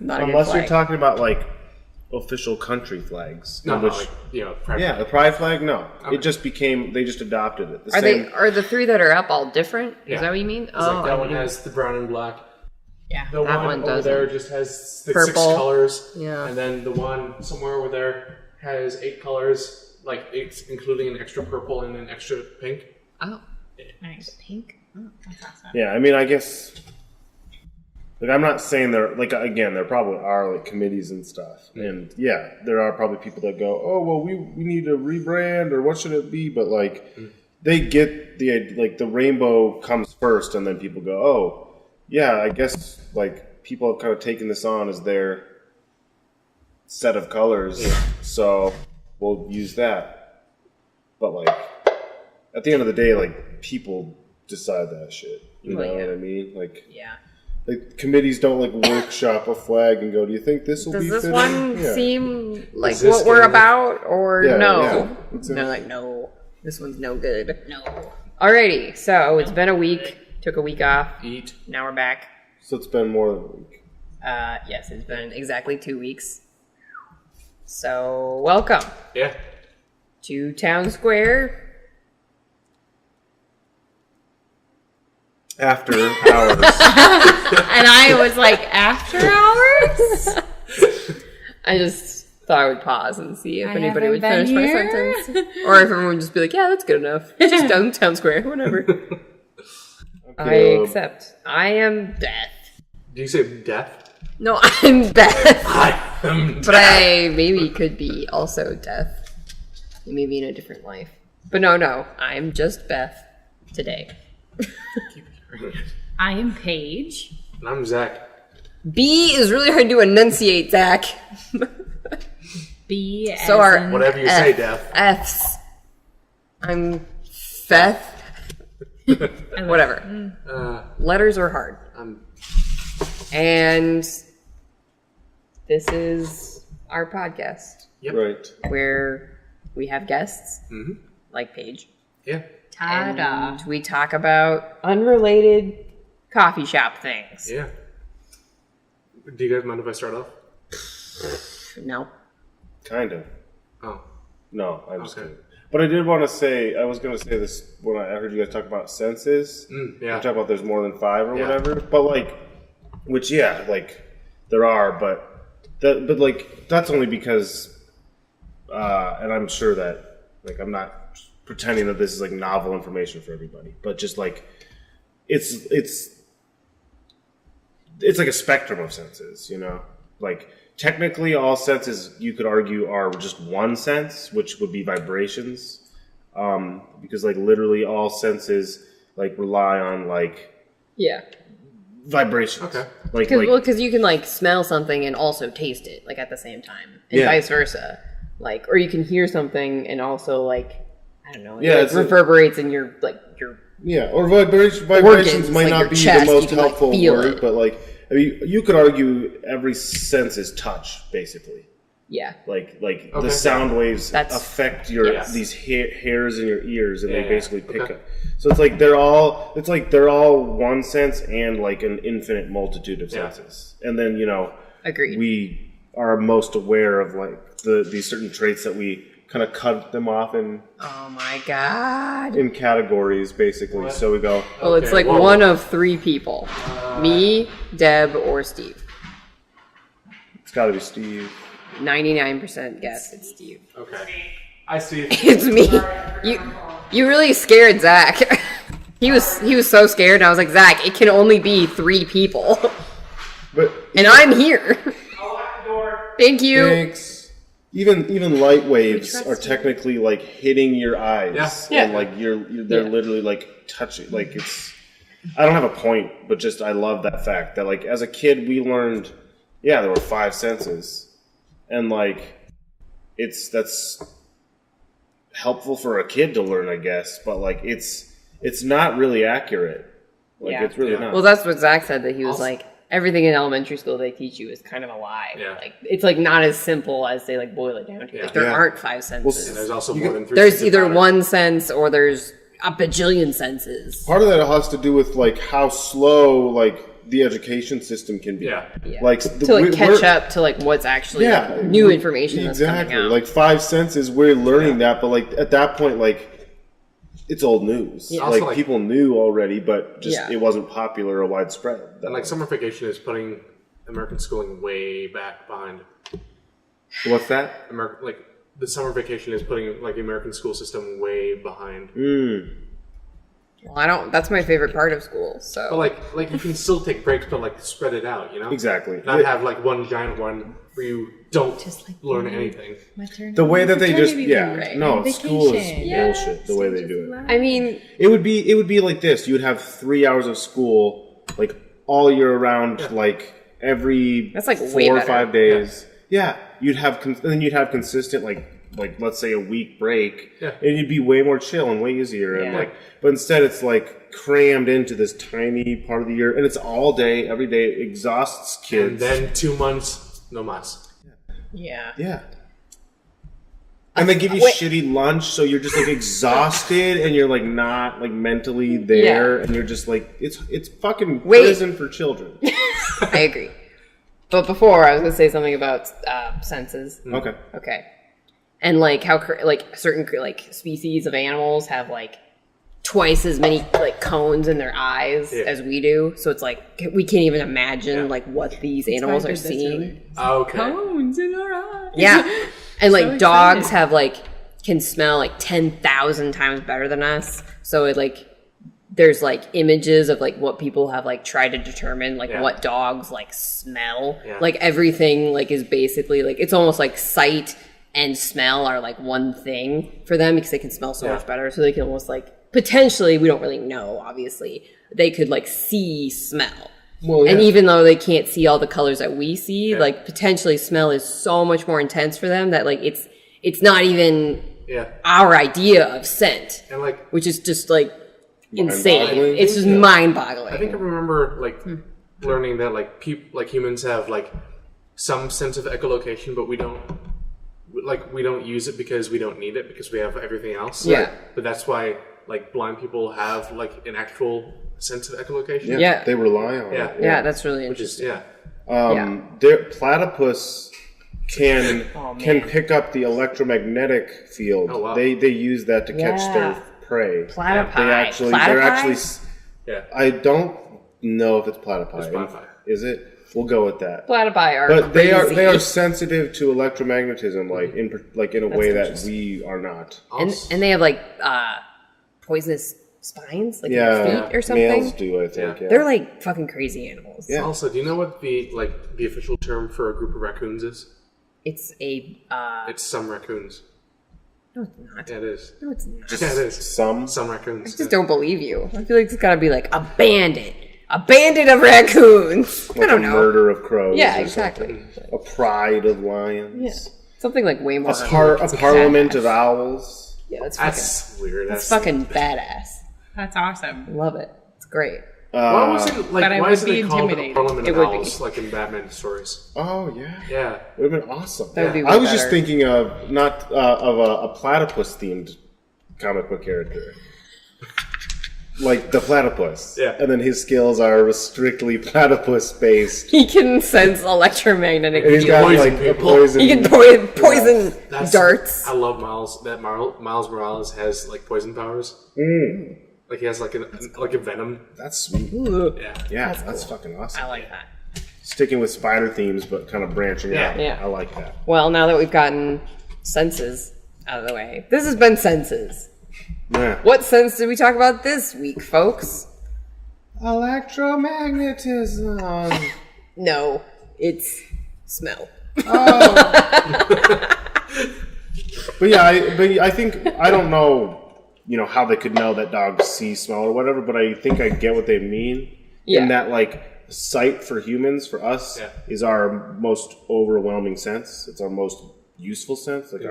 Not a good Unless flag. you're talking about like official country flags. No, which, like, pride yeah, flag. the pride flag. No, Okay. it just became. They just adopted it. Are the three that are up all different? Yeah. Is that what you mean? It's like that one has the brown and black. Yeah. The That one one over doesn't. there just has the Purple. 6 colors. Yeah. And then the one somewhere over there has 8 colors, like 8, including an extra purple and an extra pink. Oh. Nice. Pink. Oh, that's awesome. Yeah, I mean, I guess. Like, I'm not saying there. Like, again, there probably are like committees and stuff, and yeah, there are probably people that go, "Oh, well, we need to rebrand, or what should it be?" But like, they get the rainbow comes first, and then people go, "Oh, yeah, I guess like people have kind of taken this on as their set of colors, so we'll use that." But like, at the end of the day, like people decide that shit. You know what I mean? Like, Yeah. like committees don't like workshop a flag and go, "Do you think this will be Does this fitting?" one Yeah. seem like Is this what we're good? about, or Yeah, no? yeah. They're like, no, this one's no good. No. Alrighty, so it's been a week. Took a week off. Eat. Now we're back. So it's been more than a week. Yes, it's been exactly 2 weeks. So welcome Yeah. to Town Square. After hours. And I was like, after hours? I just thought I would pause and see if I anybody would haven't finish been my here. sentence, or if everyone would just be like, "Yeah, that's good enough. Just done Town Square, whatever." I accept. I am Beth. Do you say death? No, I'm Beth. I am But I maybe could be also Death. Maybe in a different life. But no, I'm just Beth today. I am Paige. And I'm Zach. B is really hard to enunciate, Zach. B as So are in Whatever you say, death. F's. I'm Beth. Whatever. Letters are hard. And this is our podcast Yep. Right. where we have guests, like Paige. Yeah. ta-da. And we talk about unrelated coffee shop things. Yeah. Do you guys mind if I start off? No. Kind of. Oh. No, I'm just Okay. kidding. But I did want to say, I was going to say this when I heard you guys talk about senses. Yeah. You talk about there's more than 5 or Yeah. whatever. But like, which, yeah, like, there are, but like, that's only because, and I'm sure that, like, I'm not pretending that this is like novel information for everybody, but just like, it's like a spectrum of senses, you know? Like, technically all senses, you could argue, are just one sense, which would be vibrations. Because like literally all senses like rely on like Yeah. vibrations. Okay. Like, Because you can like smell something and also taste it like at the same time, and Yeah. vice versa. Like, or you can hear something and also like, I don't know, Yeah, it it's reverberates in your yeah, or vibrations Organs, might like not your be chest, the you most can, like, helpful feel word, it. but like, I mean, you could argue every sense is touch, basically. yeah. Like Okay. the sound waves That's- affect your Yes. these hairs in your ears, and Yeah, they basically yeah. pick Okay. up. So it's like they're all one sense and like an infinite multitude of Yeah. senses. And then Agreed. we are most aware of like these certain traits that we kind of cut them off in Oh my god. categories, basically. What? So we go, Well, it's Okay, like whoa. one of 3 people: me, Deb, or Steve. it's got to be Steve. 99% guess it's Steve. Okay. I see. It's me. You really scared Zach. he was so scared, and I was like, Zach, it can only be 3 people, But and I'm here. Thank you. thanks. Even light waves trust are you. technically like hitting your eyes, Yeah. and like they're Yeah. literally like touching. Like it's, I don't have a point, but just I love that fact that like as a kid we learned, yeah, there were 5 senses, and like that's helpful for a kid to learn, I guess, but like it's not really accurate. Like Yeah. it's really Yeah. not. Well, that's what Zach said, that he was Also- like, everything in elementary school they teach you is kind of a lie. Yeah. Like, it's like not as simple as they like boil it down to. Yeah. Like, there Yeah. aren't 5 senses. And there's also You more get- than 3 There's senses either about it. one sense or there's a bajillion senses. Part of that has to do with like how slow like the education system can be. Yeah. Yeah. Like to like catch up to like what's actually like, new information that's exactly. coming out. Like 5 senses, we're learning that, but like at that point, like it's old news. Yeah. Like, Also, like- people knew already, but just Yeah. it wasn't popular or widespread. And like summer vacation is putting American schooling way back behind. What's that? Like the summer vacation is putting like the American school system way behind. Well, I don't. That's my favorite part of school. So But like you can still take breaks, but like spread it out, you know? Exactly. Not have like one giant one where you don't Just like learn me. anything. The way that they just Maternity no, leave, school is vacation. bullshit. The way they do it. I mean, It would be like this. You would have 3 hours of school, like all year around, like every That's, like, 4 way or better. 5 days. Yeah, you'd have, and then you'd have consistent, like let's say a week break, Yeah. and you'd be way more chill and way easier, and Yeah. like, but instead it's like crammed into this tiny part of the year, and it's all day, every day, it exhausts kids. And then 2 months, no mas. yeah. Yeah. And they give you Wait. shitty lunch, so you're just like exhausted, and you're like not like mentally there, Yeah. and you're just like it's fucking Wait. prison for children. I agree. But before, I was going to say something about senses. Okay. Okay. And like how like certain like species of animals have like twice as many like cones in their eyes as we do. So it's like we can't even imagine like what these animals are seeing. Okay. Cones in our eyes. Yeah. And like So dogs excited. have like can smell like 10,000 times better than us. So it like there's like images of like what people have like tried to determine like what dogs like smell. Yeah. Like everything like is basically like it's almost like sight and smell are like one thing for them because they can smell so much better. So they can almost like potentially, we don't really know, obviously, they could like see smell. Well, And even though they can't see all the colors that we see, like potentially smell is so much more intense for them that like it's not even our idea of scent, And like which is just like insane. Mind-boggling. It's just mind-boggling. I think I remember like learning that like humans have like some sense of echolocation, but we don't use it because we don't need it because we have everything else. Yeah. But that's why like blind people have like an actual sense of echolocation. Yeah. They rely on Yeah. it. yeah, that's really Which is interesting. Their platypus can man. pick up the electromagnetic field. Oh, wow. They use that to catch Yeah. their prey. Platypi. They're actually. yeah. I don't know if it's platypi. It's platypi. Is it? We'll go with that. Platypi are But crazy. they are sensitive to electromagnetism, like in a way that we are not. and they have like poisonous spines, like in their feet or something. Males do, I think. Yeah. They're like fucking crazy animals. Yeah. Also, do you know what the official term for a group of raccoons is? It's a It's some raccoons. no, it's not. Yeah, it is. No, it's not. Yeah, it is. Some. Some raccoons. I just don't believe you. I feel like it's gotta be like a bandit of raccoons. I Like don't a know. murder of crows. Yeah, or exactly. something. A pride of lions. Yeah, something like way more. A parliament of owls. Yeah, That's weird. that's fucking badass. That's awesome. Love it. It's great. Why was it like? But I Why would is be it called intimidated. Parliament It of would be. Owls, like in Batman stories? Oh yeah. Yeah. Would have been awesome. That would be way I was just better. thinking of not of a platypus themed comic book character. Like the platypus. Yeah. And then his skills are strictly platypus based. He can sense electromagnetic And he's got fields. Poison like a people. poison. He can poison darts. I love Miles. That Miles Morales has like poison powers. Like he has like a venom. That's sweet. Yeah. Yeah, that's fucking awesome. I like that. Sticking with spider themes, but kind of branching out. Yeah. I like that. Well, now that we've gotten senses out of the way, this has been senses. Yeah. What sense did we talk about this week, folks? Electromagnetism. No, it's smell. But yeah, I think I don't know, how they could know that dogs see, smell, or whatever. But I think I get what they mean. Yeah. In that, like, sight for humans, for us, is our most overwhelming sense. It's our most useful sense. Like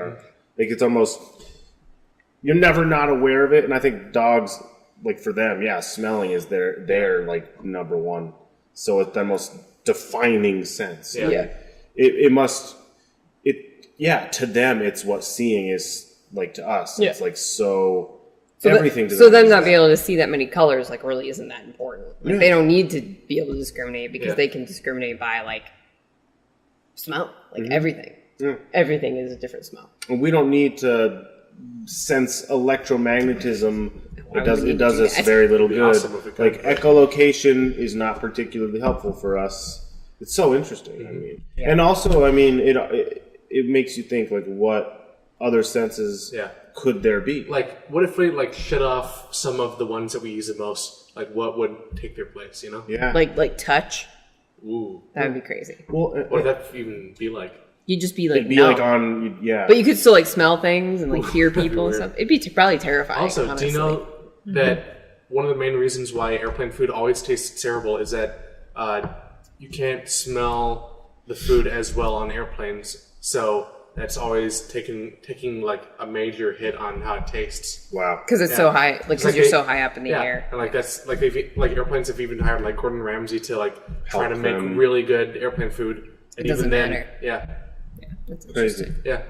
it's our most. You're never not aware of it, and I think dogs, like for them, smelling is their like number one. So it's their most defining sense. Yeah. Yeah. To them, it's what seeing is like to us. Yeah. It's like so everything. To so them is not that. being able to see that many colors like really isn't that important. Like, they don't need to be able to discriminate because they can discriminate by like smell, like everything. Yeah. Everything is a different smell. And we don't need to sense electromagnetism. It does us very little good. Awesome like echolocation is not particularly helpful for us. It's so interesting. I mean, and also, I mean, it makes you think like what other senses could there be? Like, what if we like shut off some of the ones that we use the most? Like, what would take their place? You know? Yeah. Like touch. Ooh. That would be crazy. Well, what would that even be like? You'd just be like, it'd be like on, But you could still like smell things and like hear people and stuff. It'd be probably terrifying. Also, honestly. do you know that one of the main reasons why airplane food always tastes terrible is that you can't smell the food as well on airplanes, so that's always taking like a major hit on how it tastes. Wow. Because it's so high, like because you're so high up in the Yeah, air. and like that's like airplanes have even hired like Gordon Ramsay to like try to make them. really good airplane food. And It doesn't even then, matter. Yeah, That's Crazy. interesting. yeah.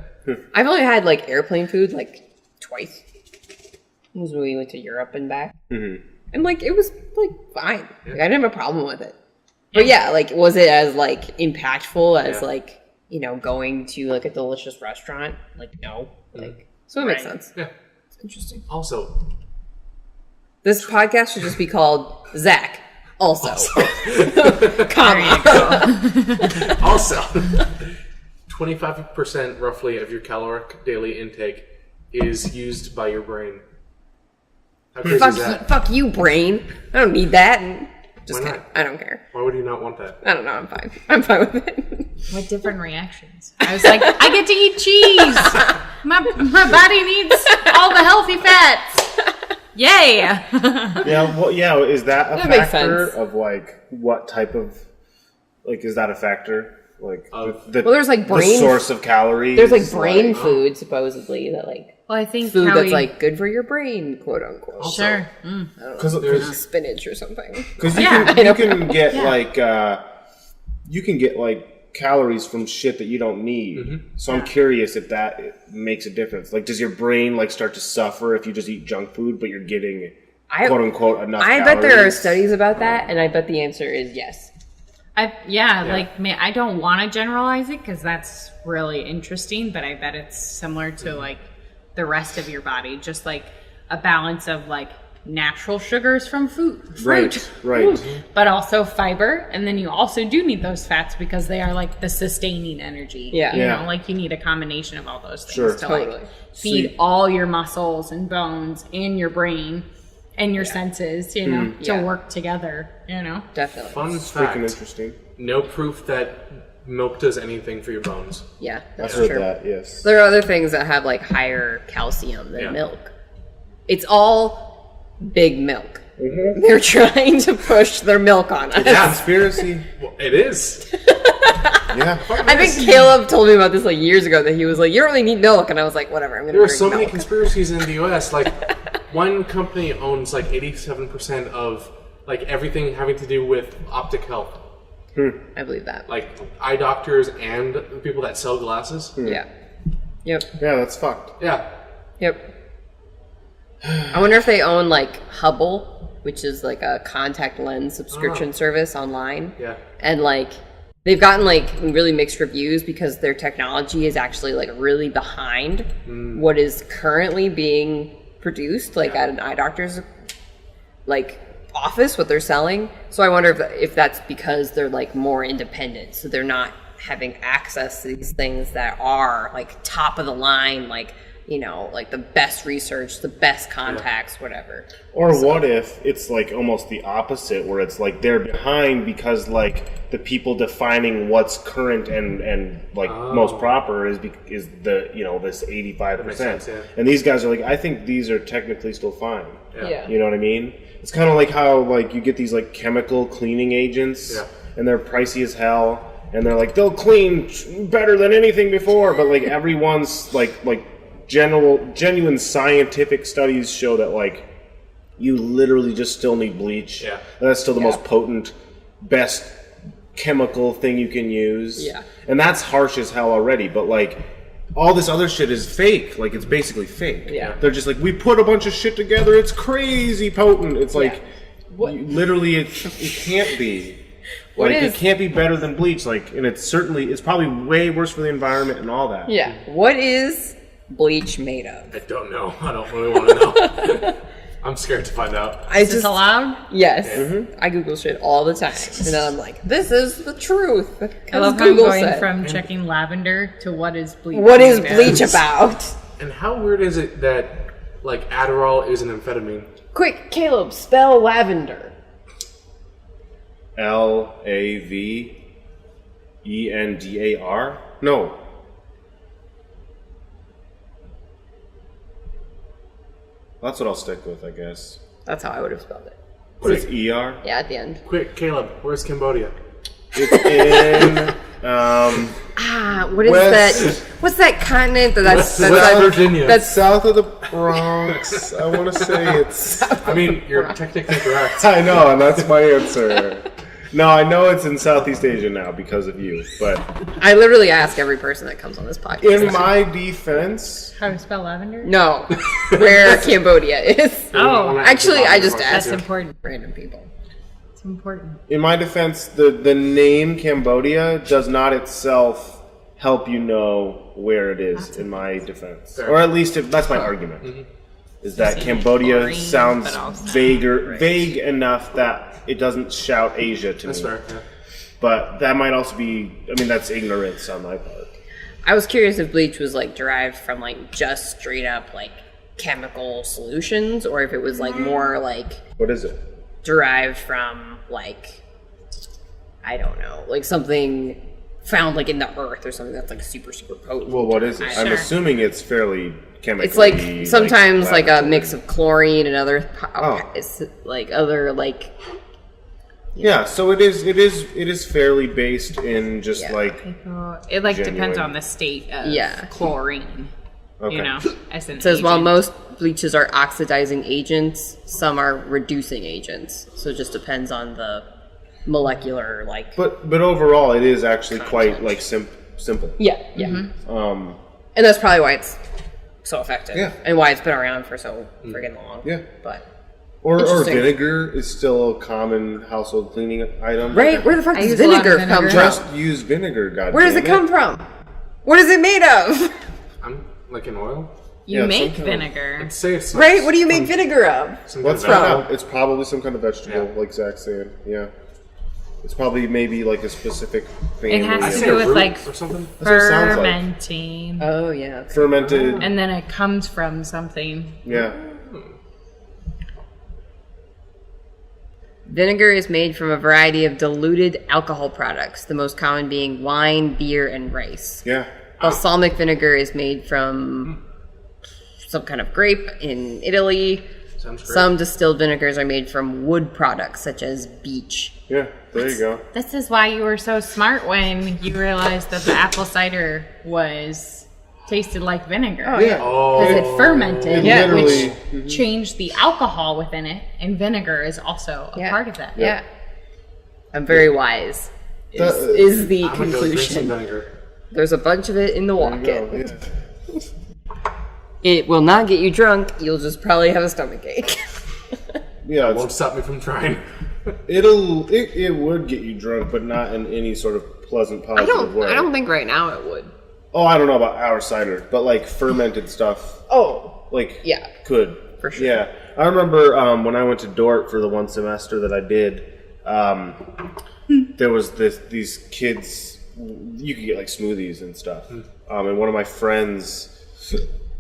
I've only had like airplane food like twice. It was when we went to Europe and back. And like it was like fine. Like, I didn't have a problem with it. But yeah, like was it as like impactful as like, you know, going to like a delicious restaurant? Like no. Like so it makes sense. Yeah. It's interesting. Also, This podcast should just be called Zach. Also. Also, 25% roughly of your caloric daily intake is used by your brain. How crazy is that? Fuck you, brain. I don't need that. Just Why kidding. not? I don't care. Why would you not want that? I don't know. I'm fine. I'm fine with it. What different reactions? I was like, I get to eat cheese. My body needs all the healthy fats. Yay! Yeah, well, yeah. Is that a That makes factor sense. of like what type of like is that a factor? Like the Well, there's like the brain. source of calories. There's like brain food supposedly that like Well, I think food how that's we- like good for your brain, quote unquote. Sure. because Spinach or something. you can get like you can get like calories from shit that you don't need. So I'm curious if that makes a difference. Like, does your brain like start to suffer if you just eat junk food, but you're getting quote unquote enough? I calories? bet there are studies about that, and I bet the answer is yes. Like, man, I don't want to generalize it because that's really interesting, but I bet it's similar to like the rest of your body, just like a balance of like natural sugars from fruit, Right. but also fiber, and then you also do need those fats because they are like the sustaining energy. Yeah. you Yeah. know, like you need a combination of all those things Sure. to Totally. like feed all your muscles and bones and your brain and your senses, you know, to Yeah. work together. You know. Definitely. Fun Freaking fact: interesting. no proof that milk does anything for your bones. Yeah, I've that's heard true. that. Yes. There are other things that have like higher calcium than Yeah. milk. It's all big milk. They're trying to push their milk on us. Conspiracy. Well, it is. Yeah. I think Caleb told me about this like years ago that he was like, "You don't really need milk," and I was like, "Whatever, I'm gonna." There are drink so many milk." conspiracies in the U.S. Like, one company owns like 87% of like everything having to do with optic health. I believe that. Like eye doctors and the people that sell glasses. Yeah. Yep. Yeah, that's fucked. Yeah. Yep. I wonder if they own like Hubble, which is like a contact lens subscription service online. Yeah. And like they've gotten like really mixed reviews because their technology is actually like really behind what is currently being produced like at an eye doctor's like office, what they're selling. So I wonder if that's because they're like more independent, so they're not having access to these things that are like top of the line, like, you know, like the best research, the best contacts, whatever. Or what if it's like almost the opposite, where it's like they're behind because like the people defining what's current and like most proper is the, you know, this 85%. sense, yeah. And these guys are like, I think these are technically still fine. Yeah. You know what I mean? It's kind of like how like you get these like chemical cleaning agents, and they're pricey as hell, and they're like they'll clean better than anything before, but like everyone's like genuine scientific studies show that like you literally just still need bleach. Yeah. And that's still the most potent, best chemical thing you can use. Yeah. And that's harsh as hell already, but like all this other shit is fake. Like, it's basically fake. Yeah. They're just like, we put a bunch of shit together. It's crazy potent. It's like, literally, it can't be. It can't be better than bleach. Like, and it's probably way worse for the environment and all that. Yeah. What is bleach made of? I don't know. I don't really want to know. I'm scared to find out. Is this allowed? Yes. Mm-hmm. I Google shit all the time. And then I'm like, this is the truth. I love how Google I'm going said. from checking lavender to what is bleach. What is bleach about? And how weird is it that, like, Adderall is an amphetamine? Quick, Caleb, spell lavender. Lavendar? No. That's what I'll stick with, I guess. That's how I would have spelled it. What is ER? Yeah, at the end. Quick, Caleb, where's Cambodia? It's in What is West- that? What's that continent that's West Virginia. That's south of the Bronx. I want to say it's. I mean, you're technically correct. I know, and that's my answer. No, I know it's in Southeast Asia now because of you. But I literally ask every person that comes on this podcast. in my defense, How to spell lavender? No, where Cambodia is. Oh, Actually, I just that's asked important. random people. It's important. the name Cambodia does not itself help you know where it is. In my defense, or at least that's my argument. Is that Cambodia boring, sounds but also- vague enough that it doesn't shout Asia to That's me. fair, yeah. But that might also be, that's ignorance on my part. I was curious if bleach was like derived from like just straight up like chemical solutions, or if it was like more like What is it? derived from like, I don't know, like something found like in the earth or something that's like super potent. Well, what is it? I'm Sure. assuming it's fairly chemical. It's like sometimes like a mix of chlorine and other Oh. it's like other like Yeah, so it is fairly based in just Yeah. like It like depends Genuine. on the state of Yeah. chlorine. okay. You know, as an it says while agent. most bleaches are oxidizing agents, some are reducing agents. So it just depends on the molecular like But overall, it is actually quite like simple. yeah. And that's probably why it's so effective. Yeah. And why it's been around for so friggin' long. Yeah. But Or Interesting. vinegar is still a common household cleaning item. right, where the fuck I does use a lot of vinegar come vinegar. from? Just use vinegar, goddamn. Where does it come from? What is it made of? I'm like in oil. You Yeah, make some kind of- vinegar. I'd say it's Right? What do you make vinegar of? some Let's kind of find vegetable. out. It's probably some kind of vegetable, Yeah. like Zach's saying. Yeah. It's probably maybe like a specific family. It has I'd to say do a with root like or something. That's what it sounds like. fermenting. Oh yeah. Fermented. And then it comes from something. Yeah. Vinegar is made from a variety of diluted alcohol products, the most common being wine, beer, and rice. Yeah. Balsamic vinegar is made from some kind of grape in Italy. Sounds great. Some distilled vinegars are made from wood products such as beech. Yeah. There you go. This is why you were so smart when you realized that the apple cider tasted like vinegar. Yeah. Because it fermented, Yeah, Literally. which changed the alcohol within it, and vinegar is also a part of that. Yeah. I'm very wise. Is, That- is the I'm gonna go drink some conclusion. vinegar. There's a bunch of it in the There walk-in. you go. Yeah. It will not get you drunk. You'll just probably have a stomach ache. Yeah. Won't stop me from trying. It would get you drunk, but not in any sort of pleasant, positive way. I don't think right now it would. Oh, I don't know about our cider, but like fermented stuff, Oh, like yeah. could For sure. Yeah, I remember when I went to Dort for the one semester that I did. There was these kids. You could get like smoothies and stuff, and one of my friends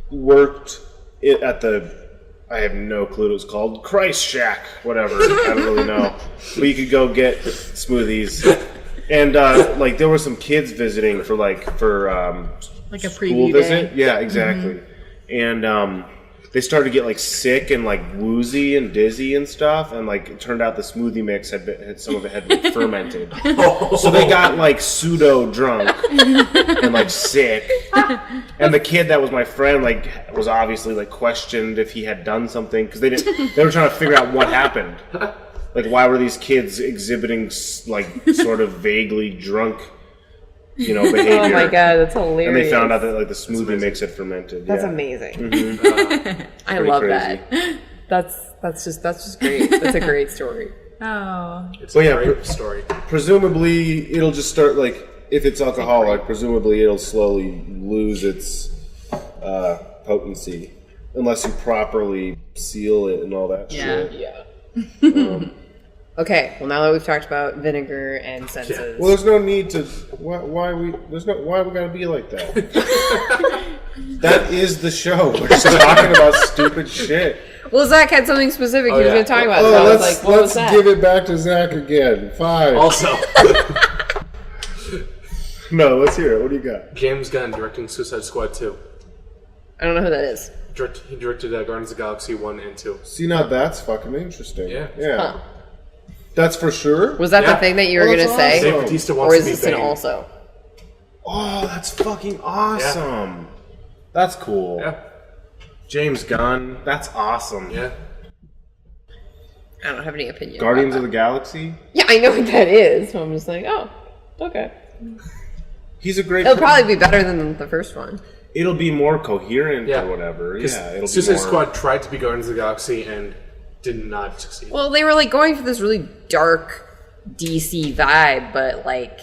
worked at the. I have no clue what it was called. Christ Shack, whatever. I don't really know. But you could go get smoothies. And like there were some kids visiting for Like a school preview visit. day. Yeah, exactly. And they started to get like sick and like woozy and dizzy and stuff. And like it turned out the smoothie mix had some of it had been fermented. So they got like pseudo drunk and like sick. And the kid that was my friend like was obviously like questioned if he had done something because they were trying to figure out what happened. Like, why were these kids exhibiting, like, sort of vaguely drunk behavior. Oh my god, that's hilarious. And they found out that like the smoothie makes it fermented. That's yeah. amazing. Mm-hmm. I love crazy. that. That's just great. That's a great story. Oh. It's a great story. Presumably, it'll just start like if it's alcoholic. Presumably, it'll slowly lose its potency unless you properly seal it and all that shit. Yeah. Okay, well now that we've talked about vinegar and senses. Well, there's no need to. Why we gotta be like that? That is the show. We're just talking about stupid shit. Well, Zach had something specific he was going to talk about. So I was like, what was that? Let's give it back to Zach again. 5. Also, no, let's hear it. What do you got? James Gunn directing Suicide Squad 2. I don't know who that is. He directed Guardians of the Galaxy 1 and 2. See, now that's fucking interesting. Yeah. Huh. That's for sure? Was that the thing that you were going to say? Dave Bautista Or wants is to be this an Bane. also? Oh, that's fucking awesome. That's cool. Yeah. James Gunn, that's awesome. Yeah. I don't have any opinion. Guardians about of the Galaxy? Yeah, I know what that is. So I'm just like, oh, okay. He's a great... It'll probably be better than the first one. It'll be more coherent Yeah. or whatever. Yeah, it'll Suicide be more... Squad tried to be Guardians of the Galaxy and did not succeed. Well, they were like going for this really dark DC vibe, but like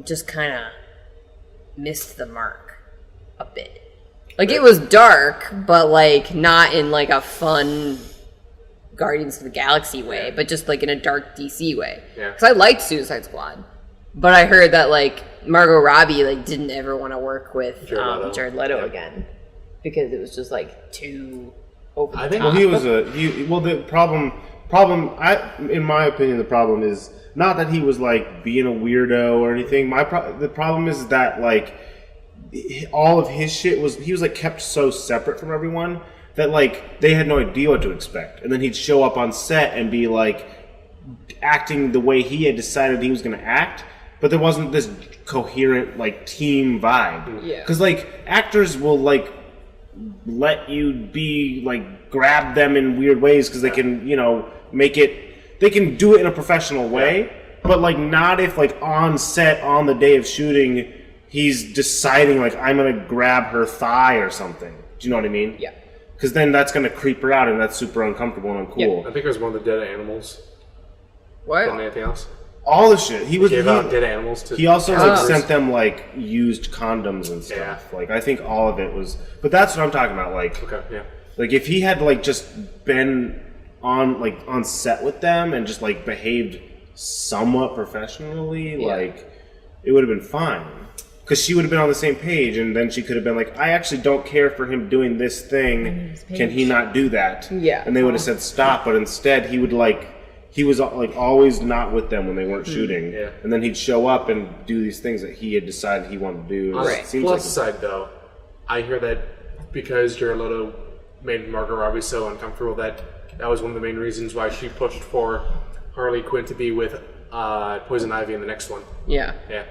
just kind of missed the mark a bit. Like it was dark, but like not in like a fun Guardians of the Galaxy way, but just like in a dark DC way. Yeah. Because I liked Suicide Squad, but I heard that like Margot Robbie like didn't ever want to work with Jared Leto again because it was just like too over the top. Well, the problem in my opinion, the problem is not that he was like being a weirdo or anything. The problem is that like all of his shit he was like kept so separate from everyone that like they had no idea what to expect, and then he'd show up on set and be like acting the way he had decided he was going to act, but there wasn't this coherent like team vibe. Yeah, because like actors will like let you be like grab them in weird ways because they can make it, they can do it in a professional way, but like not if like on set on the day of shooting he's deciding like I'm gonna grab her thigh or something. Do you know what I mean? Yeah. Because then that's gonna creep her out and that's super uncomfortable and uncool. I think it was one of the dead animals. What? Than anything else. All the shit. He Gave out dead animals to. He also like sent them like used condoms and stuff. Yeah. Like I think all of it was. But that's what I'm talking about. Like, Okay. Yeah. like if he had like just been on set with them and just like behaved somewhat professionally, like it would have been fine. Because she would have been on the same page, and then she could have been like, I actually don't care for him doing this thing. Can he not do that? Yeah. And they would have said stop, but instead he would he was like always not with them when they weren't shooting. Yeah. And then he'd show up and do these things that he had decided he wanted to do. On It the seems plus like side, though, I hear that because Jared Leto made Margot Robbie so uncomfortable that was one of the main reasons why she pushed for Harley Quinn to be with Poison Ivy in the next one. Yeah. Yeah.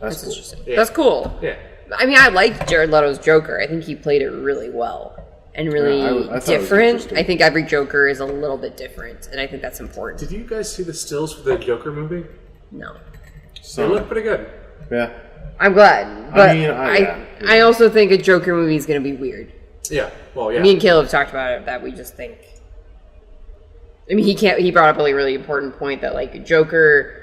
that's cool. Interesting. Yeah. That's cool. Yeah. I mean, I liked Jared Leto's Joker. I think he played it really well and really I thought it was different. interesting. I think every Joker is a little bit different, and I think that's important. Did you guys see the stills for the Joker movie? No. They look pretty good. Yeah. I'm glad, but yeah. I also think a Joker movie is going to be weird. Yeah. Well, yeah. Me and Caleb talked about it, that we just think. I mean, he brought up a really important point that like Joker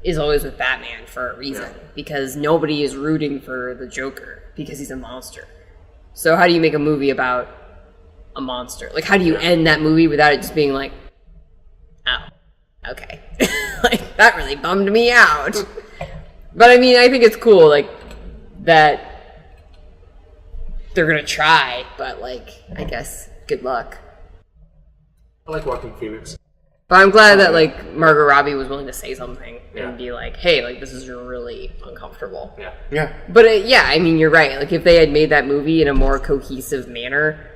is always with Batman for a reason because nobody is rooting for the Joker because he's a monster. So how do you make a movie about a monster? Like, how do you end that movie without it just being like, oh, okay, like that really bummed me out. But I mean, I think it's cool, like that they're gonna try, but like, I guess good luck. I like Joaquin Phoenix. But I'm glad that like Margot Robbie was willing to say something Yeah. and be like, "Hey, like this is really uncomfortable." Yeah. Yeah. But I mean, you're right. Like if they had made that movie in a more cohesive manner,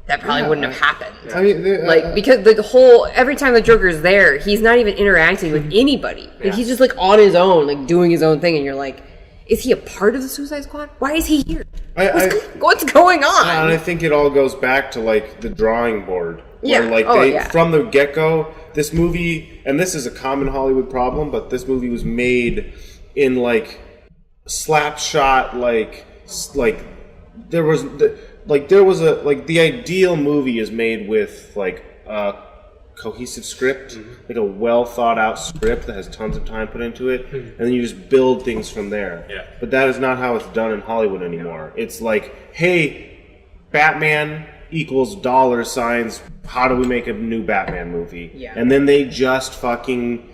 that probably wouldn't have happened. I mean, Like because the whole every time the Joker's there, he's not even interacting with anybody. Like he's just like on his own, like doing his own thing, and you're like, is he a part of the Suicide Squad? Why is he here? What's going on? and I think it all goes back to like the drawing board. Yeah. Where, like, Oh, from the get-go, this movie, and this is a common Hollywood problem, but this movie was made in, like, slap shot, there was the ideal movie is made with, like, a cohesive script, like a well thought out script that has tons of time put into it, and then you just build things from there. Yeah. But that is not how it's done in Hollywood anymore. It's like, hey, Batman equals dollar signs. How do we make a new Batman movie? Yeah. And then they just fucking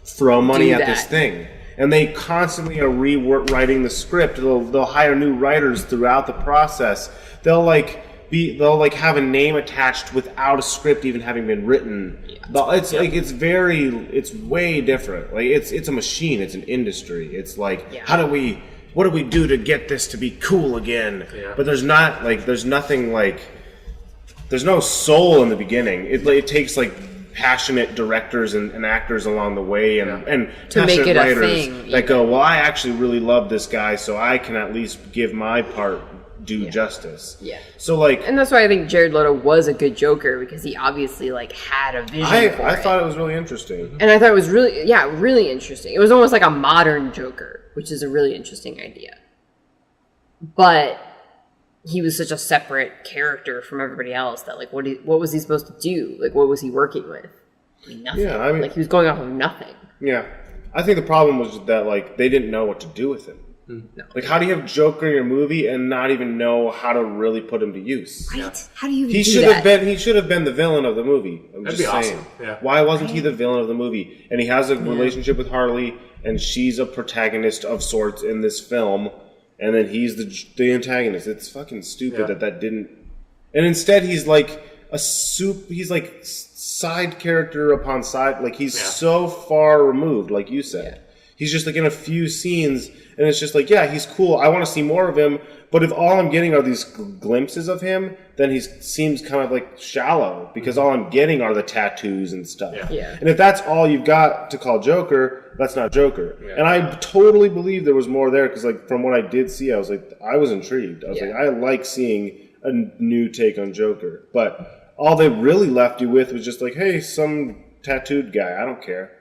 throw money at this that. thing. And they constantly are rewriting the script. They'll hire new writers throughout the process. They'll have a name attached without a script even having been written. It's way different. Like it's a machine. It's an industry. It's like what do we do to get this to be cool again? Yeah. But there's no soul in the beginning. It takes like passionate directors and actors along the way and to make it writers a thing that go, well, I actually really love this guy, so I can at least give my part due justice. Yeah. So like, and that's why I think Jared Leto was a good Joker, because he obviously like had a vision for I it. thought it was really interesting. And I thought it was really interesting. It was almost like a modern Joker, which is a really interesting idea. But he was such a separate character from everybody else that like what was he supposed to do? Like what was he working with? Nothing. Yeah, I mean, like he was going off of nothing. Yeah. I think the problem was that like they didn't know what to do with him. No. Like, how do you have Joker in your movie and not even know how to really put him to use? Right? Yeah. How do you even He should have been the villain of the movie. That'd be awesome. Yeah. Why wasn't he the villain of the movie? And he has a relationship with Harley, and she's a protagonist of sorts in this film, and then he's the antagonist. It's fucking stupid that didn't. And instead, he's like he's like side character upon side. Like he's so far removed, like you said. Yeah. He's just like in a few scenes. And it's just like, yeah, he's cool. I want to see more of him. But if all I'm getting are these glimpses of him, then he seems kind of like shallow. Because all I'm getting are the tattoos and stuff. Yeah. And if that's all you've got to call Joker, that's not Joker. Yeah. And I totally believe there was more there. Because like from what I did see, I was intrigued. I was like, I like seeing a new take on Joker. But all they really left you with was just like, hey, some tattooed guy. I don't care.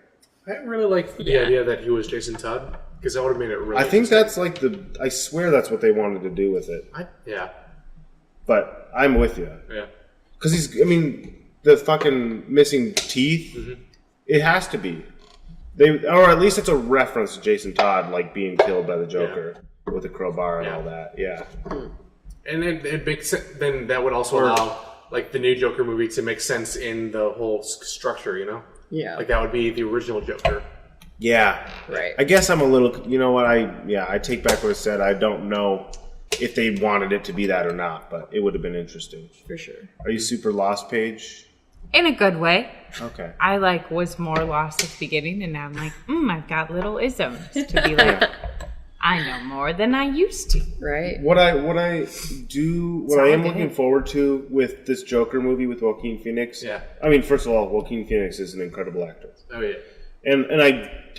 I really like the idea that he was Jason Todd. Because that would have made it really. I think that's like I swear that's what they wanted to do with it. But I'm with you. Yeah. Because the fucking missing teeth, it has to be. Or at least it's a reference to Jason Todd, like being killed by the Joker with a crowbar and all that. Yeah. And it makes sense. Then that would also allow like the new Joker movie to make sense in the whole structure, you know? Yeah. Like that would be the original Joker. Yeah. Right. I guess I'm a little, you know what, I take back what I said. I don't know if they wanted it to be that or not, but it would have been interesting. For sure. Are you super lost, Paige? In a good way. Okay. I was more lost at the beginning, and now I'm like, I've got little isms to be like, I know more than I used to. Right. What I am looking forward to with this Joker movie with Joaquin Phoenix. Yeah. I mean, first of all, Joaquin Phoenix is an incredible actor. Oh yeah. And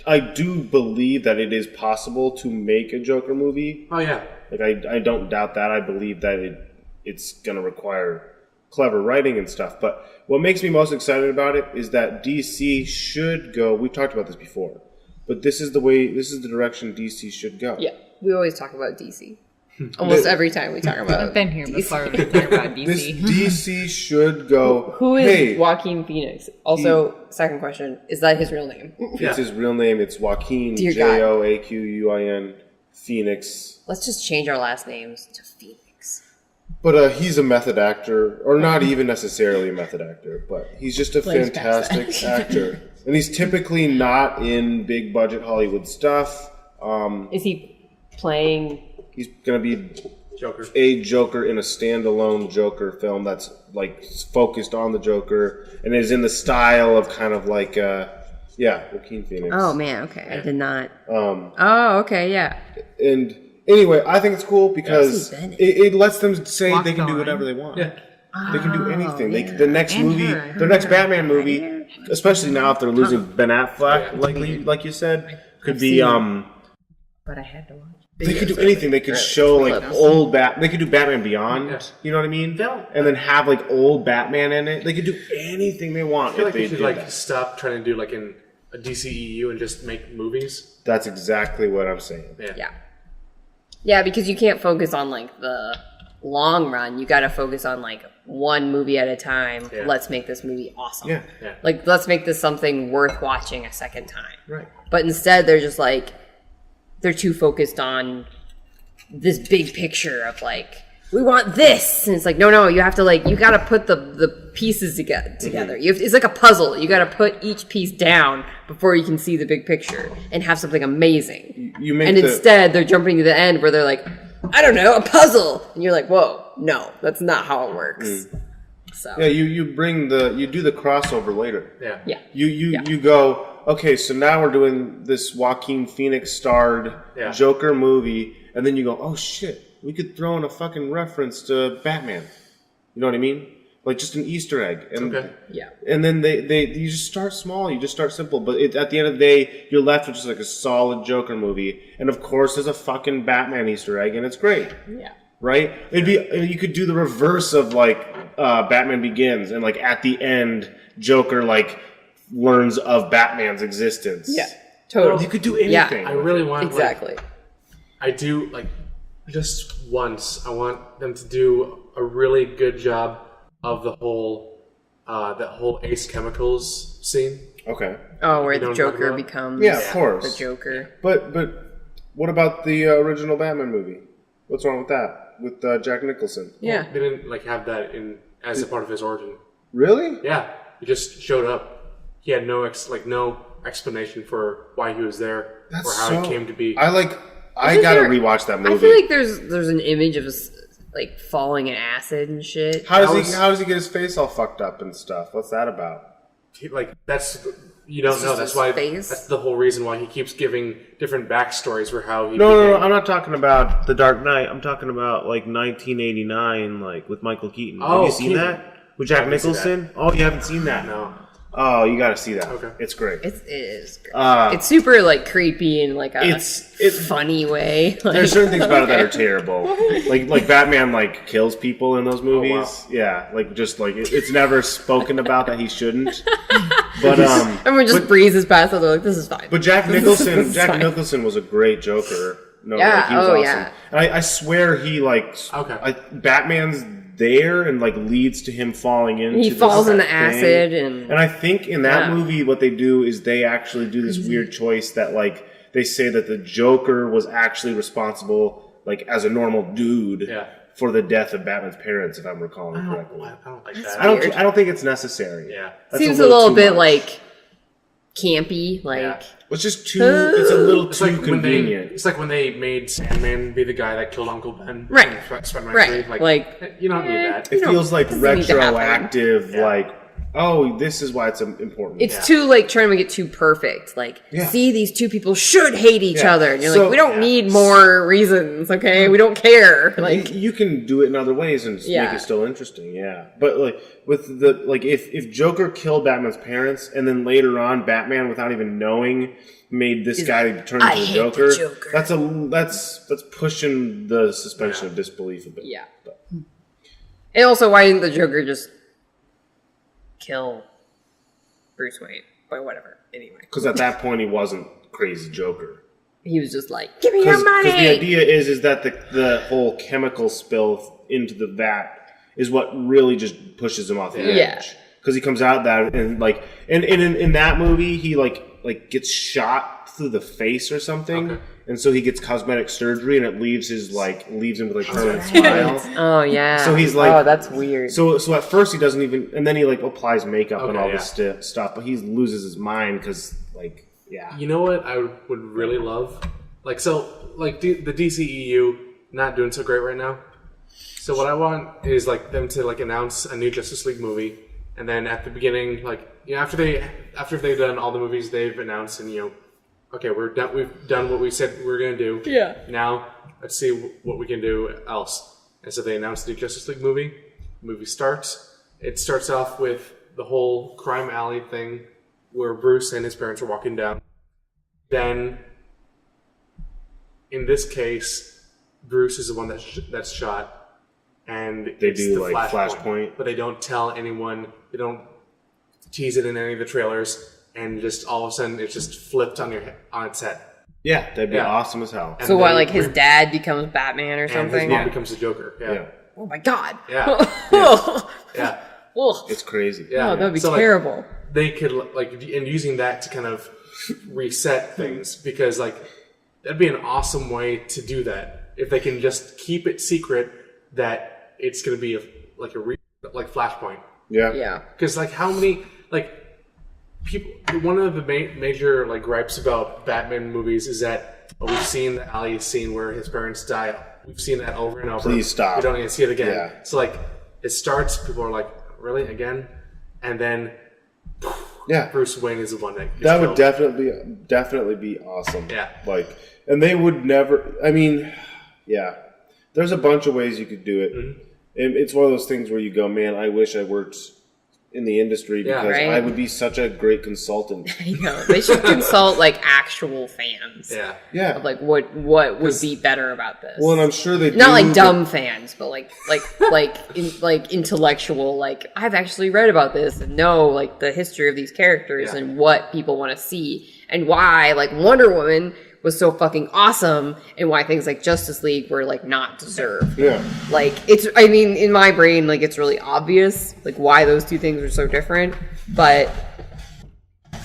I do believe that it is possible to make a Joker movie. Oh yeah. Like I don't doubt that. I believe that it's going to require clever writing and stuff. But what makes me most excited about it is that DC should go. We've talked about this before, but this is the direction DC should go. Yeah, we always talk about DC. Almost every time we talk about I've been here DC. before we talk about DC. This DC should go. Who is hey, Joaquin Phoenix? Also, second question, is that his real name? It's his real name. It's Joaquin, Dear God. Joaquin Phoenix. Let's just change our last names to Phoenix. But he's a method actor, or not even necessarily a method actor, but he's just a Plays fantastic actor. And he's typically not in big budget Hollywood stuff. Is he playing? He's going to be Joker. A Joker in a standalone Joker film that's like focused on the Joker and is in the style of kind of like Joaquin Phoenix. Oh man, okay, I did not. Okay, yeah. And anyway, I think it's cool because it lets them say they can do whatever they want. Yeah. They can do anything. The next Batman movie, especially now if they're losing Ben Affleck, like you said, could be But I had to watch. They could do anything. They could show like old They could do Batman Beyond. Yes. You know what I mean? And then have like old Batman in it. They could do anything they want. I feel if like they they should like stop trying to do like a DCEU and just make movies. That's exactly what I'm saying. Yeah, because you can't focus on like the long run. You got to focus on like one movie at a time. Yeah. Let's make this movie awesome. Yeah. Like let's make this something worth watching a second time. Right. But instead, they're just like they're too focused on this big picture of like we want this, and it's like no, you have to like you got to put the pieces together. Mm-hmm. It's like a puzzle. You got to put each piece down before you can see the big picture and have something amazing. Instead, they're jumping to the end where they're like, I don't know, a puzzle, and you're like, whoa, no, that's not how it works. So yeah, you do the crossover later. Yeah. You go, okay, so now we're doing this Joaquin Phoenix starred Joker movie, and then you go, oh shit, we could throw in a fucking reference to Batman. You know what I mean? Like just an Easter egg. And, and then you just start small, you just start simple, but at the end of the day, you're left with just like a solid Joker movie. And of course, there's a fucking Batman Easter egg, and it's great. Yeah. Right? You could do the reverse of like Batman Begins, and like at the end, Joker like learns of Batman's existence. Yeah, totally. You could do anything. I really want exactly. I do like just once. I want them to do a really good job of the whole that whole Ace Chemicals scene. Okay. Oh, where the Joker becomes of course the Joker. But what about the original Batman movie? What's wrong with that? With Jack Nicholson? Yeah. Well, they didn't like have that as a part of his origin. Really? Yeah. He just showed up. He had no explanation for why he was there or how it came to be. I gotta rewatch that movie. I feel like there's an image of us like falling in acid and shit. How does he get his face all fucked up and stuff? What's that about? That's you don't know. That's why. That's the whole reason why he keeps giving different backstories for how he. No. I'm not talking about The Dark Knight. I'm talking about like 1989, like with Michael Keaton. Have you seen that with Jack Nicholson? Oh, you haven't seen that? No. Oh, you got to see that. Okay. It's great. It is great. It's super like creepy in like a it's funny way. Like, there's certain things about it that are terrible. Like Batman like kills people in those movies. Oh, wow. Yeah, like just like it's never spoken about that he shouldn't. But everyone just breezes past it. They're like, this is fine. But Jack Nicholson was a great Joker. No, yeah. He was awesome. Yeah. And I swear he Batman's there and like leads to him falling into he falls in the acid and I think in that movie what they do is they actually do this weird choice that like they say that the Joker was actually responsible like as a normal dude for the death of Batman's parents, if I'm recalling correctly. I don't like that. I don't think it's necessary. Yeah. Seems a little bit like campy, like it's just too. It's a little too convenient. It's like when they made Sandman be the guy that killed Uncle Ben. Right. In Spider-Man Right. 3. Like you don't need that. It feels like retroactive. Yeah. Like, oh, this is why it's important. it's too like trying to make it too perfect. Like, see, these two people should hate each other, and you're like, we don't need more reasons. Okay, we don't care. Like, you can do it in other ways and make it still interesting. Yeah, but like with the if Joker killed Batman's parents and then later on Batman without even knowing made this guy turn into the Joker. That's pushing the suspension of disbelief a bit. Yeah. But. And also, why didn't the Joker just kill Bruce Wayne? But whatever. Anyway. Because at that point he wasn't crazy Joker. He was just like, give me your money! Because the idea is that the whole chemical spill into the vat is what really just pushes him off the edge. Because he comes out that and like and in that movie he like gets shot through the face or something, and so he gets cosmetic surgery and it leaves him with like permanent smile. Oh yeah. So he's like, oh, that's weird. So at first he doesn't even, and then he like applies makeup and all this stuff, but he loses his mind because like You know what I would really love? The DCEU not doing so great right now. So what I want is like them to like announce a new Justice League movie, and then at the beginning, after they've done all the movies they've announced, and okay, we're done. We've done what we said we were gonna do. Yeah. Now let's see what we can do else. And so they announced the new Justice League movie. The movie starts. It starts off with the whole crime alley thing, where Bruce and his parents are walking down. Then in this case, Bruce is the one that's shot, and They it's do, the like, Flashpoint. but they don't tell anyone. They don't tease it in any of the trailers, and just all of a sudden it's just flipped on its head. Yeah, that'd be Yeah. awesome as hell. And So what, they- like his dad becomes Batman or and his something? mom becomes the Joker. Yeah, Yeah. Oh my god. Yeah. yeah. Ugh. It's crazy. Yeah. Oh, that'd be So, like, terrible. they could and using that to kind of reset things, because like that'd be an awesome way to do that if they can just keep it secret that it's going to be like Flashpoint. Yeah. Yeah. Because like how many like people, one of the major like gripes about Batman movies is that we've seen the alley scene where his parents die. We've seen that over and over. Please stop. We don't need to see it again. Yeah. So like it starts, people are like, really again, and then Yeah. Bruce Wayne is the one that gets That would killed. definitely be awesome. Yeah. Like, and they would never. I mean, yeah. There's a bunch of ways you could do it. Mm-hmm. It's one of those things where you go, man, I wish I worked in the industry Yeah. because Right. I would be such a great consultant. I know. They should consult like actual fans. Yeah. Yeah. Of like what would be better about this. Well, and I'm sure they Not do, like but- dumb fans, but like intellectual. Like I've actually read about this and know like the history of these characters Yeah. and what people want to see and why like Wonder Woman was so fucking awesome and why things like Justice League were like not deserved. Yeah. Like I mean, in my brain, like it's really obvious like why those two things are so different, but.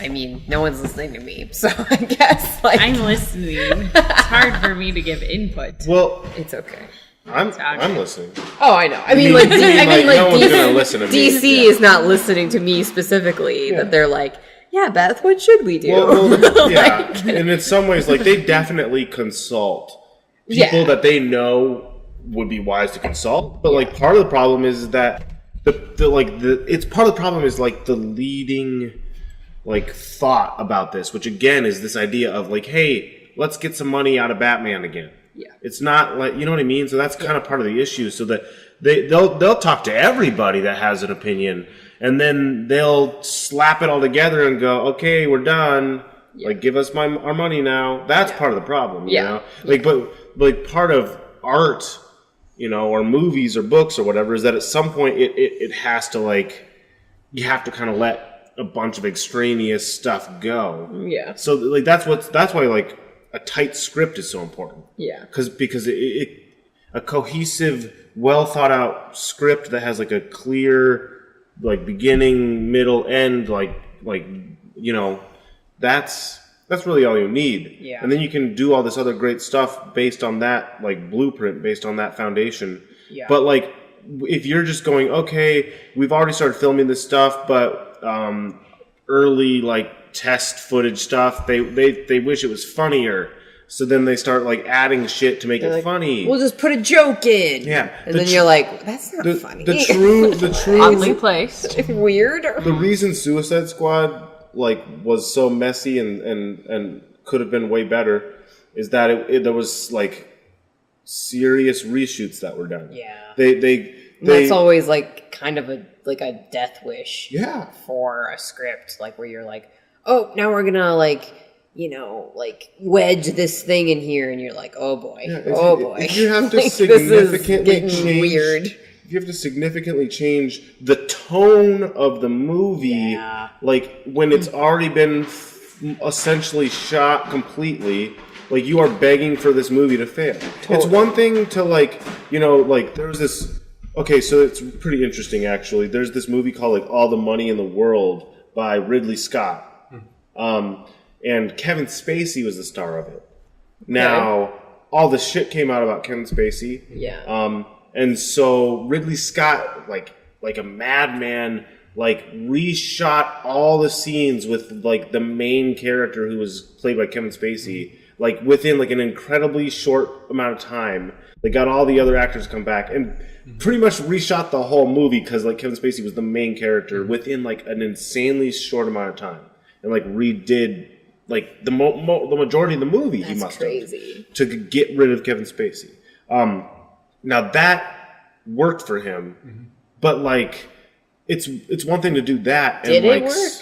I mean, no one's listening to me, so I guess like I'm listening. It's hard for me to give input. Well, it's okay. I'm listening. Oh, I know. I mean, You mean like no one's DC, gonna listen to me. DC Yeah. is not listening to me specifically. Yeah. That they're like, yeah, Beth, what should we do? Well, yeah. Like, And in some ways, like they definitely consult people Yeah. that they know would be wise to consult. But like part of the problem is that it's part of the problem is like the leading like thought about this, which again is this idea of like, hey, let's get some money out of Batman again. Yeah. It's not like, you know what I mean? So that's kind of part of the issue. So that they'll talk to everybody that has an opinion, and then they'll slap it all together and go, okay, we're done. Yeah. Like, give us our money now. That's part of the problem, you Yeah. know? Like, but like part of art, you know, or movies or books or whatever, is that at some point it has to like, you have to kind of let a bunch of extraneous stuff go. yeah, So like that's why like a tight script is so important. yeah, Because a cohesive, well thought out script that has like a clear like beginning, middle, end, like you know, that's really all you need. Yeah. And then you can do all this other great stuff based on that like blueprint, based on that foundation. Yeah. But like if you're just going, okay, we've already started filming this stuff, but early like test footage stuff, they wish it was funnier, so then they start like adding shit to make it like, funny. we'll just put a joke in. Yeah. and The then tr- you're like, that's not the funny. true Oddly placed. weird. the reason Suicide Squad like was so messy and could have been way better is that there was like serious reshoots that were done. Yeah. They That's always like kind of a death wish. yeah. For a script, like where you're like, oh, now we're gonna like, you know, like wedge this thing in here, and you're like, oh boy, If you have to Like, this is significantly getting change, weird. if you have to significantly change the tone of the movie, Yeah. like when it's already been essentially shot completely, like you are begging for this movie to fail. It's one thing to like, you know, like there's this. Okay, so it's pretty interesting actually. There's this movie called like All the Money in the World by Ridley Scott. And Kevin Spacey was the star of it. Now, all the shit came out about Kevin Spacey. Yeah. And so Ridley Scott, like a madman, like reshot all the scenes with like the main character who was played by Kevin Spacey, like within like an incredibly short amount of time. They got all the other actors to come back and pretty much reshot the whole movie because like Kevin Spacey was the main character within like an insanely short amount of time, and like redid like the majority of the movie. That's he must crazy. have to get rid of Kevin Spacey. Now that worked for him, but like it's one thing to do that. Did and it like work?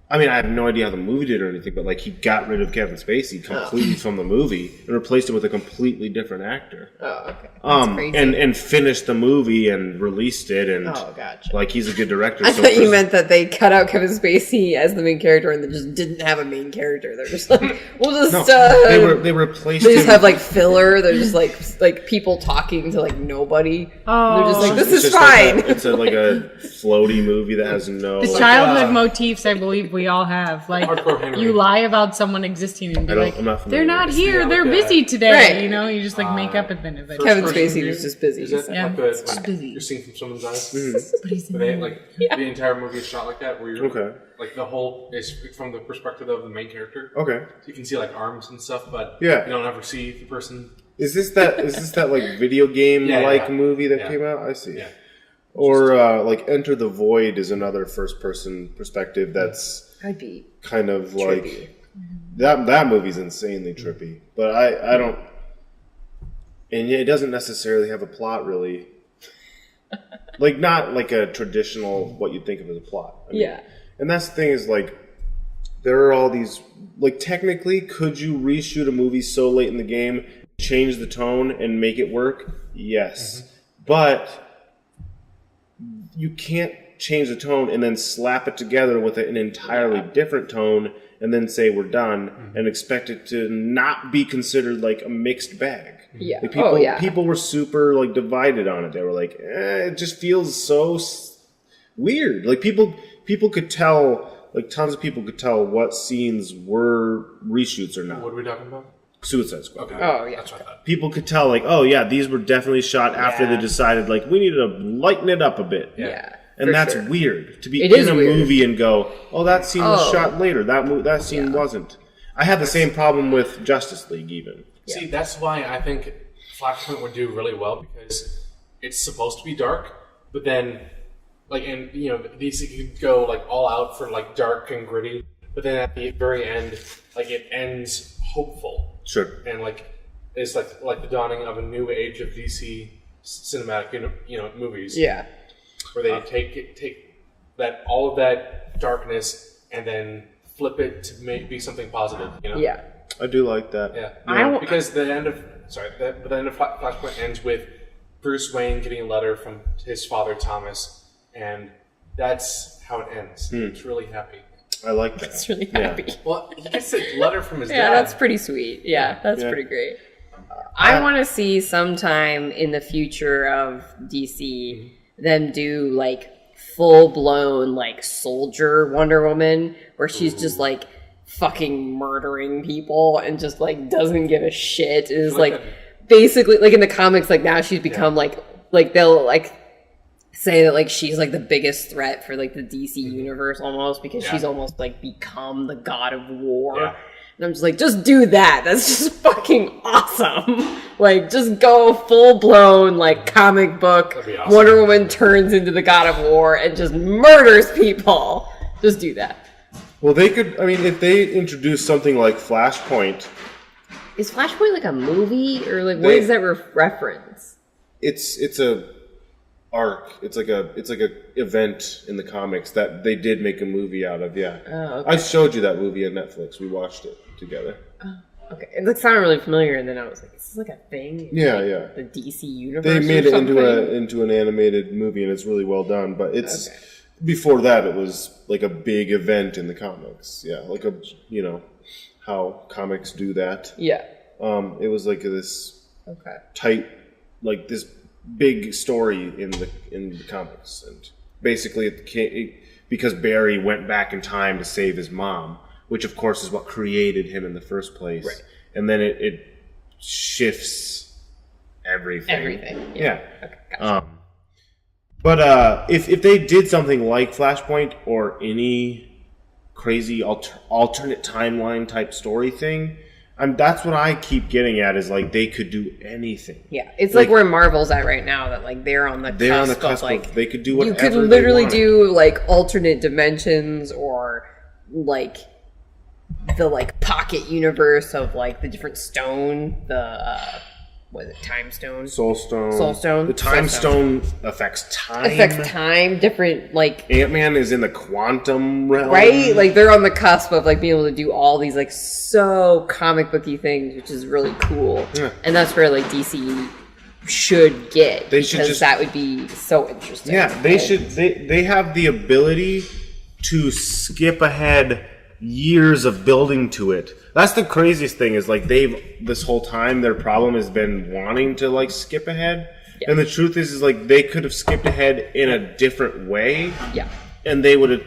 I mean, I have no idea how the movie did or anything, but like he got rid of Kevin Spacey completely from the movie and replaced him with a completely different actor. Oh, okay. That's crazy. And finished the movie and released it, and gotcha. like he's a good director. I thought you meant that they cut out Kevin Spacey as the main character and they just didn't have a main character. They're just like, we'll just they replaced. They just him. have like filler. They're just like people talking to like nobody. Oh, they're just like, this It's is just fine. Like it's like a floaty movie that has no. the childhood motifs I believe we all have. Like Hardcore Henry. you lie about someone existing and be like, I'm not they're familiar not with here, Yeah, they're like busy today. Right. You know, you just like make up and then eventually. Kevin First Spacey review, was just busy. Is that so. Yeah. like the, Just busy. you're seeing from someone's eyes? But he's But they, like the entire movie is shot like that, where you're Okay. like the whole is from the perspective of the main character. Okay. So you can see like arms and stuff, but Yeah. you don't ever see the person. Is this that like video game like Yeah. movie that Yeah. came out? I see. Yeah. Or like Enter the Void is another first person perspective that's I'd be kind of trippy. like that movie's insanely trippy. But I don't, and it doesn't necessarily have a plot really. Like not like a traditional what you'd think of as a plot. I mean, Yeah. And that's the thing is like there are all these like technically could you reshoot a movie so late in the game, change the tone and make it work? Yes. But you can't change the tone and then slap it together with an entirely different tone and then say we're done and expect it to not be considered like a mixed bag. Yeah. Like people were super like divided on it. They were like, it just feels so weird. Like people could tell, like tons of people could tell what scenes were reshoots or not. What are we talking about? Suicide Squad. Okay. Oh, yeah. That's what I thought. People could tell, like, oh yeah, these were definitely shot after they decided, like, we need to lighten it up a bit. Yeah. And for that's sure. weird to be It in is a weird. movie and go, oh, that scene was Oh. shot later. That scene wasn't. I had the same problem with Justice League, even. See, that's why I think Flashpoint would do really well because it's supposed to be dark, but then, like, and you know, DC could go like all out for like dark and gritty, but then at the very end, like it ends hopeful Sure. and like it's like the dawning of a new age of DC cinematic movies. Yeah. Where they take that all of that darkness and then flip it to be something positive. You know? Yeah. I do like that. Yeah. Because the end of Flashpoint ends with Bruce Wayne getting a letter from his father Thomas, and that's how it ends. It's really happy. I like that. It's really happy. Well, he gets a letter from his Yeah, dad. that's pretty sweet. Yeah, that's Yeah. pretty great. I want to see sometime in the future of DC them do like full blown like soldier Wonder Woman where she's just like fucking murdering people and just like doesn't give a shit. Is like basically like in the comics like now she's become like they'll like say that like she's like the biggest threat for like the DC universe almost because she's almost like become the god of war. Yeah. And I'm just like, just do that. That's just fucking awesome. Like, just go full blown, like, comic book. That'd be awesome. Wonder Woman turns into the God of War and just murders people. Just do that. Well, they could, I mean, if they introduce something like Flashpoint, Is Flashpoint like a movie? Or like, what is that reference? it's a arc. It's like a event in the comics that they did make a movie out of. Yeah. Oh, okay. I showed you that movie on Netflix. We watched it together. Okay. It like, sounded really familiar, and then I was like, is this like a thing? Yeah, Like, yeah. The DC universe They made or it into something? into an animated movie, and it's really well done. But it's Okay. before that, it was like a big event in the comics. Yeah, like how comics do that. Yeah. It was like this Okay. tight, like this big story in the comics, and basically because Barry went back in time to save his mom, which of course is what created him in the first place. Right. And then it shifts everything. Everything. Yeah. Okay, gotcha. But if they did something like Flashpoint or any crazy alternate timeline type story thing, that's what I keep getting at is like they could do anything. Yeah, it's like where Marvel's at right now. That like they're on the cusp of like they could do whatever you could they literally wanted. do like alternate dimensions or like the like pocket universe of like the different stone, the was it Time Stone? Soul Stone. The Time Stone affects time. Affects time, different, like... Ant-Man is in the quantum realm. Right? Like, they're on the cusp of, like, being able to do all these, like, so comic booky things, which is really cool. Yeah. And that's where, like, DC should get. They should because that would be so interesting. Yeah, they should... They have the ability to skip ahead years of building to it. That's the craziest thing is, like, this whole time, their problem has been wanting to, like, skip ahead. Yeah. And the truth is, like, they could have skipped ahead in a different way. Yeah. And they would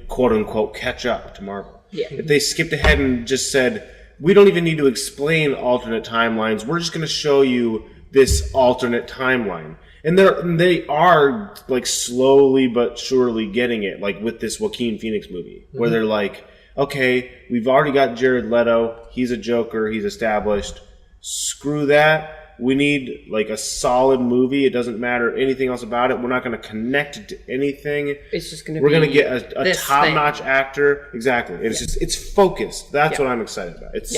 quote unquote catch up to Marvel. Yeah. If they skipped ahead and just said, we don't even need to explain alternate timelines, we're just going to show you this alternate timeline. And they are, like, slowly but surely getting it, like, with this Joaquin Phoenix movie, where they're like, okay, we've already got Jared Leto, he's a Joker, he's established, screw that, we need, like, a solid movie, it doesn't matter anything else about it, we're not going to connect it to anything, it's just going to we're going to get a top-notch actor, exactly, it's it's focused, that's what I'm excited about, it's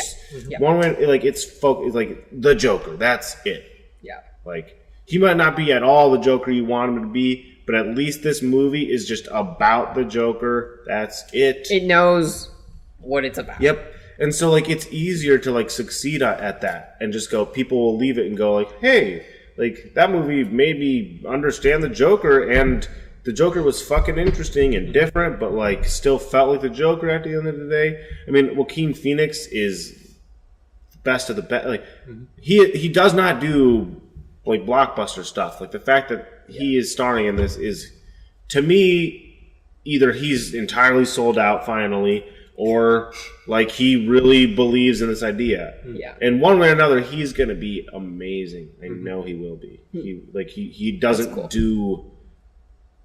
one way, like, it's like, the Joker, that's it, like, he might not be at all the Joker you want him to be, but at least this movie is just about the Joker. That's it. It knows what it's about. Yep. And so, like, it's easier to, like, succeed at that and just go, people will leave it and go, like, hey, like, that movie made me understand the Joker, and the Joker was fucking interesting and different, but, like, still felt like the Joker at the end of the day. I mean, Joaquin Phoenix is best of the best. Like, he does not do, like, blockbuster stuff. Like, the fact that he is starring in this is, to me, either he's entirely sold out finally, or, like, he really believes in this idea. Yeah. And one way or another, he's going to be amazing. I know he will be. He doesn't do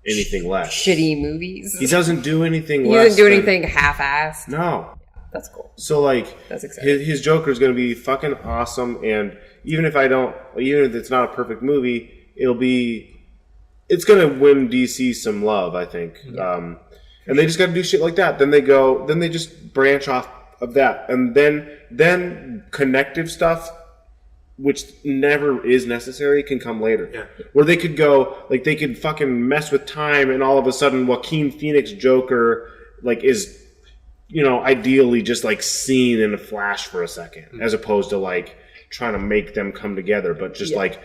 anything less. Shitty movies. He doesn't do anything less. He doesn't do anything half-assed. No. That's cool. So, like, that's exciting. His Joker is going to be fucking awesome, and even if it's not a perfect movie, it's going to win DC some love, I think. Yeah. And they just got to do shit like that. Then they just branch off of that. And then connective stuff, which never is necessary, can come later. Yeah. Where they could go, like, they could fucking mess with time, and all of a sudden Joaquin Phoenix Joker, like, is, you know, ideally just, like, seen in a flash for a second, as opposed to, like, trying to make them come together, but just like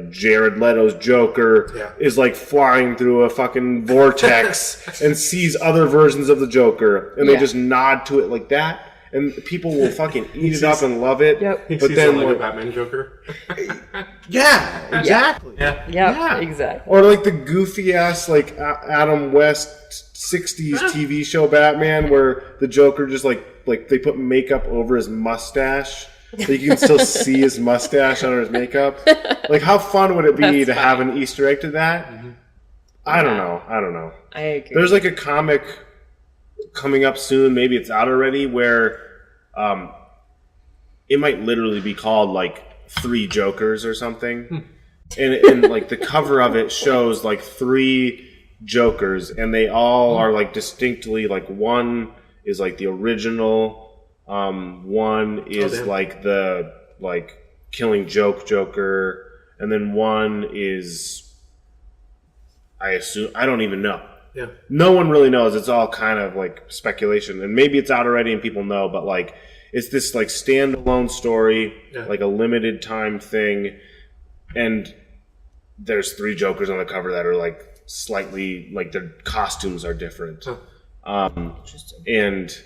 Jared Leto's Joker is, like, flying through a fucking vortex and sees other versions of the Joker, and they just nod to it like that, and people will fucking eat it up and love it. Yep. But then, like, a Batman Joker. Yeah, exactly. Yeah, exactly. Or, like, the goofy ass, like, Adam West 60s TV show Batman, where the Joker just, like they put makeup over his mustache. So you can still see his mustache under his makeup. Like, how fun would it be to have an Easter egg to that? I don't know. I agree. There's, like, a comic coming up soon, maybe it's out already, where it might literally be called, like, 3 Jokers or something. And like, the cover of it shows, like, 3 Jokers, and they all are, like, distinctly, like, one is, like, the original. One is like the, like, Killing Joke Joker, and then one is, I assume, I don't even know. Yeah. No one really knows. It's all kind of, like, speculation, and maybe it's out already and people know, but, like, it's this, like, standalone story, like a limited time thing, and there's 3 Jokers on the cover that are, like, slightly, like, their costumes are different. Interesting. And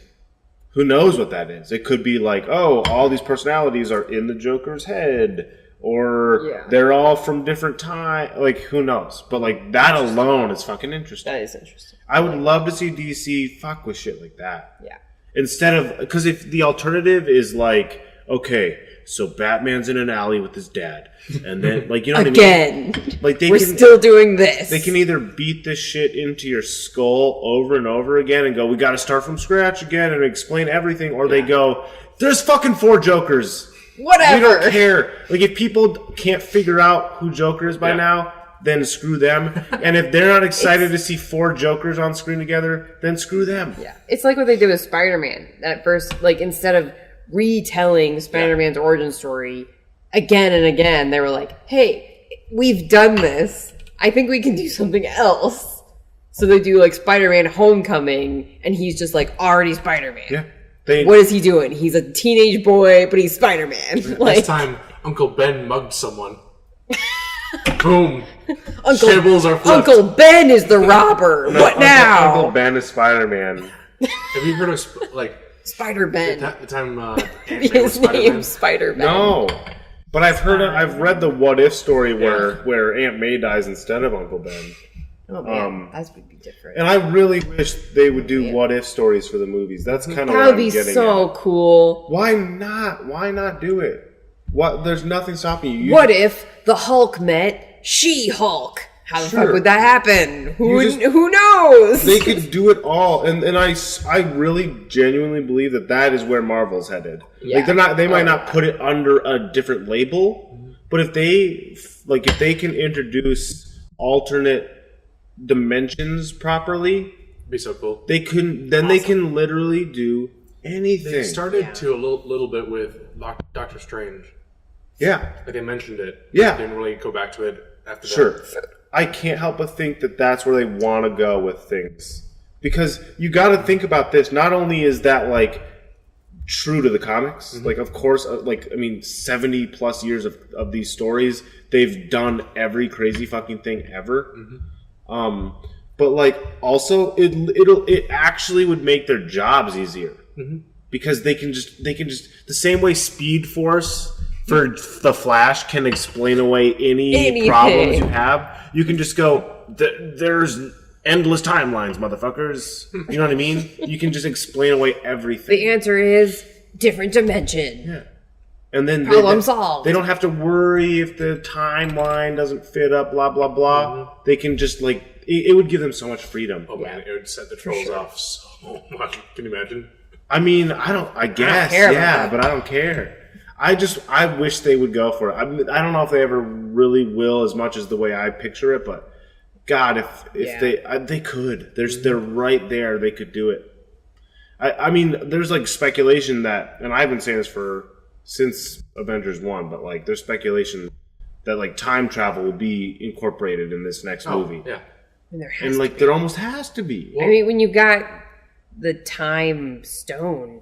who knows what that is? It could be like, oh, all these personalities are in the Joker's head, or they're all from different time. Like, who knows? But, like, that alone is fucking interesting. That is interesting. I would love to see DC fuck with shit like that. Yeah. Instead of, because if the alternative is like, okay, so Batman's in an alley with his dad, and then, like, you know what I mean? Like, we're still doing this. They can either beat this shit into your skull over and over again and go, we got to start from scratch again and explain everything, or they go, there's fucking 4 Jokers. Whatever. We don't care. Like, if people can't figure out who Joker is by now, then screw them. And if they're not excited to see 4 Jokers on screen together, then screw them. Yeah. It's like what they did with Spider-Man. At first, like, instead of retelling Spider-Man's origin story again and again, they were like, hey, we've done this. I think we can do something else. So they do like Spider-Man Homecoming, and he's just like already Spider-Man. Yeah. What is he doing? He's a teenage boy, but he's Spider-Man. Like, this time, Uncle Ben mugged someone. Boom. Tables are flipped. Uncle Ben is the robber. No, what now? Uncle Ben is Spider-Man. Have you heard of Spider-Ben. the time Ant-Man was His Spider-Man? name's Spider-Man. No. But I've read the What If story where Aunt May dies instead of Uncle Ben. Oh man, that would be different. And I really wish they would do What If stories for the movies. That's kind of That what would I'm be getting so at. cool. Why not? Why not do it? What? There's nothing stopping you. What if the Hulk met She-Hulk? How the fuck Sure. would that happen? You Who knows? They could do it all, and I really genuinely believe that is where Marvel's headed. Yeah. Like they might not put it under a different label, but if they can introduce alternate dimensions properly, It'd be so cool. they can literally do anything. They started to a little bit with Doctor Strange. Yeah, Like they mentioned it. Yeah. They didn't really go back to it after sure. that. I can't help but think that that's where they want to go with things, because you got to think about this. Not only is that like true to the comics, like of course, 70 plus years of these stories, they've done every crazy fucking thing ever. But like also it actually would make their jobs easier, because they can just the same way Speed Force for the Flash can explain away any problems you have. You can just go, there's endless timelines, motherfuckers. You know what I mean? You can just explain away everything. The answer is different dimension. Yeah. And then Problem solved. They don't have to worry if the timeline doesn't fit up, blah, blah, blah. They can just, like, it would give them so much freedom. Oh man, it would set the trolls off so much. Can you imagine? I mean, I guess, care about yeah, that. but I don't care. I wish they would go for it. I don't know if they ever really will as much as the way I picture it, but God, if they could. They're right there. They could do it. I mean, there's like speculation that, and I've been saying this since Avengers 1, but like there's speculation that like time travel will be incorporated in this next movie. Yeah. And like there almost has to be. I mean, when you got the time stone,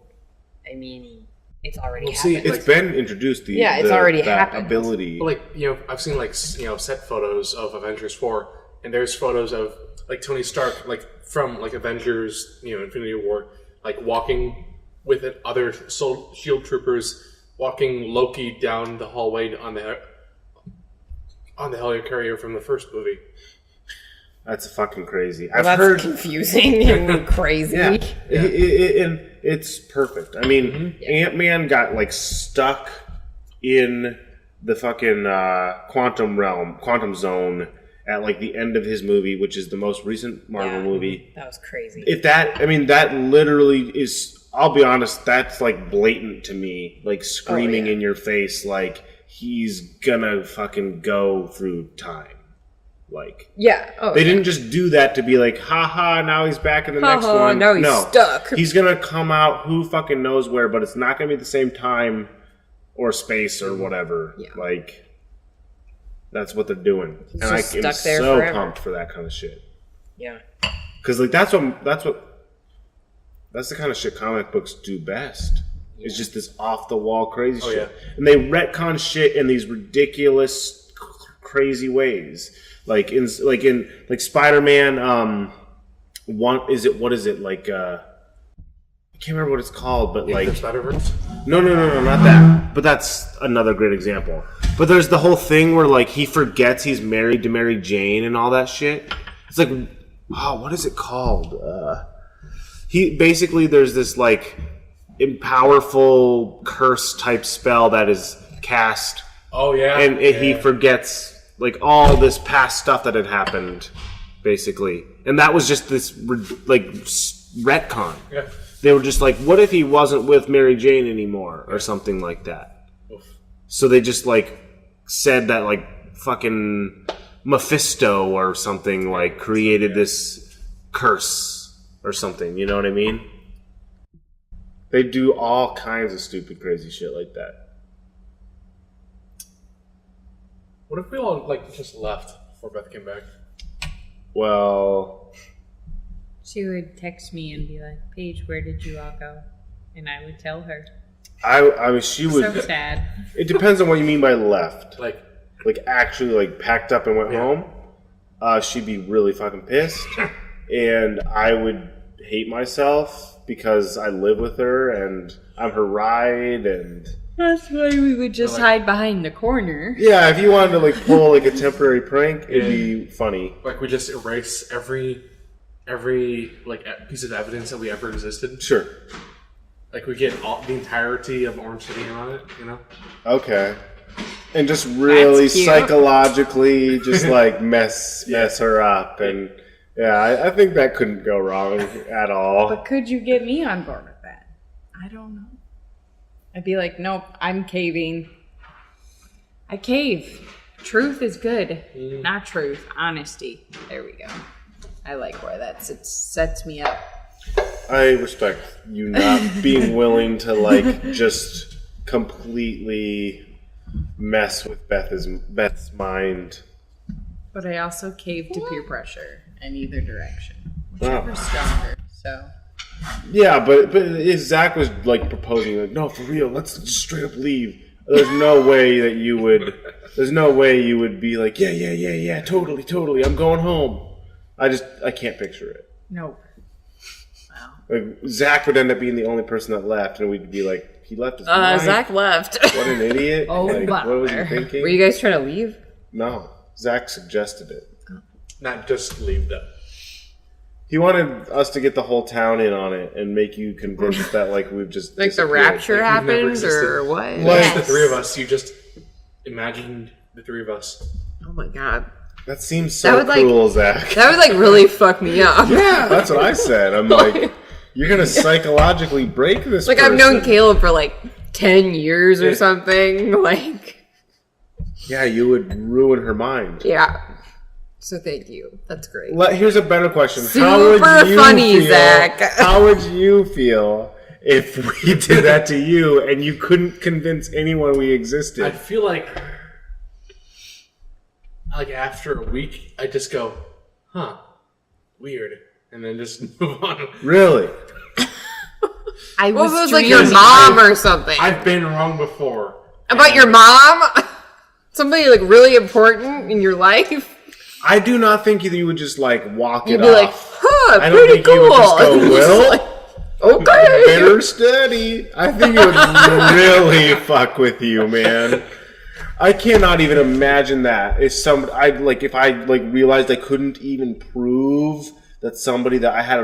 I mean, it's already happened. It's been introduced. It's already that happened. ability. But like, I've seen like, set photos of Avengers 4, and there's photos of like Tony Stark, like from like Avengers, Infinity War, like walking with other shield troopers, walking Loki down the hallway on the helicarrier from the first movie. That's fucking crazy. Well, I've heard confusing and crazy. Yeah. And it's perfect. I mean, Ant-Man got like stuck in the fucking quantum zone at like the end of his movie, which is the most recent Marvel movie. That was crazy. That literally is, I'll be honest, that's like blatant to me, like screaming in your face, like he's gonna fucking go through time. Like, they didn't just do that to be like, haha, now he's back in the next one. No, he's stuck. He's gonna come out who fucking knows where, but it's not gonna be the same time or space or whatever. Yeah. Like, that's what they're doing. He's and just I'm stuck there so forever. pumped for that kind of shit. Yeah. Because like that's the kind of shit comic books do best. Yeah. It's just this off the wall crazy shit. Yeah. And they retcon shit in these ridiculous crazy ways. Like in Spider-Man, what is it? Like, I can't remember what it's called, but like Spider-Verse? No, not that. But that's another great example. But there's the whole thing where like he forgets he's married to Mary Jane and all that shit. It's like, what is it called? There's this like powerful curse type spell that is cast. Oh yeah, and he forgets like all this past stuff that had happened, basically, and that was just this like retcon. Yeah. They were just like, what if he wasn't with Mary Jane anymore, or something like that? Oof. So they just like said that like fucking Mephisto or something like created this curse or something. You know what I mean? They do all kinds of stupid, crazy shit like that. What if we all just left before Beth came back? Well, She would text me and be like, Paige, where did you all go? And I would tell her. I mean, she would. So sad. It depends on what you mean by left. Like Actually, packed up and went home. She'd be really fucking pissed, and I would hate myself because I live with her and I'm her ride, and That's why we would just hide behind the corner. yeah, if you wanted to pull a temporary prank, it'd be funny. we just erase every piece of evidence that we ever existed. Sure. We get the entirety of Orange City on it, you know? Okay. And just really That's cute. psychologically just mess her up, and yeah, I think that couldn't go wrong at all. But could you get me on board with that? I don't know. I'd be like, nope, I'm caving. I cave. Truth is good. Not truth. Honesty. There we go. I like where that sets me up. I respect you not being willing to just completely mess with Beth's mind. But I also cave to peer pressure in either direction. Whichever's stronger. So Yeah, but if Zach was proposing, no, for real, let's just straight up leave. There's no way that you would. There's no way you would be like, yeah, totally, I'm going home. I can't picture it. nope. Wow. Zach would end up being the only person that left, and we'd be like, he left his mind. Zach left. What an idiot. Oh, what was he thinking? Were you guys trying to leave? No, Zach suggested it. Not just leave them. He wanted us to get the whole town in on it and make you convinced that we've just The disappeared. rapture never happened, existed. or what? Like the three of us, you just imagined the three of us. Oh my god. That seems so That would, cruel, Zach. That would really fuck me up. Yeah, that's what I said. I'm you're gonna psychologically break this. I've known Caleb for 10 years or something. Yeah, you would ruin her mind. Yeah. So thank you. That's great. Here's a better question. Super funny, Zach. How would you feel if we did that to you and you couldn't convince anyone we existed? I'd feel like after a week, I'd just go, huh, weird, and then just move on. Really? I What was if it was dreaming- your mom or something? I've been wrong before. About your mom? Somebody really important in your life? I do not think you would just walk You'd it be like, off. huh, I don't pretty think cool. you would just go, And well, okay. better study. I think it would really fuck with you, man. I cannot even imagine that. If I realized I couldn't even prove that somebody that I had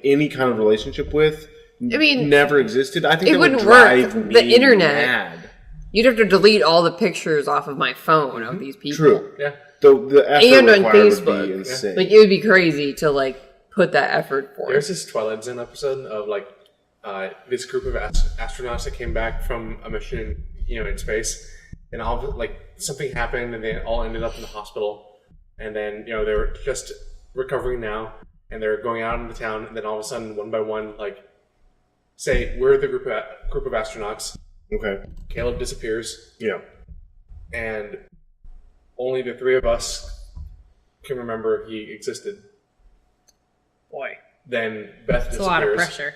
any kind of relationship with, never existed. I think it that would wouldn't drive work. me The internet. mad. You'd have to delete all the pictures off of my phone of these people. True. Yeah. The effort And on required Facebook. would be insane. It would be crazy to put that effort for. There's this Twilight Zone episode of this group of astronauts that came back from a mission, in space, and all something happened, and they all ended up in the hospital, and then they were just recovering now, and they're going out into town, and then all of a sudden, one by one, say we're the group of astronauts. Okay. Caleb disappears, Yeah. and only the three of us can remember he existed. Boy, Then Beth it's a disappears, lot of pressure.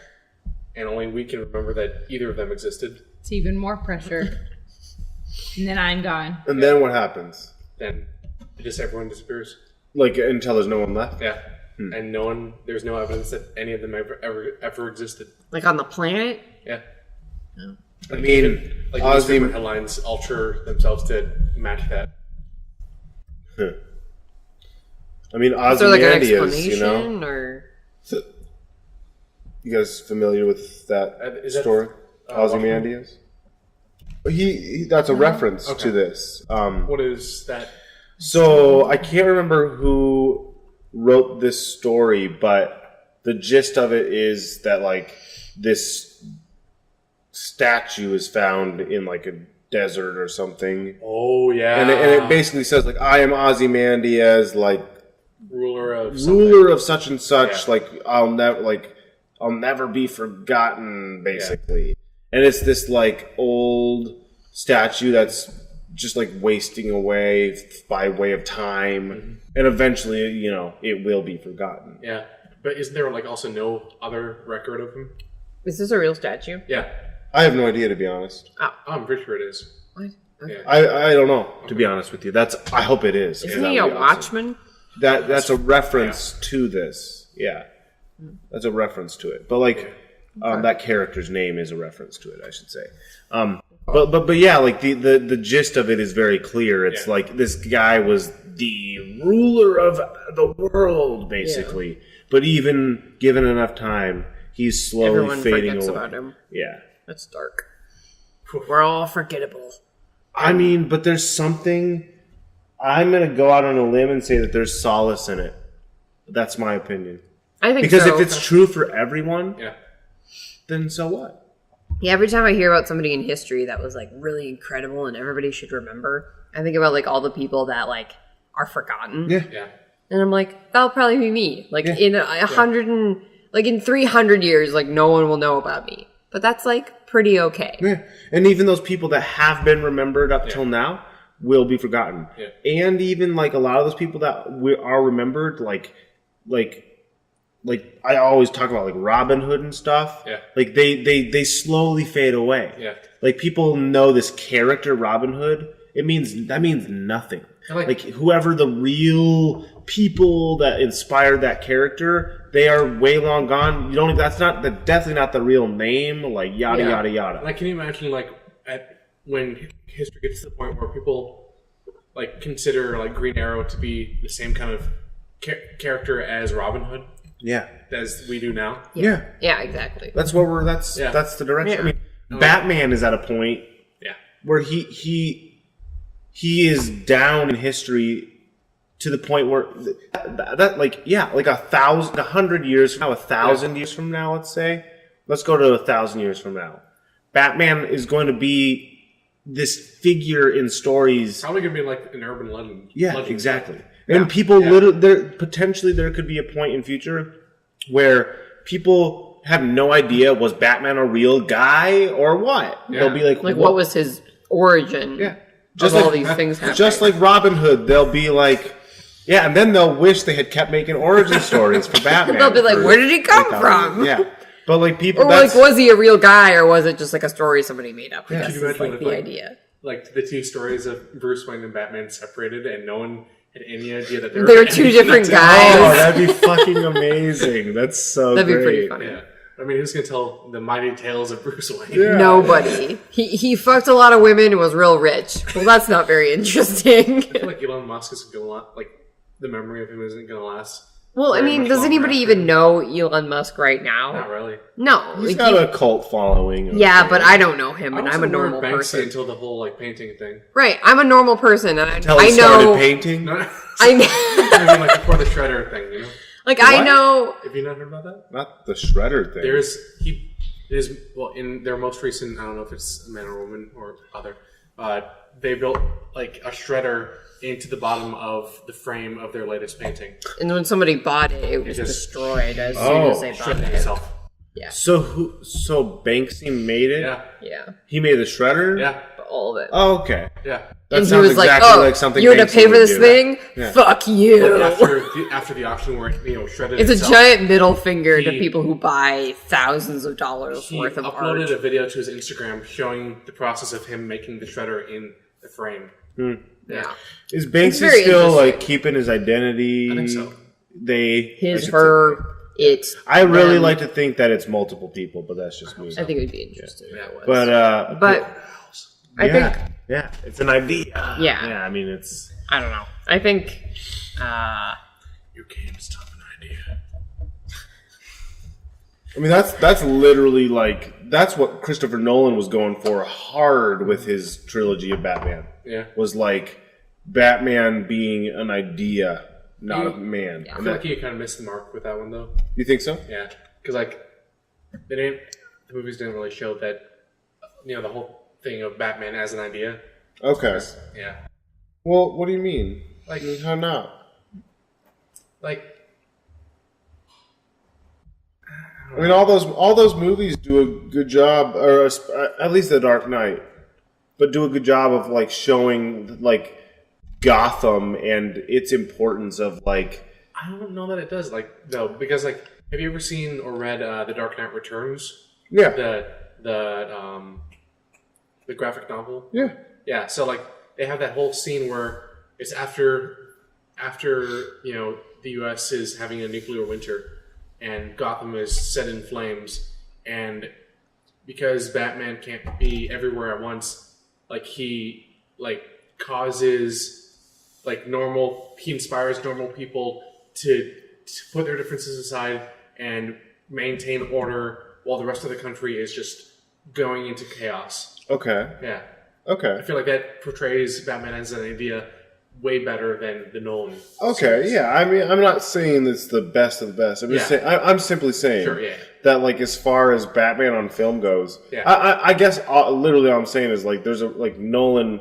and only we can remember that either of them existed. It's even more pressure. And then I'm gone. And then what happens? Then everyone disappears. Until there's no one left? Yeah, and there's no evidence that any of them ever existed. On the planet? Yeah, I mean, newspaper Ozzy... headlines alter themselves to match that. I mean, Is there an Ozymandias, explanation? Or You guys familiar with that Is that- story? Ozymandias? That's a reference Okay. to this. What is that? So I can't remember who wrote this story, but the gist of it is that this statue is found in a desert or something, Oh yeah, and it basically says I am Ozymandias, ruler of something. ruler of such and such. Yeah. I'll never be forgotten, basically. And it's this like old statue that's just like wasting away by way of time, and eventually, you know, it will be forgotten. Yeah, but isn't there like also no other record of him? Is this a real statue? Yeah, I have no idea, to be honest. oh, I'm pretty sure it is. What? Okay. Yeah. I don't know, to be honest with you. I hope it is. Isn't he a watchman? That's a reference to this. Yeah, that's a reference to it. But like, that character's name is a reference to it, I should say. But yeah, like the gist of it is very clear. It's like this guy was the ruler of the world, basically. Yeah. But even given enough time, he's slowly fading away. About him. Yeah, that's dark. We're all forgettable. I mean, but there's something. I'm gonna go out on a limb and say that there's solace in it. That's my opinion. I think because if it's true for everyone, yeah, then so what? Yeah, every time I hear about somebody in history that was like really incredible and everybody should remember, I think about like all the people that like are forgotten. Yeah. Yeah. And I'm like, that'll probably be me. Like in 100 and like in 300 years, like no one will know about me. But that's like pretty okay. Yeah. And even those people that have been remembered up till now will be forgotten. Yeah. And even like a lot of those people that are remembered, like I always talk about like Robin Hood and stuff. Yeah. Like they slowly fade away. Yeah. Like people know this character Robin Hood. That means nothing. Like whoever the real people that inspired that character, they are way long gone. You don't. That's definitely not the real name. Like yada yada yada. Like, can you imagine like when history gets to the point where people like consider like Green Arrow to be the same kind of character as Robin Hood? Yeah, as we do now. Yeah, exactly. That's what we're. That's the direction. I mean, Batman is at a point. Yeah, where he is down in history to the point where that like 100 years from now, 1,000 years from now, let's go to 1,000 years from now. Batman is going to be this figure in stories. Probably going to be like an urban legend. Yeah, exactly. And people potentially there could be a point in future where people have no idea, was Batman a real guy or what? Yeah. They'll be like what was his origin? Yeah. Just all these things happening. Just like Robin Hood, they'll be like, and then they'll wish they had kept making origin stories for Batman. They'll be like, where did he come from? Yeah. But like people, or like, was he a real guy or was it just like a story somebody made up? Yeah. Can you imagine like the idea? Like the two stories of Bruce Wayne and Batman separated and no one had any idea that they were two different guys. Oh, that'd be fucking amazing. That's so that'd great. Be pretty funny. Yeah. I mean, who's going to tell the mighty tales of Bruce Wayne? Yeah. Nobody. He fucked a lot of women and was real rich. Well, that's not very interesting. I feel like Elon Musk isn't going to last. Like, the memory of him isn't going to last. Well, I mean, does anybody even know Elon Musk right now? Not really. No. He's got a cult following. Yeah, but I don't know him, and I'm a normal person. Until the whole, like, painting thing. Right. I'm a normal person, and Until he started painting? I mean, like, before the Shredder thing, you know? Like, I know... Have you not heard about that? Not the Shredder thing. In their most recent, I don't know if it's a man or woman or other, they built, like, a Shredder into the bottom of the frame of their latest painting. And when somebody bought it, it was destroyed as soon as they bought it. Itself. Yeah. So Banksy made it? Yeah. He made the Shredder? Yeah. All of it. Oh, okay. Yeah. And he was like, something you're going to pay for this thing? Yeah. Fuck you. Like after the auction where it, shredded it's itself, a giant middle finger to people who buy thousands of dollars worth of art. He uploaded a video to his Instagram showing the process of him making the Shredder in the frame. Yeah. Is Banksy still like keeping his identity? I think so. I really like to think that it's multiple people, but that's just me. I think it would be interesting. Yeah. But I think it's an idea. Yeah. I mean, it's. I don't know. I think your game's tough an idea. I mean, that's literally like that's what Christopher Nolan was going for hard with his trilogy of Batman. Yeah, was like Batman being an idea, not a man. I feel like you kind of missed the mark with that one, though. You think so? Yeah, because like the movies didn't really show that the whole thing of Batman as an idea. Okay. Yeah. Well, what do you mean? Like, how not? Like, I I mean, all those movies do a good job, or at least The Dark Knight, but do a good job of like showing like Gotham and its importance of like. I don't know that it does, like, though, because like, have you ever seen or read The Dark Knight Returns? Yeah. The graphic novel. Yeah. Yeah. So like, they have that whole scene where it's after the U.S. is having a nuclear winter, and Gotham is set in flames, and because Batman can't be everywhere at once, like he causes he inspires normal people to put their differences aside and maintain order while the rest of the country is just going into chaos. Okay. Yeah. Okay. I feel like that portrays Batman as an idea way better than the Nolan. Okay. series. Yeah. I mean, I'm not saying it's the best of the best. I'm simply saying that, like, as far as Batman on film goes, I guess literally all I'm saying is like there's Nolan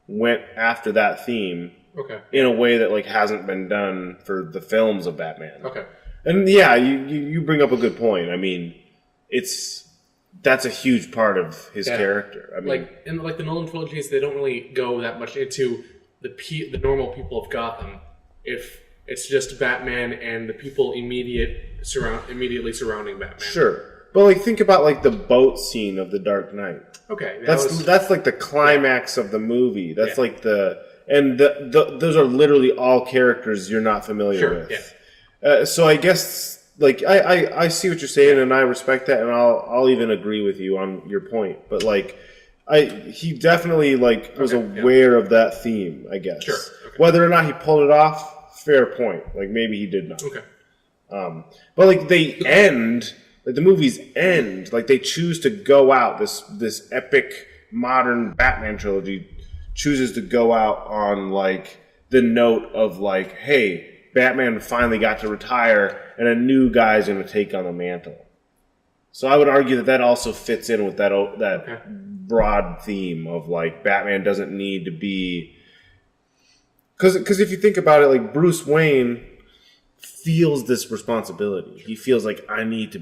went after that theme. Okay. In a way that like hasn't been done for the films of Batman. Okay. And yeah, you bring up a good point. I mean, that's a huge part of his character. I mean, in the Nolan trilogies, they don't really go that much into the normal people of Gotham. If it's just Batman and the people immediately surrounding Batman. Sure, but like think about like the boat scene of The Dark Knight. Okay, that's like the climax of the movie. That's like those are literally all characters you're not familiar with. Yeah. So I guess like I see what you're saying, and I respect that, and I'll even agree with you on your point. But like he definitely like was aware of that theme, I guess. Sure. Okay. Whether or not he pulled it off, fair point. Like maybe he did not. Okay. But like the movies end, like they choose to go out. This epic modern Batman trilogy chooses to go out on like the note of like, hey, Batman finally got to retire, and a new guy's going to take on the mantle. So I would argue that also fits in with that broad theme of like Batman doesn't need to be, because if you think about it, like Bruce Wayne feels this responsibility. He feels like I need to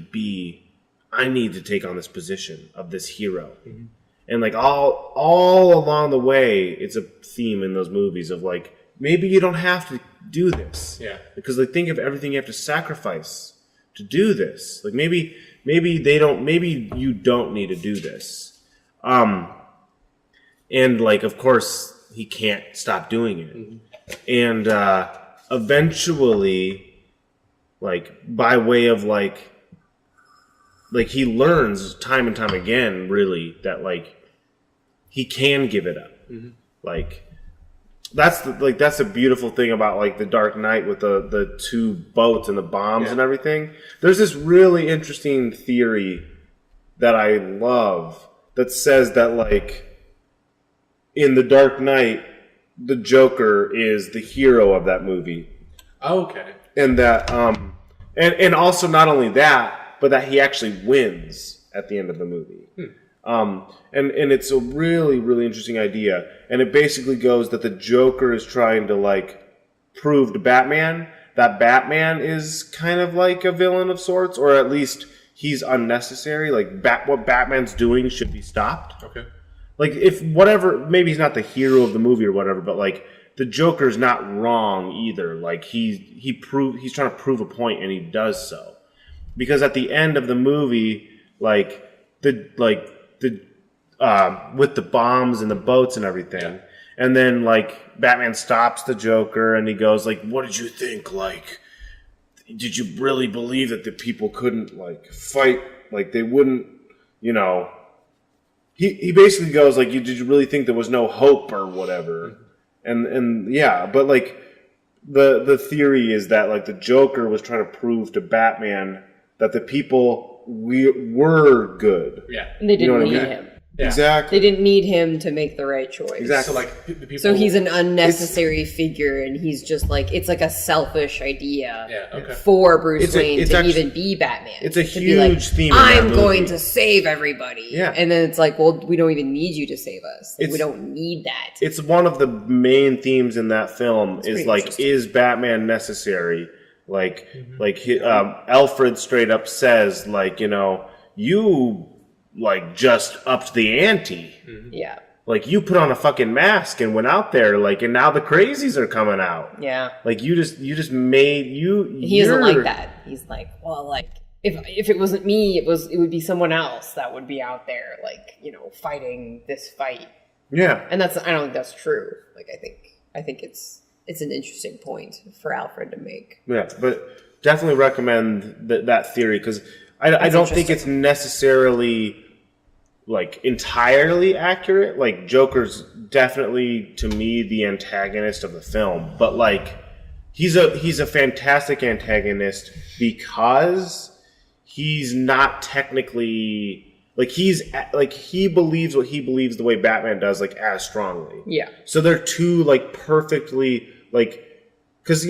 take on this position of this hero. Mm-hmm. And like all along the way, it's a theme in those movies of like, maybe you don't have to do this. Yeah. Because like think of everything you have to sacrifice to do this. Like maybe you don't need to do this. And like of course he can't stop doing it. Mm-hmm. And eventually, like by way of like he learns time and time again, really, that like he can give it up. Mm-hmm. Like that's the beautiful thing about like The Dark Knight with the two boats and the bombs and everything. There's this really interesting theory that I love that says that like in The Dark Knight, the Joker is the hero of that movie. Okay. And that and also not only that, but that he actually wins at the end of the movie. And it's a really, really interesting idea. And it basically goes that the Joker is trying to like prove to Batman that Batman is kind of like a villain of sorts, or at least he's unnecessary. Like what Batman's doing should be stopped. Okay. Like if whatever, maybe he's not the hero of the movie or whatever, but like the Joker's not wrong either. Like he's trying to prove a point, and he does so. Because at the end of the movie, with the bombs and the boats and everything, and then like Batman stops the Joker and he goes like, "What did you think? Like, did you really believe that the people couldn't like fight? Like they wouldn't, you know?" He basically goes like, "Did you really think there was no hope or whatever?" And yeah, but like the theory is that like the Joker was trying to prove to Batman that the people were good. Yeah. And they didn't need him. Yeah. Exactly. They didn't need him to make the right choice. Exactly. So, like, the people, so he's an unnecessary figure, and he's just like, it's like a selfish idea for Bruce Wayne to even be Batman. It's a huge theme. I'm going to save everybody. Yeah. And then it's like, well, we don't even need you to save us. Like, we don't need that. It's one of the main themes in that film is like, is Batman necessary? Like, Alfred straight up says, like, you, like, just upped the ante. Yeah. Like, you put on a fucking mask and went out there, like, and now the crazies are coming out. Yeah. Like, you just made He isn't like that. He's like, well, like, if it wasn't me, it would be someone else that would be out there, like, fighting this fight. Yeah. And I don't think that's true. Like, I think it's an interesting point for Alfred to make. Yeah, but definitely recommend that theory, because I don't think it's necessarily, like, entirely accurate. Like, Joker's definitely, to me, the antagonist of the film, but, like, he's a fantastic antagonist because he's not technically, like, he believes what he believes the way Batman does, like, as strongly. Yeah. So they're two, like, perfectly, like, because,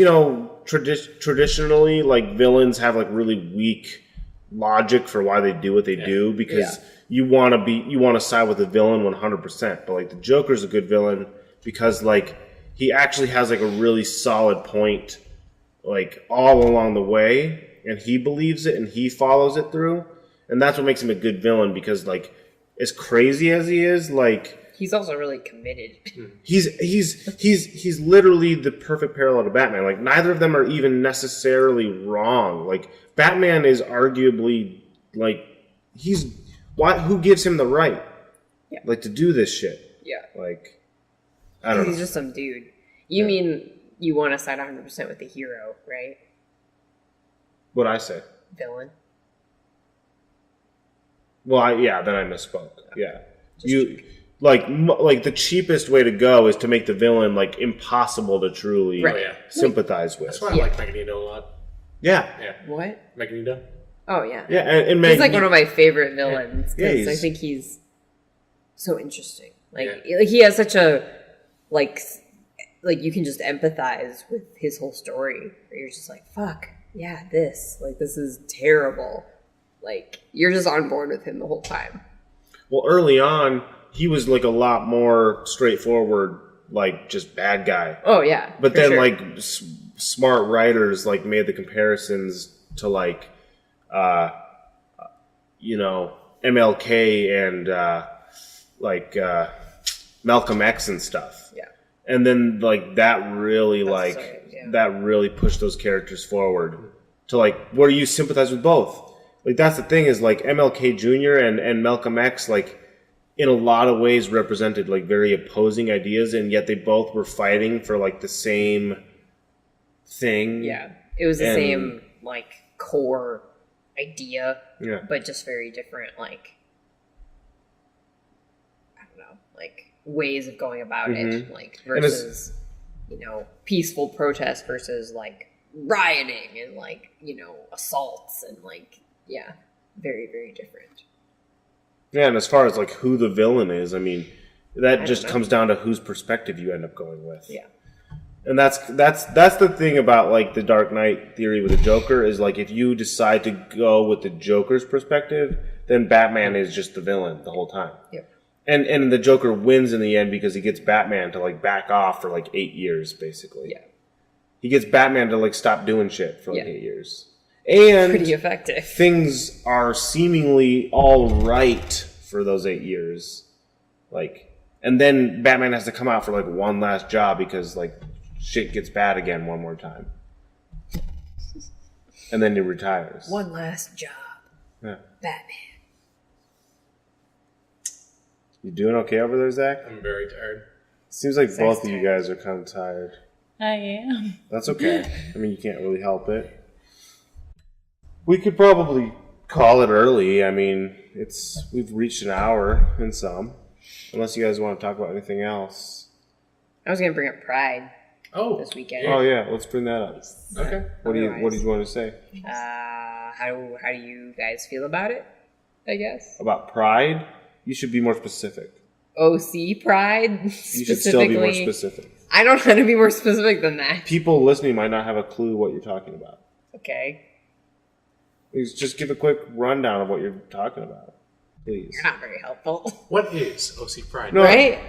traditionally, like, villains have, like, really weak logic for why they do what they do, because you want to side with the villain 100%. But, like, the Joker's a good villain because, like, he actually has, like, a really solid point, like, all along the way, and he believes it and he follows it through. And that's what makes him a good villain, because, like, as crazy as he is, like, he's also really committed. He's literally the perfect parallel to Batman. Like, neither of them are even necessarily wrong. Like, Batman is arguably, like, who gives him the right, like, to do this shit? Yeah. Like, I don't know. He's just some dude. You mean you want to side 100% with the hero, right? What'd I say? Villain. Well, then I misspoke. Yeah. Like the cheapest way to go is to make the villain, like, impossible to truly sympathize with. That's why I like Magneto a lot. Yeah. What? Magneto. Oh, yeah. Yeah, and he's, like, one of my favorite villains, because I think he's so interesting. Like, he has such a, like, you can just empathize with his whole story, where you're just like, fuck, yeah, this is terrible. Like, you're just on board with him the whole time. Well, early on, he was, like, a lot more straightforward, like, just bad guy. Oh, yeah. But then, like, smart writers, like, made the comparisons to, like, MLK and, Malcolm X and stuff. Yeah. And then, like, that really pushed those characters forward to, like, where you sympathize with both. Like, that's the thing, is, like, MLK Jr. and Malcolm X, like, in a lot of ways represented, like, very opposing ideas, and yet they both were fighting for, like, the same thing. Yeah. It was the same, like, core idea, but just very different, like, I don't know, like, ways of going about it, like, versus, peaceful protest versus, like, rioting and, like, assaults and, like, very, very different. Yeah, and as far as, like, who the villain is, I mean, that just comes down to whose perspective you end up going with. Yeah. And that's the thing about, like, the Dark Knight theory with the Joker, is, like, if you decide to go with the Joker's perspective, then Batman is just the villain the whole time. Yep. And the Joker wins in the end because he gets Batman to, like, back off for, like, 8 years, basically. Yeah. He gets Batman to, like, stop doing shit for, like, 8 years. And pretty effective. Things are seemingly all right for those 8 years. Like, and then Batman has to come out for, like, one last job because, like, shit gets bad again one more time. And then he retires. One last job. Yeah. Batman. You doing okay over there, Zach? I'm very tired. Seems like both of you guys are kind of tired. I am. That's okay. I mean, you can't really help it. We could probably call it early. I mean, we've reached an hour and some. Unless you guys want to talk about anything else. I was going to bring up Pride this weekend. Oh, yeah. Let's bring that up. Okay. What did you want to say? How do you guys feel about it, I guess? About Pride? You should be more specific. OC Pride? You should still be more specific. I don't know how to be more specific than that. People listening might not have a clue what you're talking about. Okay. Just give a quick rundown of what you're talking about, please. You're not very helpful. What is OC Pride? No, right?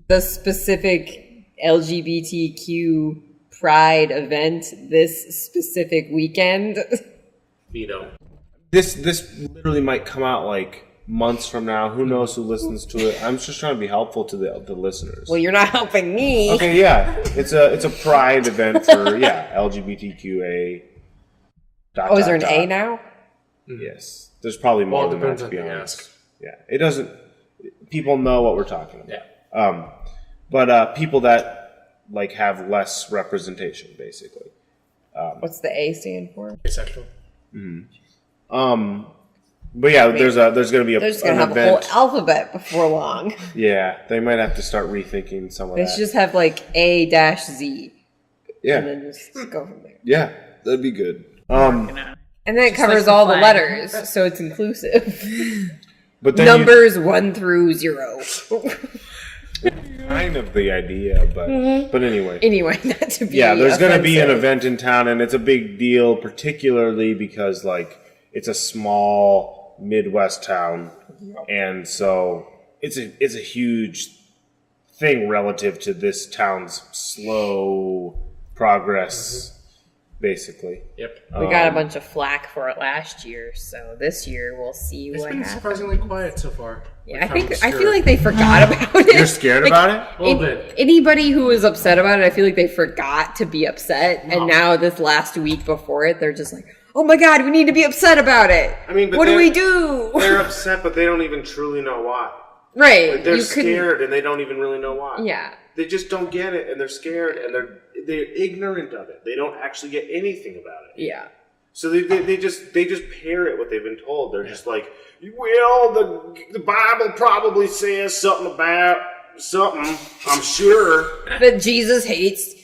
The specific LGBTQ Pride event this specific weekend. Veto. This literally might come out like months from now. Who knows who listens to it? I'm just trying to be helpful to the listeners. Well, you're not helping me. Okay, yeah, it's a pride event for LGBTQA. Is there an A now? Yes, there's probably more Well, it than that, depends to on be who you honest. ask. Yeah, it doesn't. People know what we're talking about. Yeah. But people that like have less representation, basically. What's the A stand for? Asexual. But yeah, there's going to be They're just gonna have event. a whole alphabet before long. Yeah, they might have to start rethinking some of They that. should just have like A-Z, yeah, and then just go from there. yeah, that'd be good. And then it covers like the all the flag. letters, so it's inclusive. But then Numbers 1 through 0. kind of the idea, but anyway. Anyway, not to be Yeah, there's going to be an offensive. event in town, and it's a big deal, particularly because like it's a small Midwest town, and so it's a huge thing relative to this town's slow progress, basically. Yep. We got a bunch of flack for it last year, so this year we'll see It's what been happens. surprisingly quiet so far. Yeah, I feel like they forgot about it. You're scared about it? A little bit. Anybody who was upset about it, I feel like they forgot to be upset, and now this last week before it, they're just like, "Oh my god, we need to be upset about it." I mean, but what do we they're- do? They're upset, but they don't even truly know why. Right? Like, they're you couldn't- scared, and they don't even really know why. Yeah. They just don't get it, and they're scared, and they're ignorant of it. They don't actually get anything about it. Yeah. So they just parrot what they've been told. They're just like, well, the Bible probably says something about something. I'm sure. But Jesus hates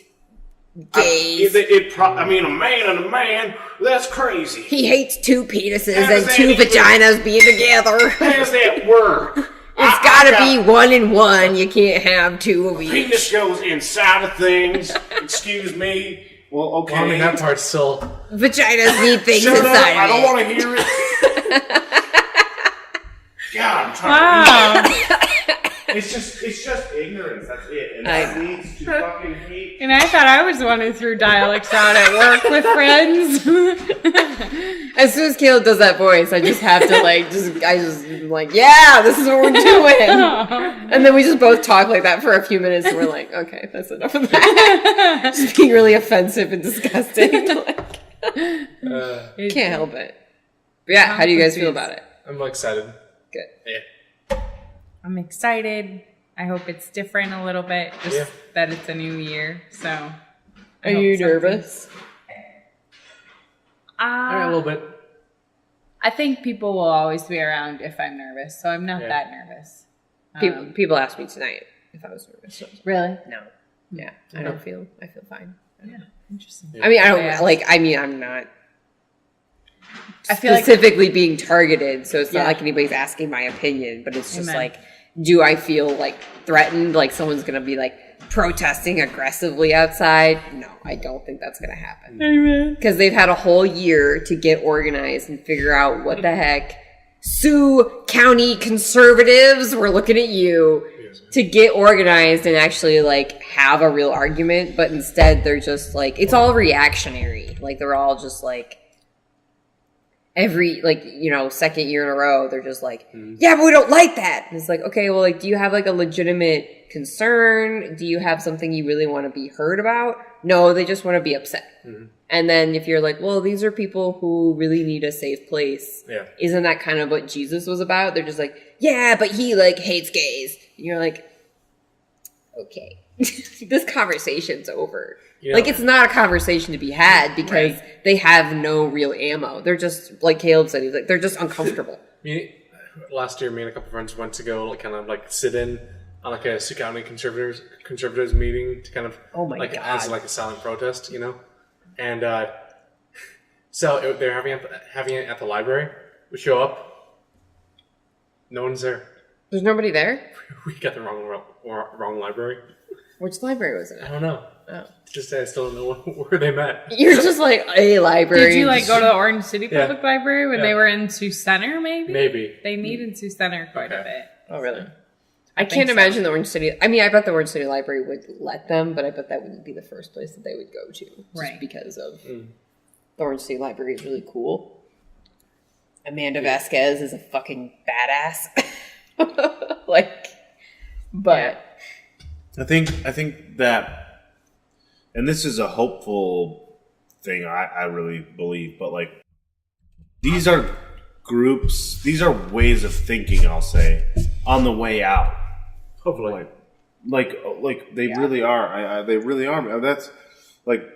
gays. I mean, a man and a man. That's crazy. He hates two penises How does and that two even- vaginas being together. How does that work? It's gotta be 1 and 1. You can't have two of each. Penis goes inside of things. Excuse me. Well, okay. Well, I mean, that part's still. Vaginas need things Shut inside up! I don't of want to hear it. God, I'm trying. Wow. It's just ignorance. That's it, and I that leads to fucking hate. And I thought I was the one who threw dialects out at work with friends. As soon as Caleb does that voice, I just have to I'm like, yeah, this is what we're doing. And then we just both talk like that for a few minutes, and we're like, okay, that's enough of that. Just being really offensive and disgusting. Can't help it. But yeah, how do you guys feel about it? I'm excited. Good. Yeah. I'm excited. I hope it's different a little bit, just Yeah. that it's a new year. So, Are you nervous? A little bit. Uh, I think people will always be around if I'm nervous, so I'm not that nervous. People asked me tonight if I was nervous. Really? No. Yeah, I feel fine. Yeah. Interesting. I mean, Yeah. I'm not I feel like specifically being targeted, so it's not Yeah. like anybody's asking my opinion, but it's just Amen. like, do I feel like threatened, like someone's gonna be like protesting aggressively outside? No, I don't think that's gonna happen. Because they've had a whole year to get organized and figure out what the heck. Sioux County conservatives, we're looking at you to get organized and actually like have a real argument, but instead they're just like, it's all reactionary. Like they're all just like, every, like, second year in a row, they're just like, yeah, but we don't like that. And it's like, okay, well, like, do you have like a legitimate concern? Do you have something you really want to be heard about? No, they just want to be upset. And then if you're like, well, these are people who really need a safe place. Yeah. Isn't that kind of what Jesus was about? They're just like, yeah, but he like hates gays. And you're like, okay, this conversation's over. Yeah. Like, it's not a conversation to be had because they have no real ammo. They're just, like Caleb said, he's like, they're just uncomfortable. Last year, me and a couple friends went to go like kind of like sit in on like a Sioux County conservatives meeting to kind of God. as like a silent protest, And so they're having it at the library. We show up, no one's there. There's nobody there? We got the wrong library. Which library was it I at? don't know. Oh. Just I still don't know where they met. You're just like, a library. did you like go to the Orange City Yeah. Public Library when Yeah. they were in Sioux Center? Maybe. Maybe. They meet in Sioux Center quite a bit. Oh, really? I can't imagine the Orange City. I mean, I bet the Orange City Library would let them, but I bet that wouldn't be the first place that they would go to, just because of the Orange City Library is really cool. Amanda Vasquez is a fucking badass. Like, but I think that, and this is a hopeful thing. I really believe, but like, these are groups. These are ways of thinking. I'll say on the way out. Hopefully, like they really are. They really are. That's like,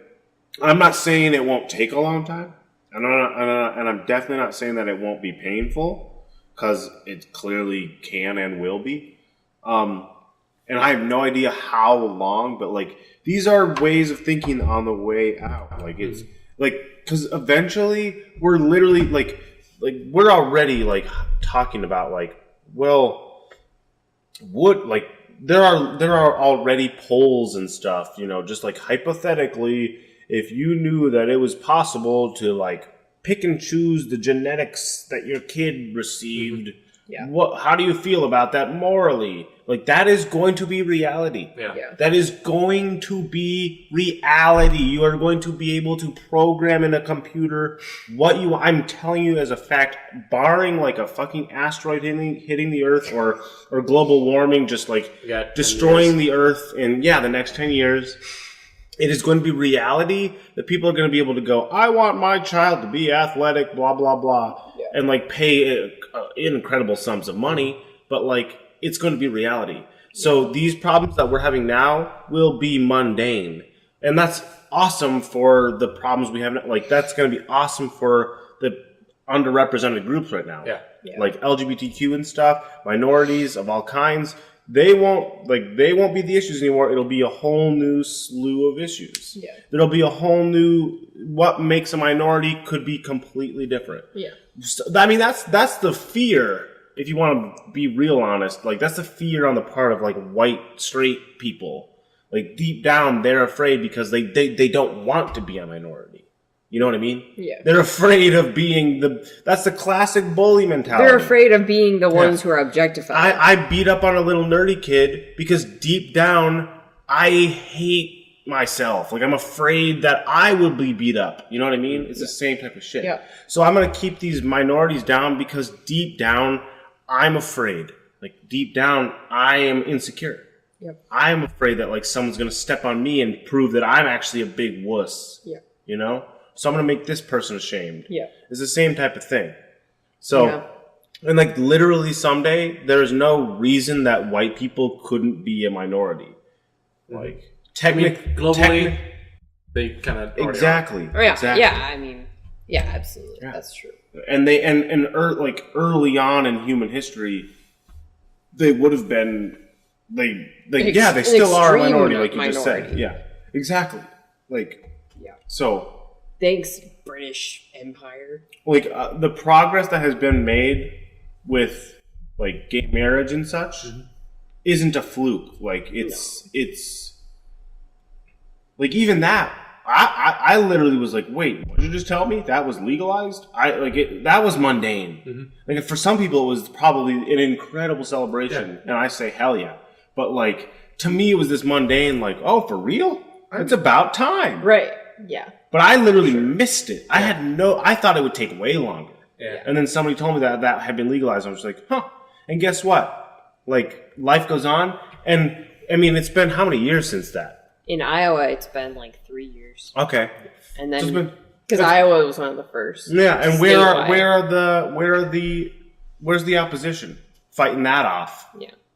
I'm not saying it won't take a long time, and I'm definitely not saying that it won't be painful, because it clearly can and will be. And I have no idea how long, but like, these are ways of thinking on the way out. Like, it's like, because eventually we're literally like we're already like talking about like, well, would like there are already polls and stuff, you know, just like hypothetically, if you knew that it was possible to like pick and choose the genetics that your kid received, how do you feel about that morally? Like, that is going to be reality. That is going to be reality. You are going to be able to program in a computer what you want. I'm telling you as a fact, barring like a fucking asteroid hitting the Earth or global warming just like destroying the Earth in the next 10 years, it is going to be reality that people are going to be able to go, I want my child to be athletic, blah, blah, blah, and like pay incredible sums of money, but like, it's going to be reality. So these problems that we're having now will be mundane. And that's awesome for the problems we have. Like, that's going to be awesome for the underrepresented groups right now. Like LGBTQ and stuff, minorities of all kinds. They won't be the issues anymore. It'll be a whole new slew of issues. There'll be a whole new, what makes a minority could be completely different. So, I mean, that's the fear. If you want to be real honest, like, that's the fear on the part of like white straight people. Like, deep down, they're afraid because they don't want to be a minority. You know what I mean? They're afraid of being that's the classic bully mentality. They're afraid of being the ones who are objectified. I beat up on a little nerdy kid because deep down, I hate myself. Like, I'm afraid that I will be beat up. You know what I mean? It's the same type of shit. So I'm going to keep these minorities down because deep down, I'm afraid. Like, deep down, I am insecure. I am afraid that like someone's going to step on me and prove that I'm actually a big wuss. You know? So I'm going to make this person ashamed. It's the same type of thing. So, and like, literally someday, there's no reason that white people couldn't be a minority. Like, globally, they kind of exactly. Exactly. I mean, absolutely. That's true. And like, early on in human history, they would have been, they still are a minority, like you just said. Exactly. Like, so. Thanks, British Empire. Like, the progress that has been made with like gay marriage and such isn't a fluke. Like, it's like, even that. I literally was like, wait, what did you just tell me? That was legalized? That was mundane. Like, for some people, it was probably an incredible celebration, and I say, hell yeah. But like, to me, it was this mundane, like, oh, for real? It's about time. Right. But I literally missed it. I thought it would take way longer. And then somebody told me that had been legalized. I was like, huh. And guess what? Like, life goes on. And I mean, it's been how many years since that? In Iowa, it's been like 3 years. Okay. And then, because Iowa was one of the first. And where's the opposition fighting that off?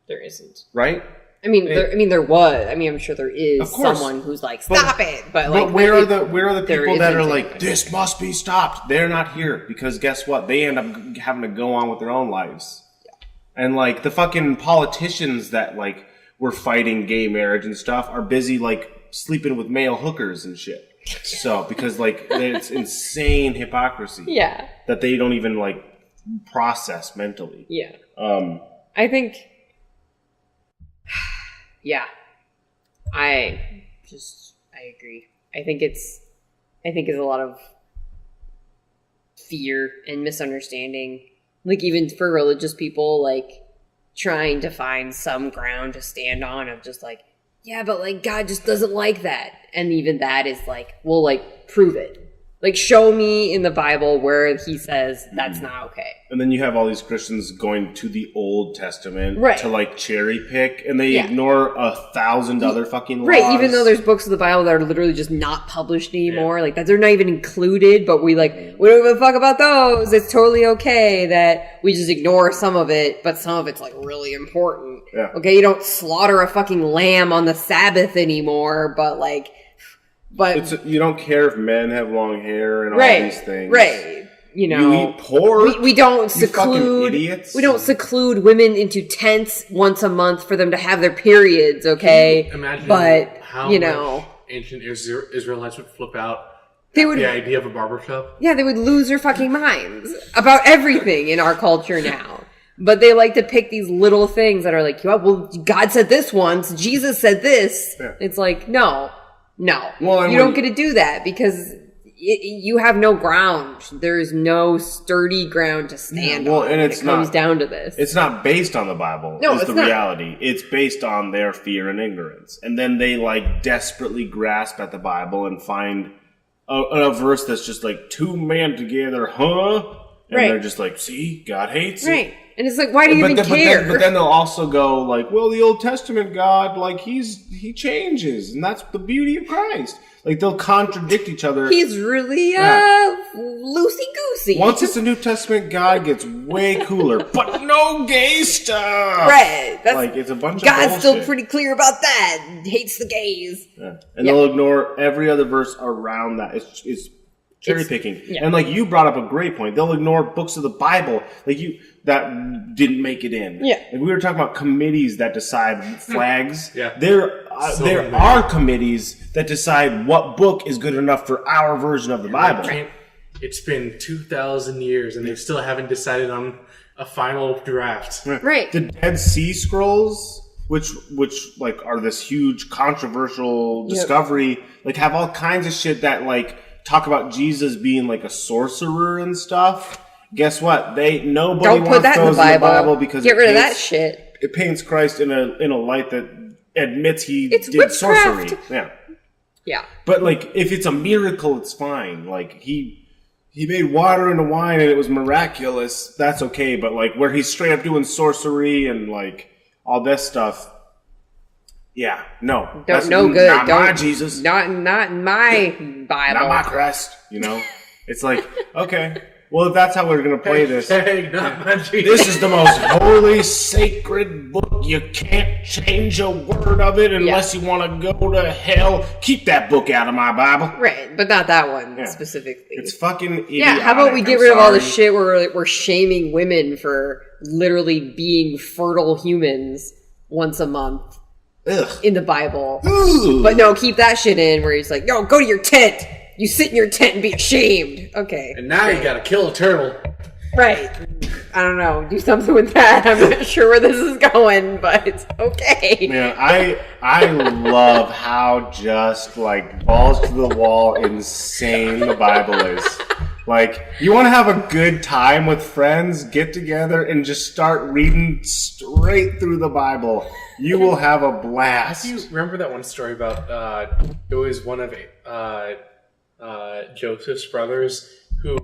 There isn't. Right? I mean, there was. I mean, I'm sure there is someone who's like, stop it. But like, where are the people that are like, this must be stopped? They're not here because guess what? They end up having to go on with their own lives. And like, the fucking politicians that like were fighting gay marriage and stuff are busy like sleeping with male hookers and shit. So, because like, it's insane hypocrisy. That they don't even like process mentally. I think. I agree. I think it's a lot of fear and misunderstanding. Like, even for religious people, like, trying to find some ground to stand on of just like, yeah, but like God just doesn't like that. And even that is like, well, like prove it. Like show me in the Bible where he says that's not okay. And then you have all these Christians going to the Old Testament to like cherry pick, and they ignore 1,000 other fucking laws. Right, even though there's books of the Bible that are literally just not published anymore, like that they're not even included, but we don't give a fuck about those. It's totally okay that we just ignore some of it, but some of it's like really important. Yeah. Okay, you don't slaughter a fucking lamb on the Sabbath anymore, but like you don't care if men have long hair and all these things. Right. You know, you eat pork. We don't seclude idiots. We don't seclude women into tents once a month for them to have their periods, okay? Can you imagine how much ancient Israelites would flip out the idea of a barbershop? Yeah, they would lose their fucking minds about everything in our culture now. But they like to pick these little things that are like, well, God said this once, Jesus said this. Yeah. It's like, no. Well, you don't get to do that because you have no ground. There is no sturdy ground to stand on. And it comes down to this. It's not based on the Bible. No, it's the reality. It's based on their fear and ignorance. And then they like desperately grasp at the Bible and find a verse that's just like two men together, huh? And they're just like, see, God hates it. And it's like, why do you even care? But then they'll also go like, well, the Old Testament God, like he changes, and that's the beauty of Christ. Like they'll contradict each other. He's really loosey-goosey. Once it's the New Testament, God gets way cooler, but no gay stuff. Right. That's like it's a bunch of God's bullshit. still pretty clear about that. Hates the gays. Yeah. And they'll ignore every other verse around that. It's cherry picking. Yeah. And like you brought up a great point. They'll ignore books of the Bible that didn't make it in. Yeah. And we were talking about committees that decide flags. Yeah. There are committees that decide what book is good enough for our version of the Bible. It's been 2,000 years and they still haven't decided on a final draft. Right. The Dead Sea Scrolls, which like are this huge controversial discovery, like have all kinds of shit that like talk about Jesus being like a sorcerer and stuff. Guess what? Nobody don't put that in the Bible because get rid of that shit. It paints Christ in a light that admits he did sorcery. Yeah. But like, if it's a miracle, it's fine. Like he made water into wine and it was miraculous. That's okay. But like, where he's straight up doing sorcery and like all this stuff. Yeah, no. That's no good. Not my Jesus. Not in my Bible. Not my Christ. You know, it's like okay. Well, if that's how we're going to play this, this is the most holy, sacred book. You can't change a word of it unless you want to go to hell. Keep that book out of my Bible. Right, but not that one specifically. It's fucking idiotic. Yeah, how about we get rid of all the shit where we're shaming women for literally being fertile humans once a month in the Bible. Ugh. But no, keep that shit in where he's like, no, go to your tent. You sit in your tent and be ashamed. Okay. And now you gotta kill a turtle. Right. I don't know. Do something with that. I'm not sure where this is going, but it's okay. Man, I love how just like balls to the wall insane the Bible is. Like, you want to have a good time with friends, get together and just start reading straight through the Bible. You will have a blast. Do you remember that one story about it was one of Joseph's brothers who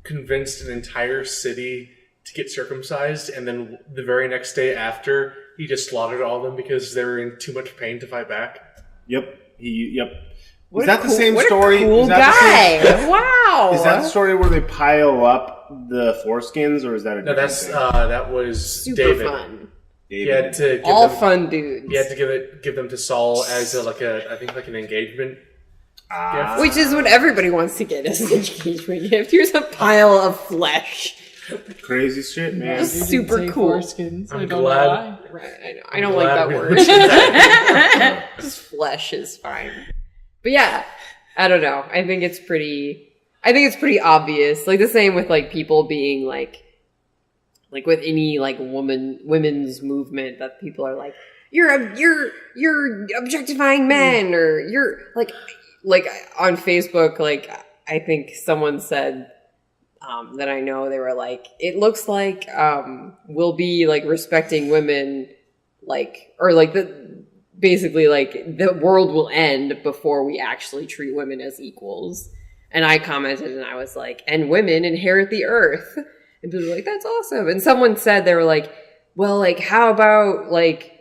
convinced an entire city to get circumcised, and then the very next day after, he just slaughtered all of them because they were in too much pain to fight back? Yep. Is that the same story? Cool guy! Wow. Is that the story where they pile up the foreskins, or is that a different thing? That was super David. Fun. He had to give all them, fun dudes. He had to give them to Saul as I think an engagement gift. Which is what everybody wants to get as an engagement gift. Here's a pile of flesh. Crazy shit, man. That's super cool. Foreskins. I'm glad. Right, I know. I don't like that word. Just flesh is fine. But yeah, I don't know. I think it's pretty obvious. Like the same with like people being like with any like women's movement that people are like, you're objectifying men, or you're like on Facebook, like I think someone said that I know, they were like, it looks like we'll be like respecting women, like, or like basically like the world will end before we actually treat women as equals. And I commented and I was like, and women inherit the earth. And people were like, that's awesome. And someone said, they were like, well, like, how about like,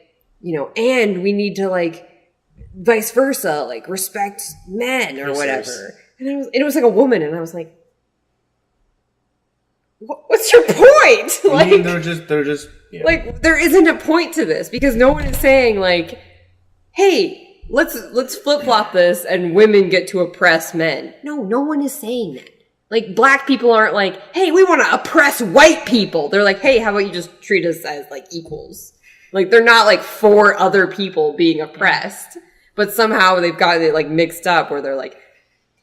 you know, and we need to like vice versa, like respect men or whatever. And it was like a woman, and I was like, what's your point? Like, I mean, they're just yeah. Like, there isn't a point to this, because no one is saying like, hey, let's flip-flop this and women get to oppress men. No one is saying that. Like, black people aren't like, hey, we want to oppress white people. They're like, hey, how about you just treat us as like equals? Like, they're not like for other people being oppressed, but somehow they've got it like mixed up where they're like,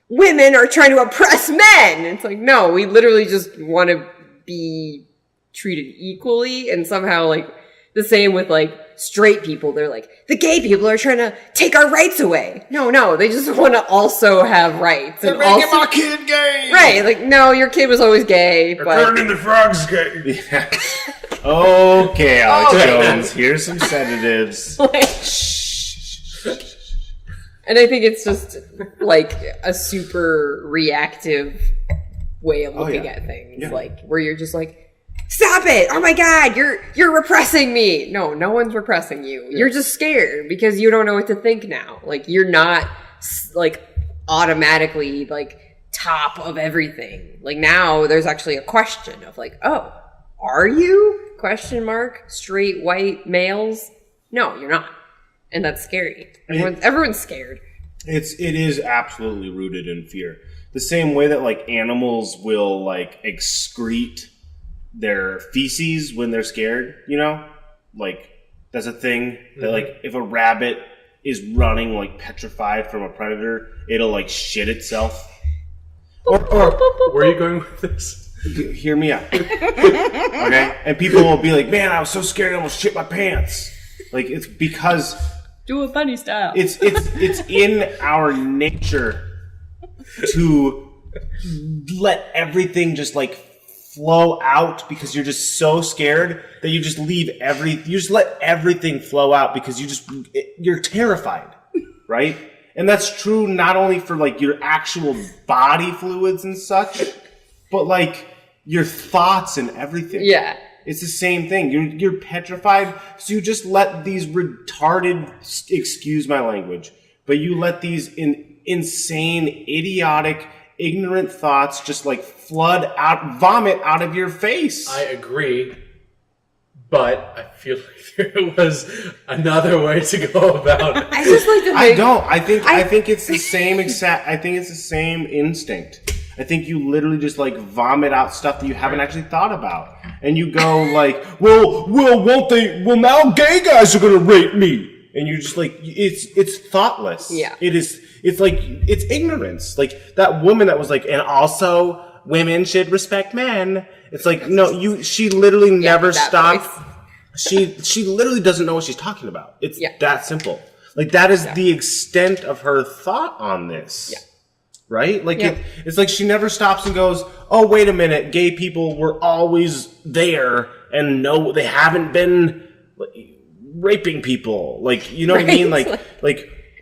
women are trying to oppress men. It's like, no, we literally just want to be treated equally. And somehow, like, the same with like straight people. They're like, the gay people are trying to take our rights away. No, they just want to also have rights. They're making my kid gay. Right, like, no, your kid was always gay. They're turning the frogs gay. Yeah. Okay, Alex Jones, here's some sedatives. And I think it's just like a super reactive way of looking at things. Like, where you're just like, stop it! Oh my god, you're repressing me! No one's repressing you. You're just scared because you don't know what to think now. Like, you're not like automatically like top of everything. Like, now there's actually a question of like, oh, are you? Question mark. Straight white males? No, you're not. And that's scary. Everyone's scared. It is absolutely rooted in fear. The same way that like animals will like excrete their feces when they're scared, you know? Like, that's a thing that like if a rabbit is running like petrified from a predator, it'll like shit itself. Or where are you going with this? Hear me out. Okay? And people will be like, man, I was so scared I almost shit my pants. Like, it's because do a bunny style. It's in our nature to let everything just like flow out because you're just so scared that you just let everything flow out because you're terrified, right? And that's true not only for like your actual body fluids and such, but like your thoughts and everything. Yeah. It's the same thing. You're petrified, so you just let these retarded, excuse my language, but you let these insane, idiotic, ignorant thoughts just like vomit out of your face. I agree, but I feel like there was another way to go about it. I just like to think, I think it's the same I think it's the same instinct. I think you literally just like vomit out stuff that you haven't actually thought about. And you go like, well, won't they? Well, now gay guys are going to rape me. And you're just like, it's thoughtless. Yeah. It's like, it's ignorance. Like that woman that was like, and also women should respect men. It's like, no, she literally never stopped. She literally doesn't know what she's talking about. It's that simple. Like that is the extent of her thought on this. Yeah. Right? Like, it's like she never stops and goes, oh, wait a minute, gay people were always there, and no, they haven't been raping people. Like, you know what I mean? Like, it's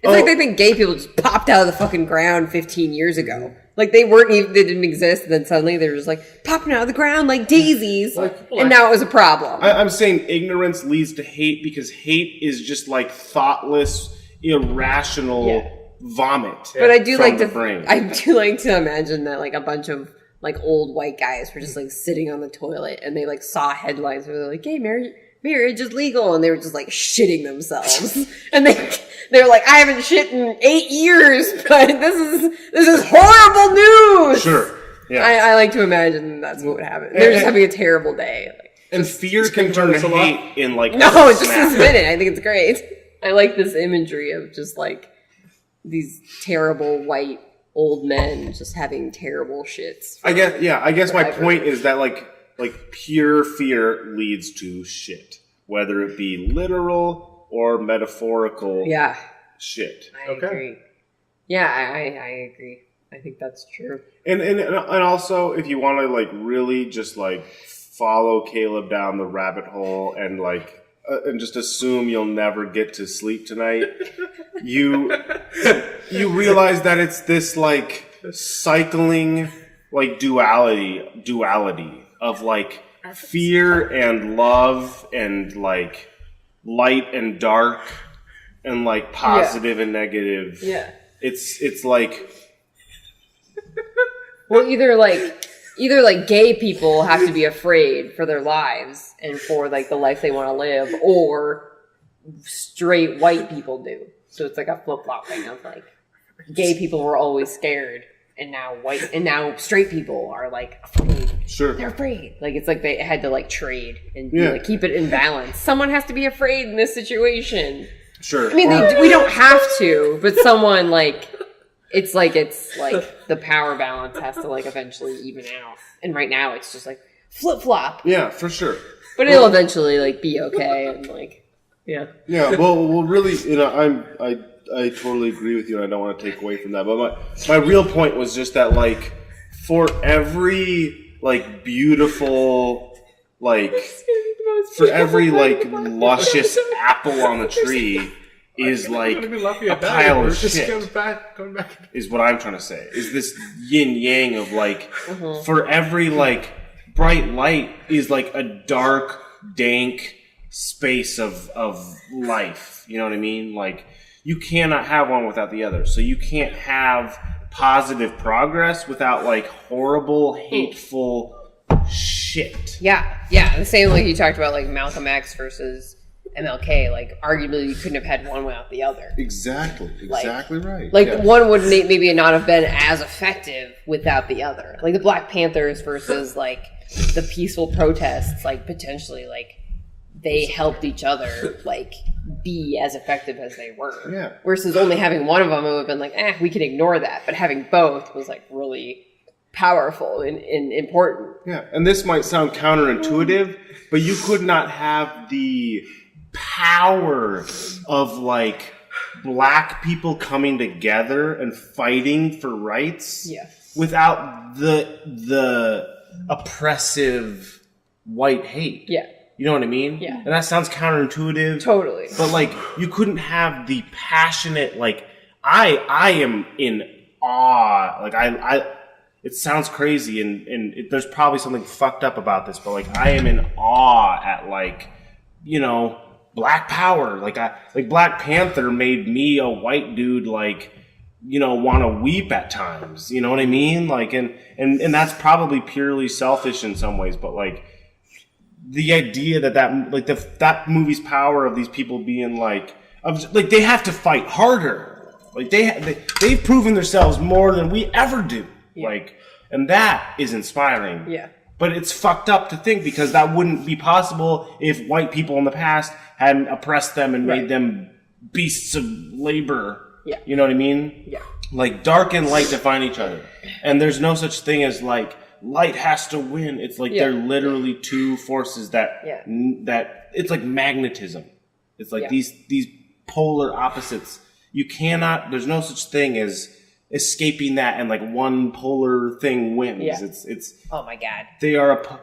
like they think gay people just popped out of the fucking ground 15 years ago. Like, they didn't exist, and then suddenly they were just like popping out of the ground like daisies, and now it was a problem. I'm saying ignorance leads to hate because hate is just like thoughtless, irrational vomit. But I do like to imagine that like a bunch of like old white guys were just like sitting on the toilet and they like saw headlines where they're like, "Gay marriage is legal," and they were just like shitting themselves. And they're like, "I haven't shit in 8 years, but this is horrible news." Sure. Yeah. I like to imagine that's what would happen. They're just having a terrible day. Like, and fear can turn to hate in like just this minute. I think it's great. I like this imagery of just like these terrible white old men just having terrible shits. I guess my point is that like pure fear leads to shit, whether it be literal or metaphorical shit. I agree. Yeah, I agree. I think that's true. And also, if you want to like really just like follow Caleb down the rabbit hole and like and just assume you'll never get to sleep tonight, you realize that it's this like cycling like duality of like fear and love and like light and dark and like positive and negative. Yeah. It's like well, either like gay people have to be afraid for their lives and for like the life they want to live, or straight white people do. So it's like a flip-flopping of like gay people were always scared, and now straight people are like afraid. sure. They're afraid. Like it's like they had to like trade and be, like keep it in balance. Someone has to be afraid in this situation. Sure. I mean, we don't have to, but someone like it's like the power balance has to like eventually even out. And right now it's just like flip flop. Yeah, for sure. But it'll eventually like be okay and like yeah. Yeah, well, really, I totally agree with you, and I don't want to take away from that. But my real point was just that, like, for every like beautiful, like, for every like luscious apple on the tree is like a pile of shit. Going back. Is what I'm trying to say. Is this yin yang of like, for every like bright light is like a dark, dank space of life. You know what I mean? Like, you cannot have one without the other. So you can't have positive progress without like horrible, hateful shit. Yeah. The same like you talked about like Malcolm X versus MLK. Like arguably you couldn't have had one without the other. Exactly right. Like one would maybe not have been as effective without the other. Like the Black Panthers versus like the peaceful protests. Like potentially like they helped each other like be as effective as they were. Yeah. Versus only having one of them, it would have been like, we can ignore that. But having both was like really powerful and important. Yeah, and this might sound counterintuitive, but you could not have the power of like black people coming together and fighting for rights without the oppressive white hate. Yeah. You know what I mean? Yeah. And that sounds counterintuitive. Totally. But like you couldn't have the passionate like I am in awe. Like I it sounds crazy and there's probably something fucked up about this, but like I am in awe at like, you know, Black Power. Like Black Panther made me, a white dude, like, you know, want to weep at times. You know what I mean? Like and that's probably purely selfish in some ways, but like the idea that like that movie's power of these people being like they have to fight harder. Like they've proven themselves more than we ever do. Yeah. Like, and that is inspiring. Yeah. But it's fucked up to think because that wouldn't be possible if white people in the past hadn't oppressed them and made them beasts of labor. Yeah. You know what I mean? Yeah. Like dark and light define each other. And there's no such thing as like light has to win. It's like they're literally two forces that it's like magnetism. It's like these polar opposites. You cannot. There's no such thing as escaping that and like one polar thing wins. Yeah. It's. Oh my God. They are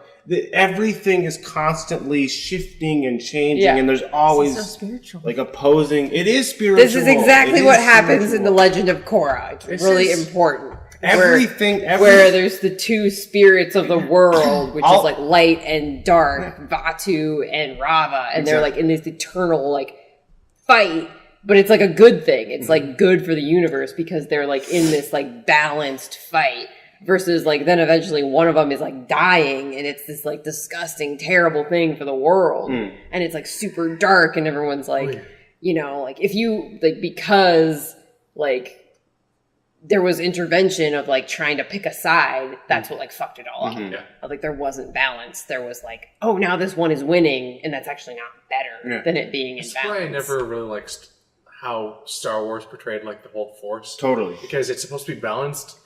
everything is constantly shifting and changing, and there's always so spiritual. Like opposing. It is spiritual. This is exactly what happens in the Legend of Korra. It's really important. Everything where there's the two spirits of the world, which is like light and dark, Vatu and Rava, and they're like in this eternal like fight, but it's like a good thing. It's like good for the universe because they're like in this like balanced fight versus like then eventually one of them is like dying and it's this like disgusting, terrible thing for the world. And it's like super dark and everyone's like, you know, like if you like, because like there was intervention of like trying to pick a side. That's what like fucked it all up. Yeah. Like there wasn't balance. There was like, oh, now this one is winning, and that's actually not better than it being in balance. That's why I never really liked how Star Wars portrayed like the whole Force. Totally, because it's supposed to be balanced,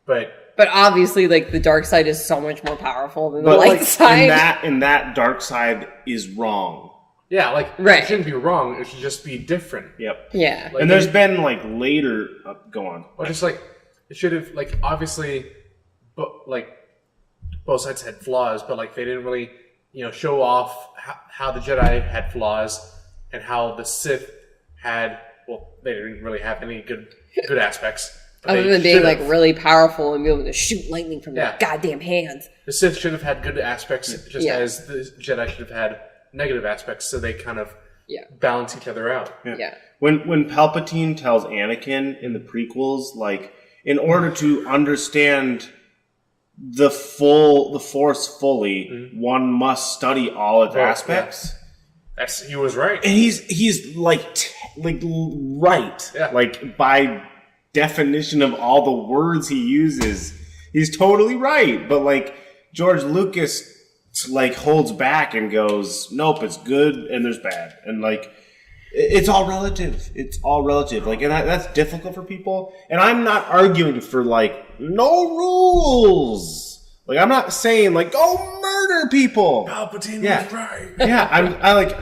but obviously like the dark side is so much more powerful than the light side. And that dark side is wrong. Yeah, like it shouldn't be wrong. It should just be different. Yep. Yeah. Like, and there's been like later. Go on. Well, just like it should have, like, obviously, but like, both sides had flaws, but like they didn't really, show off how the Jedi had flaws and how the Sith had. Well, they didn't really have any good aspects. Other than being like really powerful and be able to shoot lightning from their goddamn hands. The Sith should have had good aspects, just as the Jedi should have had negative aspects, so they kind of balance each other out. Yeah. When Palpatine tells Anakin in the prequels, like, in order to understand the Force fully, one must study all its aspects. He was right, and he's like right, like by definition of all the words he uses, he's totally right. But like George Lucas, like holds back and goes, nope, it's good and there's bad, and like it's all relative. It's all relative. Like, and that's difficult for people. And I'm not arguing for like no rules. Like, I'm not saying like go murder people. Palpatine was right. Yeah, I like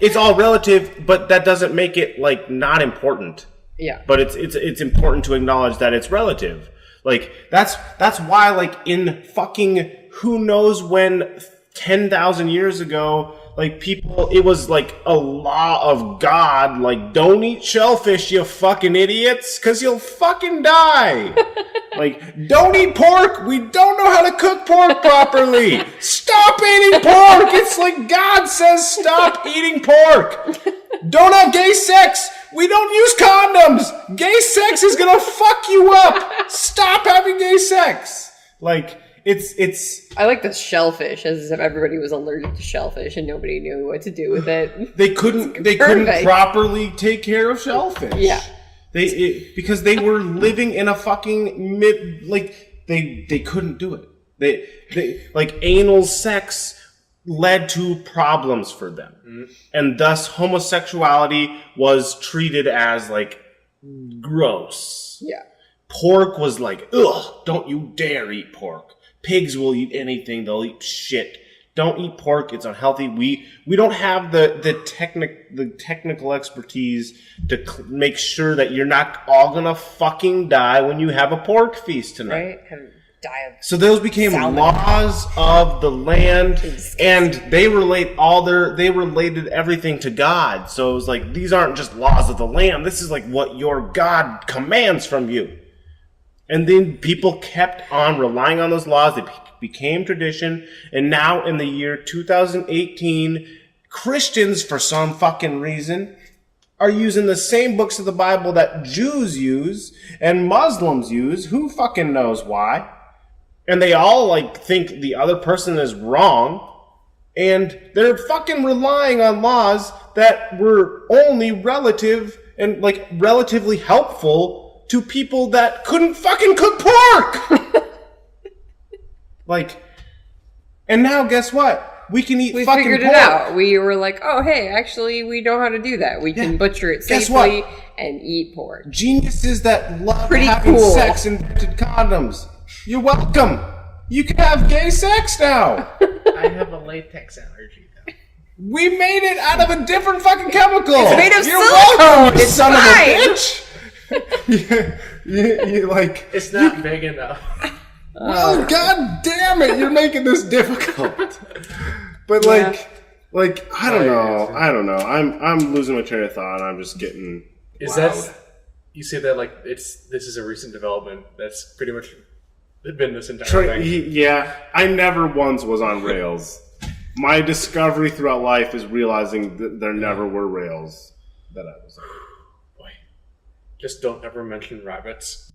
it's all relative, but that doesn't make it like not important. Yeah. But it's important to acknowledge that it's relative. Like that's why like in fucking who knows when 10,000 years ago, like people, it was like a law of God, like don't eat shellfish, you fucking idiots, because you'll fucking die. Like, don't eat pork. We don't know how to cook pork properly. Stop eating pork. It's like God says stop eating pork. Don't have gay sex. We don't use condoms. Gay sex is going to fuck you up. Stop having gay sex. Like, it's. I like the shellfish, as if everybody was allergic to shellfish and nobody knew what to do with it. They couldn't properly take care of shellfish. Yeah. Because they were living in a fucking they couldn't do it. They like anal sex led to problems for them. Mm-hmm. And thus homosexuality was treated as like gross. Yeah. Pork was like, ugh, don't you dare eat pork. Pigs will eat anything, they'll eat shit. Don't eat pork, it's unhealthy. We don't have the technical expertise to make sure that you're not all gonna fucking die when you have a pork feast tonight. Right? Die of so those became laws of the land, and they related everything to God. So it was like, these aren't just laws of the land, this is like what your God commands from you. And then people kept on relying on those laws. They became tradition. And now in the year 2018, Christians, for some fucking reason, are using the same books of the Bible that Jews use and Muslims use. Who fucking knows why? And they all like think the other person is wrong. And they're fucking relying on laws that were only relative and like relatively helpful to people that couldn't fucking cook pork. Like, and now guess what? We can eat fucking pork. We figured it out. We were like, oh, hey, actually, we know how to do that. We can butcher it safely and eat pork. Geniuses that love having sex invented condoms. You're welcome. You can have gay sex now. I have a latex allergy, though. We made it out of a different fucking chemical. It's made of silicone. Welcome, it's son fine. Of a bitch. you like it's not big enough. Well, god damn it, you're making this difficult. But like I don't know. I'm losing my train of thought. I'm just getting. Is that you say that like this is a recent development? That's pretty much been this entire thing. Yeah, I never once was on rails. My discovery throughout life is realizing that there never were rails that I was on. Just don't ever mention rabbits.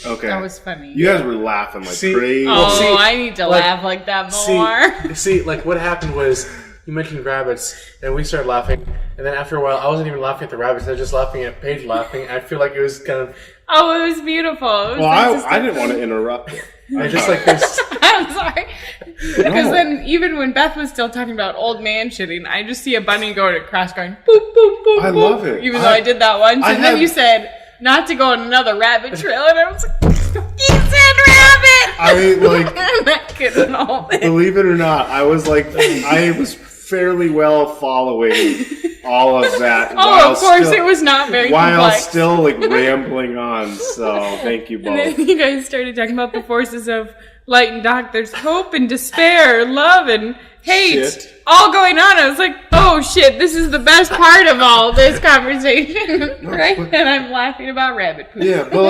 Okay. That was funny. You guys were laughing like crazy. Oh, I need to laugh like that more. See, like what happened was you mentioned rabbits, and we started laughing, and then after a while, I wasn't even laughing at the rabbits. I was just laughing at Paige laughing. I feel like it was kind of. Oh, it was beautiful. It was I didn't want to interrupt it. I just like this. I'm sorry. Because then, even when Beth was still talking about old man shitting, I just see a bunny going across going, boop, boop, boop, I boop. Love it. Even though I did that once. And then you said, not to go on another rabbit trail. And I was like, he said rabbit! I, like, I'm not kidding all this. Believe it or not, I was like, I was fairly well following all of that. Oh, of course, it was not very while complex. still like rambling on. So thank you both. And then you guys started talking about the forces of light and dark. There's hope and despair, love and hate, Shit. all going on. I was like, oh shit, this is the best part of all this conversation, right? And I'm laughing about rabbit poop. Yeah, but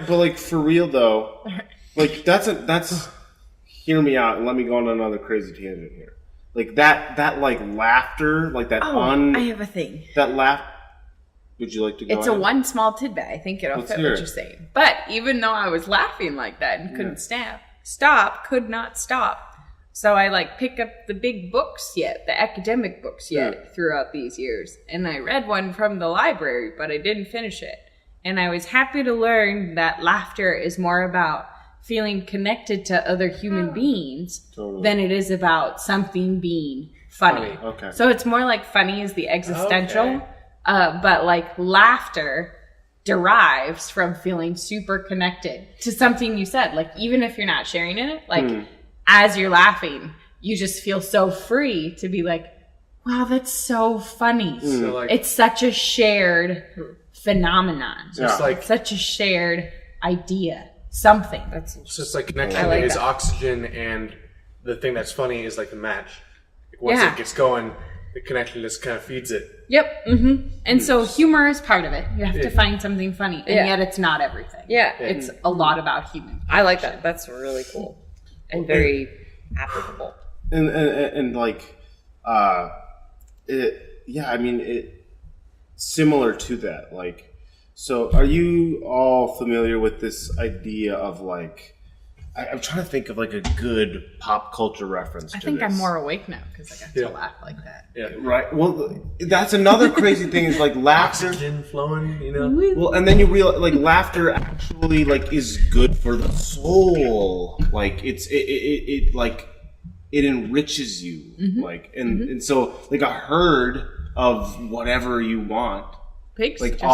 like for real though, like that's hear me out and let me go on another crazy tangent here. Like that like laughter, like that I have a thing. that laugh. Would you like to go? It's a one small tidbit. I think it'll Let's fit hear what it. you're saying. But even though I was laughing like that and couldn't could not stop. So I like pick up the big books the academic books throughout these years. And I read one from the library, but I didn't finish it. And I was happy to learn that laughter is more about feeling connected to other human beings than it is about something being funny. Okay. So it's more like funny is the existential, but like laughter derives from feeling super connected to something you said. Like even if you're not sharing in it, like as you're laughing, you just feel so free to be like, wow, that's so funny. So, like, It's such a shared phenomenon. just like Such a shared idea. Something. That's so it's like connection I like is that. oxygen, and the thing that's funny is like the match. Like once Yeah. it gets going, the connection just kind of feeds it. Yep. And so humor is part of it. You have to find something funny, and Yeah. yet it's not everything. yeah. It's a lot about human. I like that. That's really cool and very applicable. and like it similar to that, like, so are you all familiar with this idea of like I'm trying to think of like a good pop culture reference I to think this. I'm more awake now because I got Yeah. to laugh like that. Yeah, Right, well that's another crazy thing is like laughter. oxygen flowing. You know, Well, and then you realize, like, laughter actually, like, is good for the soul. Like, it like, it enriches you. Like, and so, like, a herd of whatever you want, Pigs? like, Just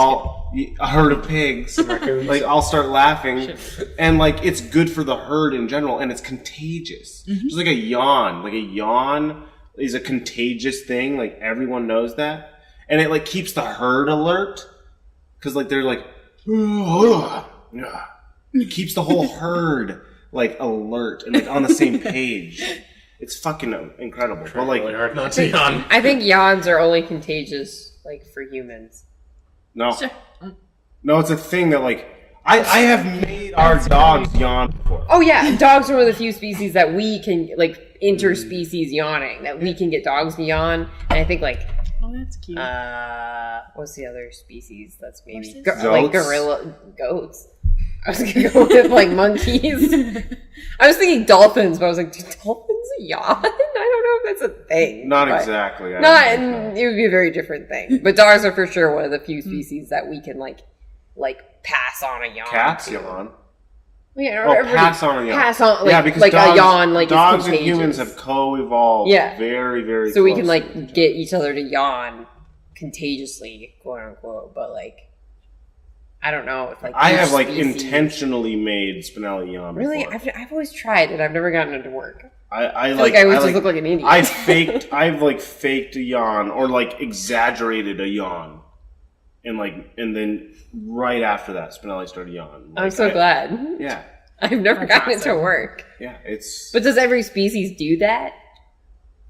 a herd of pigs, Raccoons. like, I'll start laughing. And, like, it's good for the herd in general, and it's contagious. Just like a yawn. Like, a yawn is a contagious thing. Like, everyone knows that. And it, like, keeps the herd alert. Because, like, they're like, it keeps the whole herd, like, alert and, like, on the same page. It's fucking incredible. But, like, really hard not to yawn. I think yawns are only contagious, like, for humans. no. Sure. No, it's a thing that, like, I have made our dogs yawn before. Oh yeah, dogs are one of the few species that we can, like, interspecies yawning, that we can get dogs to yawn. And I think, like, Oh, that's cute. what's the other species that's maybe Horses? like gorilla goats? I was gonna go with like monkeys. I was thinking dolphins, but I was like, do dolphins yawn? I don't know if that's a thing. Not but- exactly. I Not, don't think and it would be a very different thing. But dogs are for sure one of the few species that we can like pass on a yawn. so. Cats to. yawn. Yeah, Oh, everybody- pass on a yawn. Pass on, like, yeah, because like dogs, a yawn, like dogs is and contagious. humans have co-evolved Yeah. very, very So we can closely like with each get each other to yawn contagiously, quote unquote. But like, I don't know if like I each have like species- intentionally made Spinelli yawn. Really, before. I've always tried and I've never gotten it to work. I feel like I always just look like an idiot. I've faked a yawn or like exaggerated a yawn, and then right after that, Spinelli started yawning. I'm so glad. Yeah, I've never That's gotten it to awesome. work. yeah, it's But does every species do that?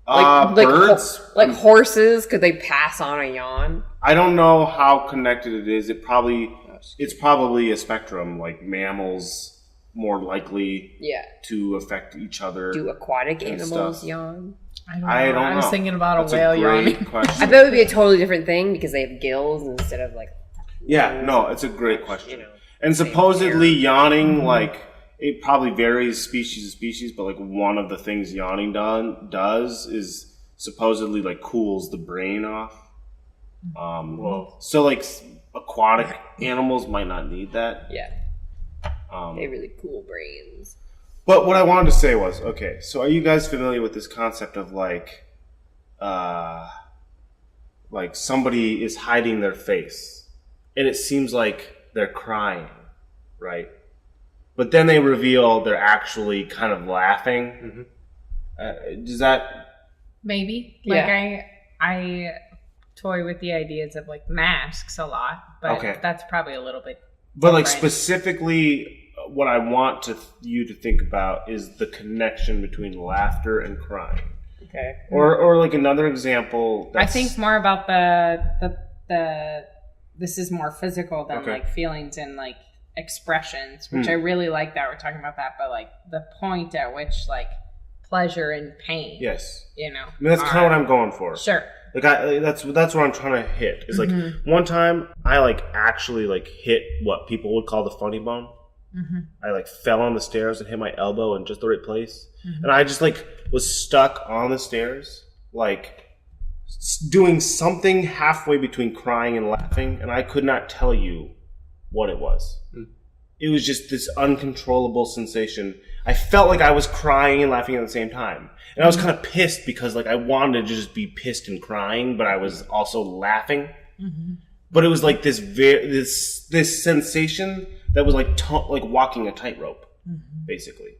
birds. Like horses, could they pass on a yawn? I don't know how connected it is. It's probably a spectrum. Like mammals, more likely Yeah. to affect each other. Do aquatic And animals stuff. yawn? I don't know. I don't know. I was thinking about That's a whale great yawning. question. I bet it would be a totally different thing because they have gills instead of like, Yeah, no, it's a great question. you know. And supposedly yawning, like, it probably varies species to species, but like one of the things yawning does is supposedly like cools the brain off. Whoa. So like aquatic animals might not need that. Yeah. They have really cool brains. But what I wanted to say was, okay, so are you guys familiar with this concept of like somebody is hiding their face and it seems like they're crying, right? But then they reveal they're actually kind of laughing. Does that Maybe. Yeah. I toy with the ideas of like masks a lot, but that's probably a little bit But like different. specifically, what I want you to think about is the connection between laughter and crying. Okay. Or like another example. I think more about the this is more physical than like feelings and like expressions, which I really like that we're talking about that, but like the point at which like pleasure and pain. Yes. You know. I mean, that's kind of what I'm going for. Sure. Like that's what I'm trying to hit. Is like one time I like actually like hit what people would call the funny bone. I like fell on the stairs and hit my elbow in just the right place, and I just like was stuck on the stairs, like doing something halfway between crying and laughing, and I could not tell you what it was. It was just this uncontrollable sensation. I felt like I was crying and laughing at the same time. And I was kind of pissed because like I wanted to just be pissed and crying, but I was also laughing. But it was like this sensation that was like walking a tightrope, basically.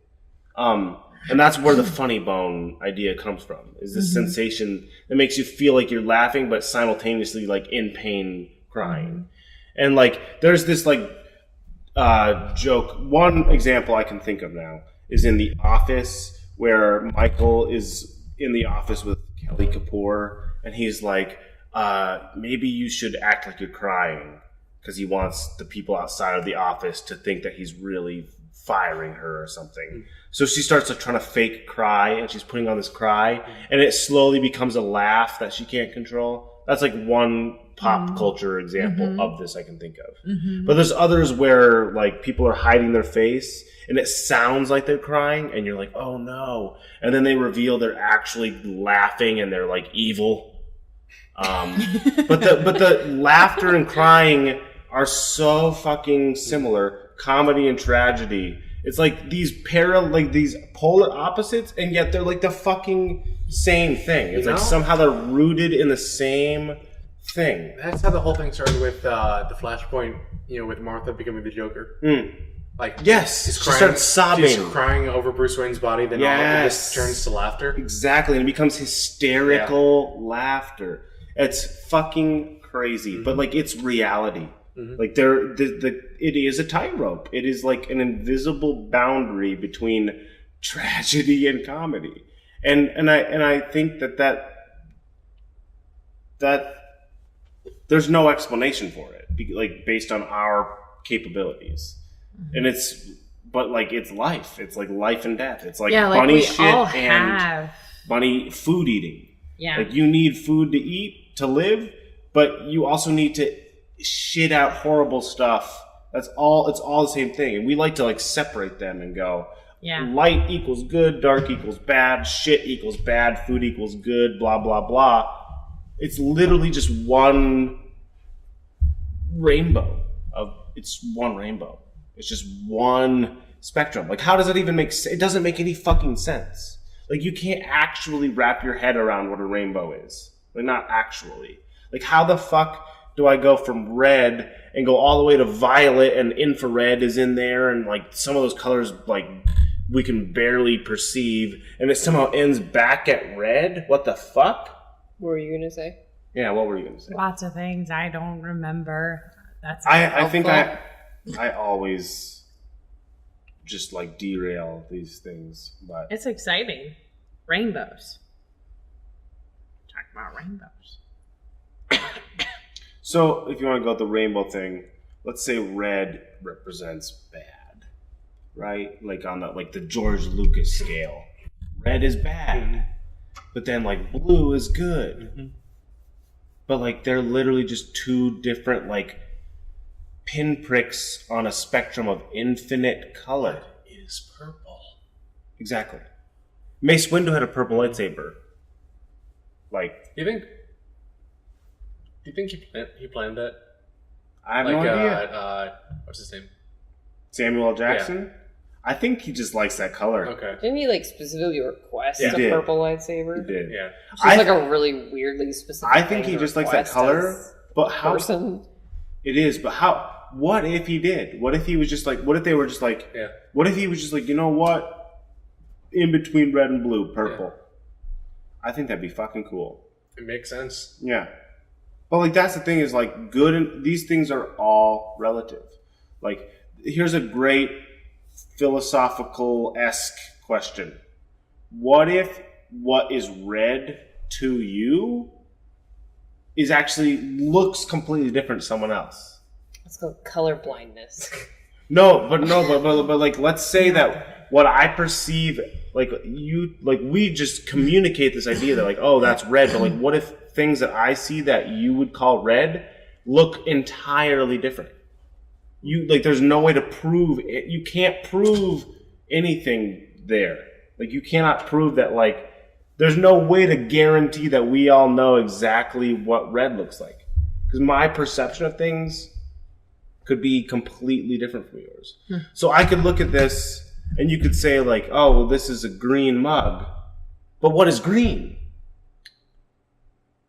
And that's where the funny bone idea comes from. Is this sensation that makes you feel like you're laughing, but simultaneously like in pain, crying. And like there's this like joke. One example I can think of now is in The Office, where Michael is in the office with Kelly Kapoor, and he's like, maybe you should act like you're crying, because he wants the people outside of the office to think that he's really firing her or something. So she starts like trying to fake cry, and she's putting on this cry, and it slowly becomes a laugh that she can't control. That's like one pop culture example of this I can think of. But there's others where like people are hiding their face and it sounds like they're crying and you're like, oh no. And then they reveal they're actually laughing and they're like evil. But the laughter and crying are so fucking similar. Comedy and tragedy. It's like these these polar opposites, and yet they're like the fucking same thing. It's like somehow they're rooted in the same thing. That's how the whole thing started with the Flashpoint, with Martha becoming the Joker. Like, yes, she's she starts sobbing. She's crying over Bruce Wayne's body, then all of this turns to laughter. Exactly, and it becomes hysterical laughter. It's fucking crazy, but like it's reality. Like it is a tightrope. It is like an invisible boundary between tragedy and comedy, and I think that there's no explanation for it, like based on our capabilities, and it's life. It's like life and death. It's like bunny shit and bunny food eating. Yeah, like you need food to eat to live, but you also need to shit out horrible stuff. It's all the same thing, and we like to like separate them and go, light equals good, dark equals bad, shit equals bad, food equals good, blah blah blah. It's literally just one rainbow. It's one rainbow. It's just one spectrum. Like, how does it even make sense? It doesn't make any fucking sense. Like, you can't actually wrap your head around what a rainbow is. Like, not actually. Like, how the fuck do I go from red and go all the way to violet, and infrared is in there, and like some of those colors like we can barely perceive, and it somehow ends back at red? What the fuck? What were you gonna say? Yeah, what were you gonna say? Lots of things I don't remember. That's I think I always just like derail these things, but it's exciting. Rainbows. Talk about rainbows. So, if you want to go with the rainbow thing, let's say red represents bad, right? Like on the George Lucas scale, red is bad, but then like blue is good. But like they're literally just two different like pinpricks on a spectrum of infinite color. It is purple. Exactly. Mace Windu had a purple lightsaber. Like, Do you think he planned that? I have no idea. What's his name? Samuel L. Jackson? Yeah. I think he just likes that color. Okay. Didn't he like specifically request a did. purple lightsaber? He did. Yeah. It's like a really weirdly specific. I think he just likes that color. But how? Person. It is. But how? What if he did? What if he was just like? What if they were just like? Yeah. What if he was just like? You know what? In between red and blue, purple. I think that'd be fucking cool. It makes sense. Yeah. But like that's the thing is like good and these things are all relative. Like here's a great philosophical-esque question. What if what is red to you is actually looks completely different to someone else? Let's go color blindness. But like let's say that what I perceive like we just communicate this idea that like, oh, that's red, but like what if things that I see that you would call red look entirely different? You like there's no way to prove it. You can't prove anything there. Like you cannot prove that like there's no way to guarantee that we all know exactly what red looks like. Because my perception of things could be completely different from yours. So I could look at this and you could say like, oh, well, this is a green mug. But what is green?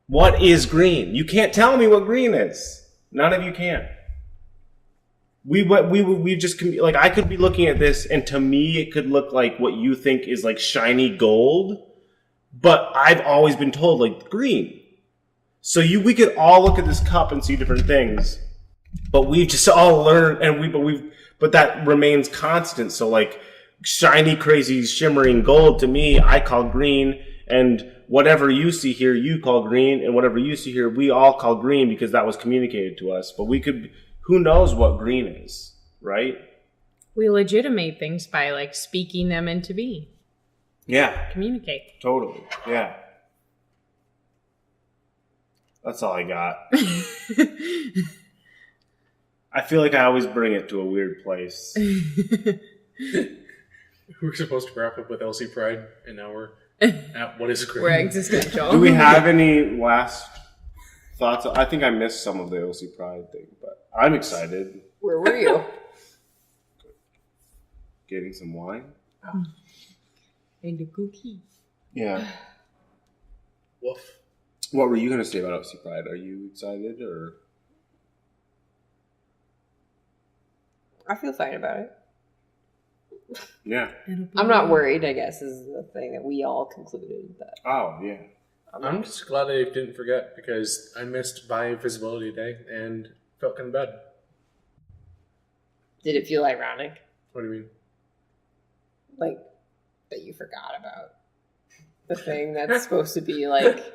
What is green? You can't tell me what green is. None of you can. We just like I could be looking at this and to me it could look like what you think is like shiny gold, but I've always been told like green. So we could all look at this cup and see different things, but we've just all learned and but that remains constant. So like shiny, crazy, shimmering gold to me, I call green, and whatever you see here, you call green, and whatever you see here, we all call green because that was communicated to us. But we could. Who knows what green is, right? We legitimate things by like speaking them into being. Yeah. Communicate. Totally. Yeah. That's all I got. I feel like I always bring it to a weird place. We're supposed to wrap up with LC Pride, and now we're at what is green? We're existential. Do we have any last thoughts? I think I missed some of the LC Pride thing, but I'm excited. Where were you? Getting some wine. And a cookie. Yeah. Woof. What were you going to say about LC Pride? Are you excited or? I feel fine about it. Yeah. I'm not worried, I guess, is the thing that we all concluded that. Oh, yeah. I'm just glad I didn't forget because I missed Visibility Day and felt kind of bad. Did it feel ironic? What do you mean? Like, that you forgot about the thing that's supposed to be like...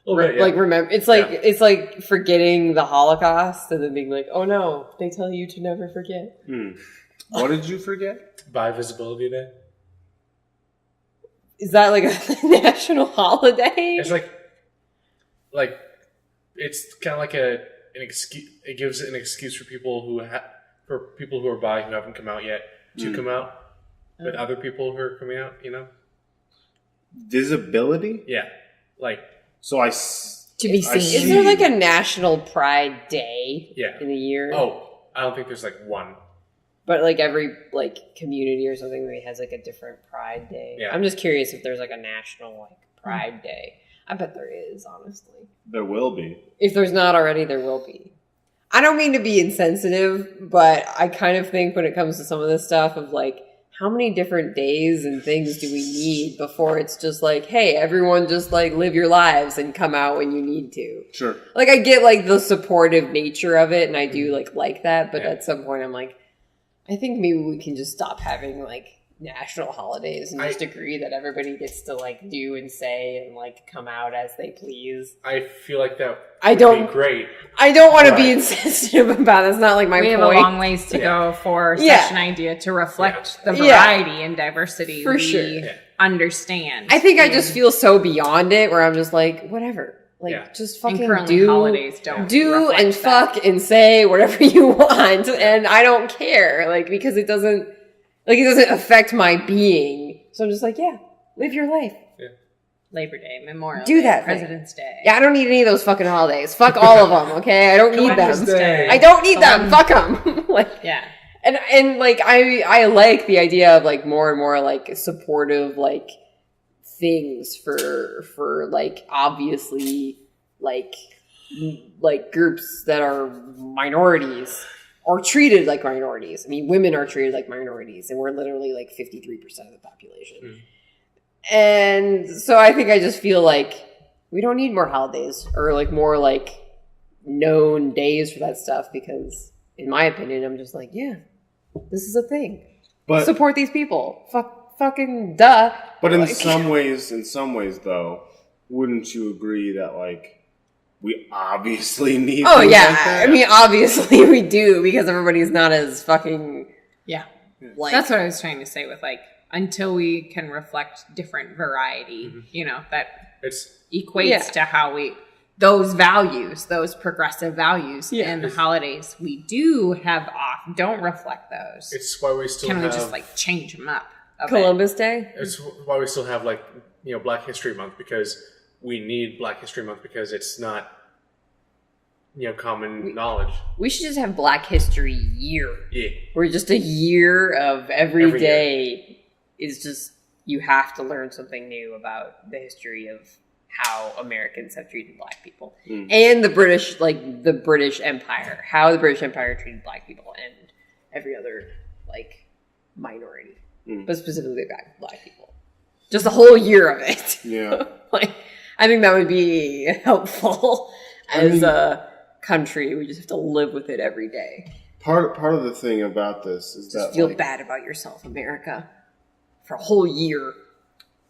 Like remember, it's like forgetting the Holocaust and then being like, oh no, they tell you to never forget. What did you forget? Visibility Day. Is that like a national holiday? It's like it's kind of like an excuse. It gives an excuse for people who are bi who haven't come out yet to come out with other people who are coming out. You know, visibility. Yeah, like. To be seen. Is there like a National Pride Day in the year? Oh, I don't think there's like one. But like every like community or something maybe has like a different Pride Day. Yeah. I'm just curious if there's like a national like Pride Day. I bet there is, honestly. There will be. If there's not already, there will be. I don't mean to be insensitive, but I kind of think when it comes to some of this stuff of like, how many different days and things do we need before it's just like, hey, everyone just like live your lives and come out when you need to. Sure. Like I get like the supportive nature of it and I do like that, but at some point I'm like, I think maybe we can just stop having like national holidays and just agree that everybody gets to like do and say and like come out as they please. I feel like that would be great. I don't want to be insensitive about it. It's not like my point. We have a long ways to go for such an idea to reflect the variety and diversity we understand. I think I just feel so beyond it where I'm just like, whatever. Like, just fucking do holidays don't and fuck and say whatever you want. And I don't care. Like, because it doesn't affect my being. So I'm just like, live your life. Yeah. Labor Day, Memorial Do Day, that President's Day. Yeah, I don't need any of those fucking holidays. Fuck all of them, okay? I don't need them. Day. I don't need them. Fuck them. And like, I like the idea of like more and more like supportive like things for like obviously like groups that are minorities. Or treated like minorities. I mean, women are treated like minorities, and we're literally like 53% of the population. And so I think I just feel like we don't need more holidays or like more like known days for that stuff because, in my opinion, I'm just like, yeah, this is a thing. But support these people. Fucking duh. But in like, some ways, though, wouldn't you agree that like we obviously need? Oh things yeah, like that? I mean, obviously we do because everybody's not as fucking. Yeah. Like, That's what I was trying to say with like, until we can reflect different variety, that equates to how those values, those progressive values in the holidays we do have off, don't reflect those. It's why we still we just like change them up? Columbus Day? It's why we still have like, Black History Month, because we need Black History Month because it's not, common knowledge. We should just have Black History Year. Yeah. Where just a year of every day is just, you have to learn something new about the history of how Americans have treated Black people. And the British Empire. How the British Empire treated Black people and every other, like, minority. But specifically Black people. Just a whole year of it. Yeah. Like, I think that would be helpful as a country. We just have to live with it every day. Part of the thing about this is just that feel bad about yourself, America, for a whole year.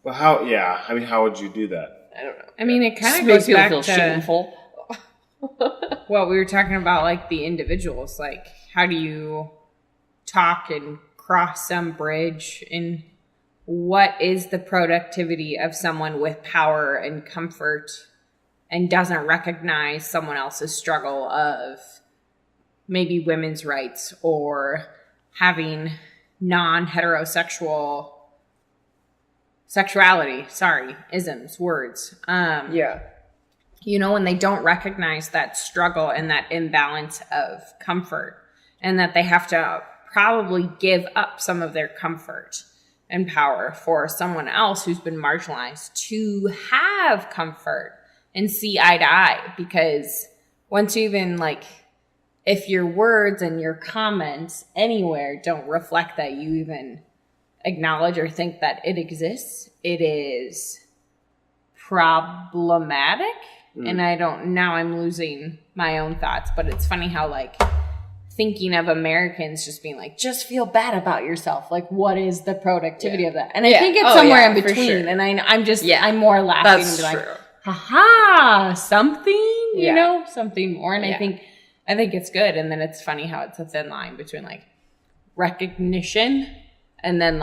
Well, how? Yeah, I mean, how would you do that? I don't know. I mean, it kind of makes goes people back feel to shameful. what we were talking about, like the individuals. Like, how do you talk and cross some bridge? And what is the productivity of someone with power and comfort and doesn't recognize someone else's struggle of maybe women's rights or having non-heterosexual sexuality, isms, words. When they don't recognize that struggle and that imbalance of comfort, and that they have to probably give up some of their comfort and power for someone else who's been marginalized to have comfort and see eye to eye. Because once you even if your words and your comments anywhere don't reflect that you even acknowledge or think that it exists, it is problematic. And now I'm losing my own thoughts, but it's funny how thinking of Americans just being just feel bad about yourself. Like, what is the productivity of that? And I think it's somewhere in between. Sure. And I'm more laughing and be like, haha, something, something more. And I think it's good. And then it's funny how it's a thin line between recognition and then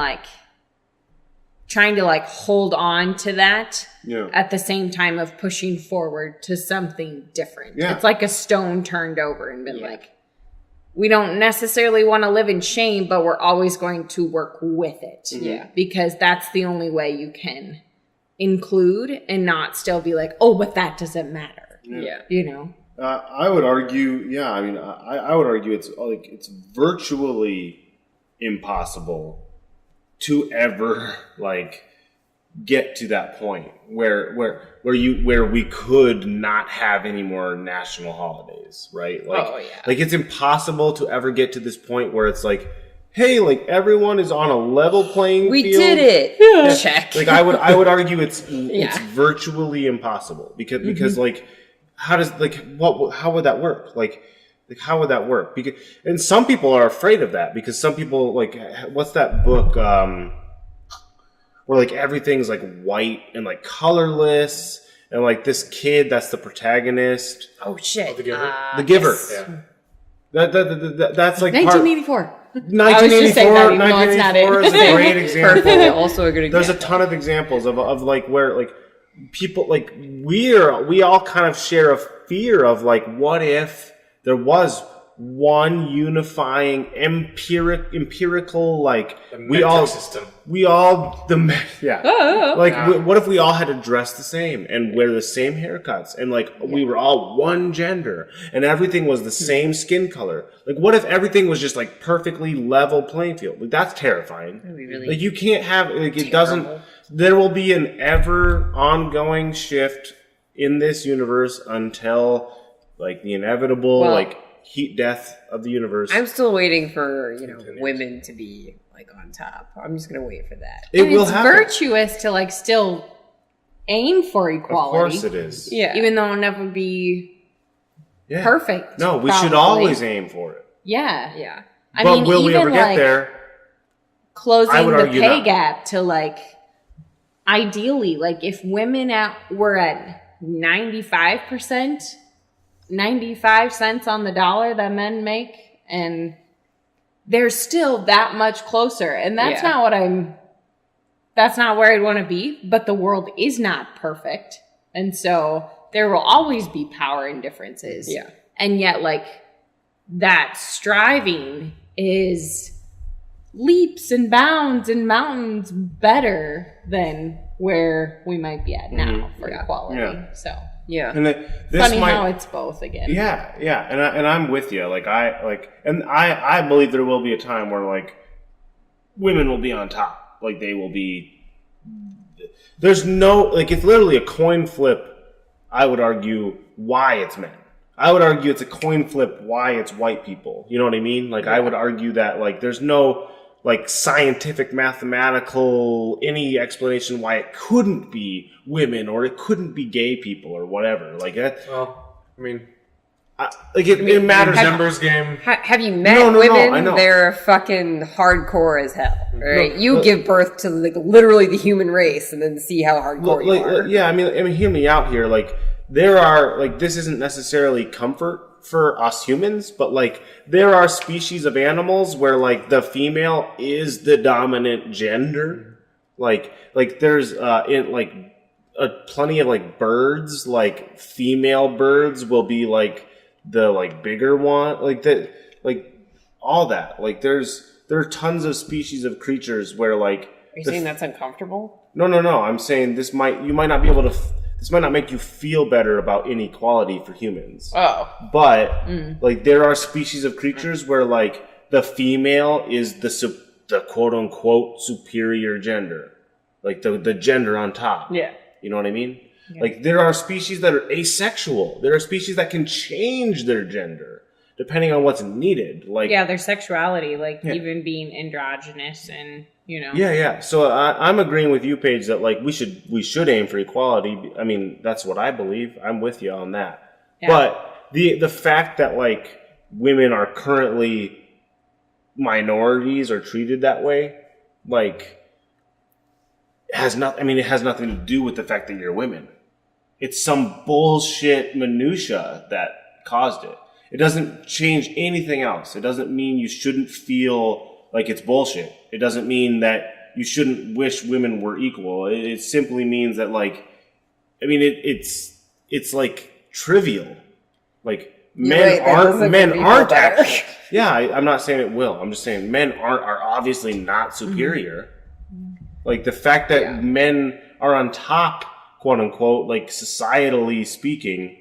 trying to hold on to that at the same time of pushing forward to something different. Yeah. It's like a stone turned over and been we don't necessarily want to live in shame, but we're always going to work with it. Yeah. Because that's the only way you can include and not still be but that doesn't matter. Yeah. I would argue, I would argue it's virtually impossible to ever get to that point where we could not have any more national holidays, right? It's impossible to ever get to this point where it's hey, everyone is on a level playing field. We did it. Yeah. Check. I would argue it's virtually impossible because how would that work? How would that work? And some people are afraid of that because some people what's that book where everything's white and colorless and this kid that's the protagonist. Oh shit! The Giver. The Giver. Yes. Yeah. That's 1984. 1984 is a great example. Perfect. Also a good example. There's a ton of examples of where people we all kind of share a fear of what if there was one unifying empirical system. What if we all had to dress the same and wear the same haircuts and we were all one gender and everything was the same skin color? What if everything was just perfectly level playing field? That's terrifying. Really you can't have it doesn't. There will be an ever ongoing shift in this universe until the inevitable heat death of the universe. I'm still waiting for women to be like on top. I'm just gonna wait for that. It And will it's happen. virtuous to like still aim for Of equality. course it is. Yeah. Even though it'll never be Yeah. perfect. No, we should probably. always aim for it. Yeah. Yeah. I But mean, will we even ever get like there? I closing would the argue pay not. gap to like ideally, like if women were at 95%, 95 cents on the dollar that men make, and they're still that much closer. And that's Yeah. not that's not where I'd want to be, but the world is not perfect. And so there will always be power and differences. Yeah. And yet, like, that striving is leaps and bounds and mountains better than where we might be at now for equality. Yeah. So Yeah. And this funny might, how it's both again. yeah, and I'm with you. I believe there will be a time where like women will be on top. Like they will be. There's no like it's literally a coin flip. I would argue why it's men. I would argue it's a coin flip why it's white people. You know what I mean? Like I would argue that like there's no like scientific, mathematical, any explanation why it couldn't be women or it couldn't be gay people or whatever. Like that. Well, I mean, It matters. numbers game. Have you met No, women? I know. They're fucking hardcore as hell, right? No, you but- give birth to like literally the human race, and then see how hardcore you are. Yeah, I mean, hear me out here. Like, there are like this isn't necessarily comfort for us humans, but like there are species of animals where like the female is the dominant gender. Like there's in like plenty of like birds, like female birds will be like the like bigger one, like that, like all that. Like there are tons of species of creatures where like Are you saying that's uncomfortable? No. I'm saying you might not be able to. This might not make you feel better about inequality for humans. Oh, But like there are species of creatures where like the female is the quote unquote superior gender, like the gender on top. yeah. You know what I mean? Yeah. Like there are species that are asexual. There are species that can change their gender depending on what's needed. Like Yeah, their sexuality, like even being androgynous and, you know. Yeah. So I'm agreeing with you, Paige, that like we should aim for equality. I mean, that's what I believe. I'm with you on that. Yeah. But the fact that like women are currently minorities or treated that way, like it has nothing to do with the fact that you're women. It's some bullshit minutia that caused it. It doesn't change anything else. It doesn't mean you shouldn't feel like it's bullshit. It doesn't mean that you shouldn't wish women were equal. It simply means that like, I mean, it's like trivial. Like men aren't actually. Yeah, I'm not saying it will. I'm just saying men are obviously not superior. Like the fact that men are on top, quote unquote, like societally speaking,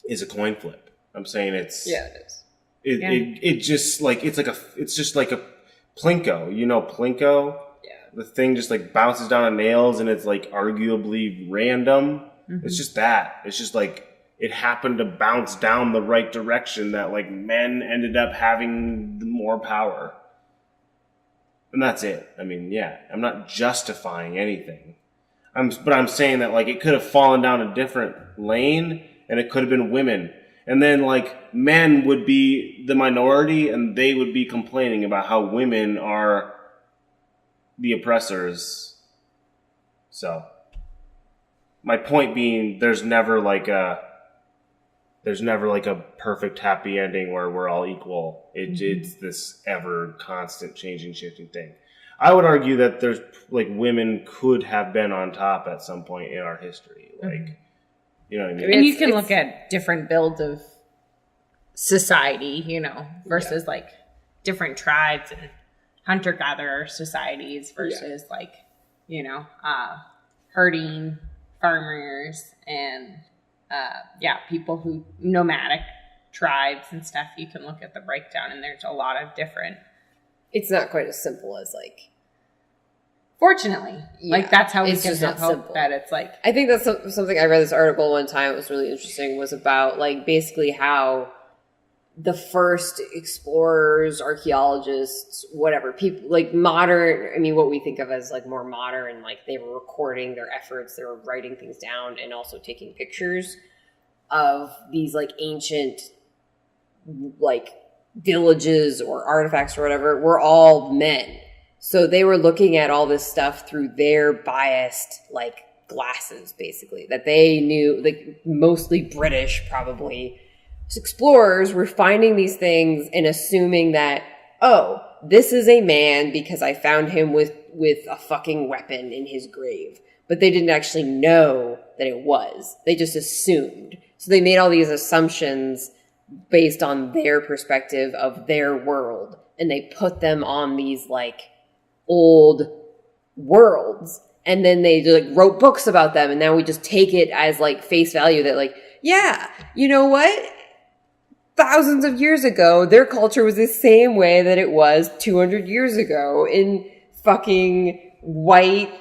is a coin flip. I'm saying it is. It just like it's just like a plinko. You know, plinko. Yeah. The thing just like bounces down on nails, and it's like arguably random. Mm-hmm. It's just that. It's just like it happened to bounce down the right direction. That like men ended up having more power, and that's it. I mean, yeah, I'm not justifying anything. But I'm saying that like it could have fallen down a different lane, and it could have been women. And then, like, men would be the minority, and they would be complaining about how women are the oppressors. So, my point being, there's never like a perfect happy ending where we're all equal. It's this ever constant changing, shifting thing. I would argue that there's like women could have been on top at some point in our history, like. You know what I mean? And you can look at different builds of society, you know, versus like different tribes and hunter-gatherer societies versus like, you know, herding farmers and people who nomadic tribes and stuff. You can look at the breakdown, and there's a lot of different. It's not quite as simple as like. Fortunately, like that's how we It's can just not hope simple. that it's like. I think that's something I read this article one time. It was really interesting. Was about like basically how the first explorers, archaeologists, whatever, people like modern, I mean, what we think of as like more modern, like they were recording their efforts, they were writing things down and also taking pictures of these like ancient like villages or artifacts or whatever, were all men. So they were looking at all this stuff through their biased like glasses, basically, that they knew, like mostly British probably explorers were finding these things and assuming that, oh, this is a man because I found him with a fucking weapon in his grave. But they didn't actually know that it was. They just assumed. So they made all these assumptions based on their perspective of their world. And they put them on these like old worlds. And then they like wrote books about them. And now we just take it as like face value that like, yeah, you know what? Thousands of years ago, their culture was the same way that it was 200 years ago in fucking white,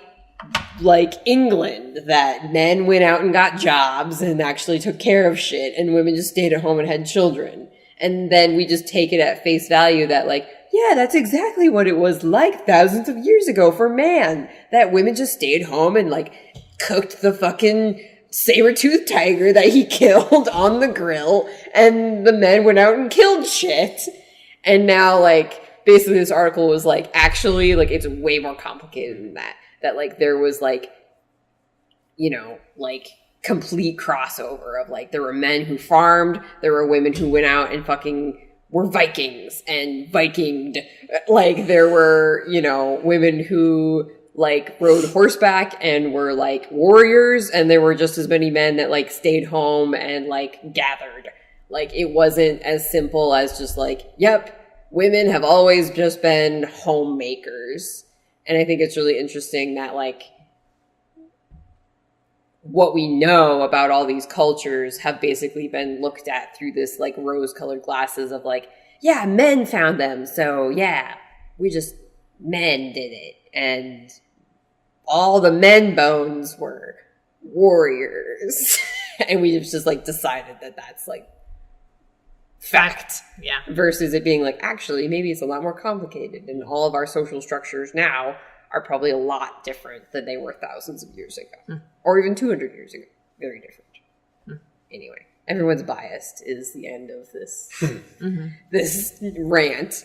like England, that men went out and got jobs and actually took care of shit and women just stayed at home and had children. And then we just take it at face value that like, yeah, that's exactly what it was like thousands of years ago for man, that women just stayed home and like cooked the fucking saber-toothed tiger that he killed on the grill, and the men went out and killed shit. And now, like, basically this article was like, actually, like, it's way more complicated than that. That, like, there was, like, you know, like, complete crossover of, like, there were men who farmed, there were women who went out and fucking were Vikings and Vikinged. Like, there were, you know, women who like rode horseback and were like warriors, and there were just as many men that like stayed home and like gathered. Like it wasn't as simple as just like, yep, women have always just been homemakers. And I think it's really interesting that like what we know about all these cultures have basically been looked at through this like rose-colored glasses of like, yeah, men found them, so yeah, men did it. And all the men bones were warriors. And we just like decided that that's like fact. Yeah. Versus it being like, actually, maybe it's a lot more complicated. And all of our social structures now are probably a lot different than they were thousands of years ago. Or even 200 years ago. Very different. Anyway, everyone's biased is the end of this this rant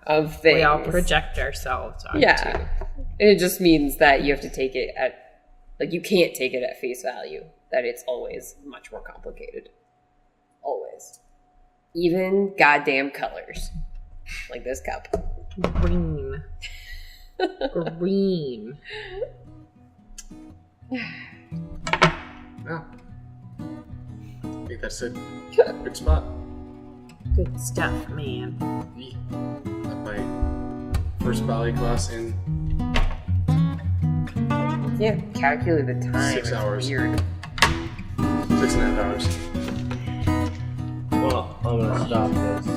of things. We all project ourselves onto. Yeah. And it just means that you have to take it at, like, you can't take it at face value, that it's always much more complicated. Always. Even goddamn colors. Like this cup. Green. Green. Yeah. I think that's it. Good spot. Good stuff, man. At my first ballet class in Yeah, calculate the time. 6 hours. Weird. 6.5 hours. Well, I'm gonna stop this.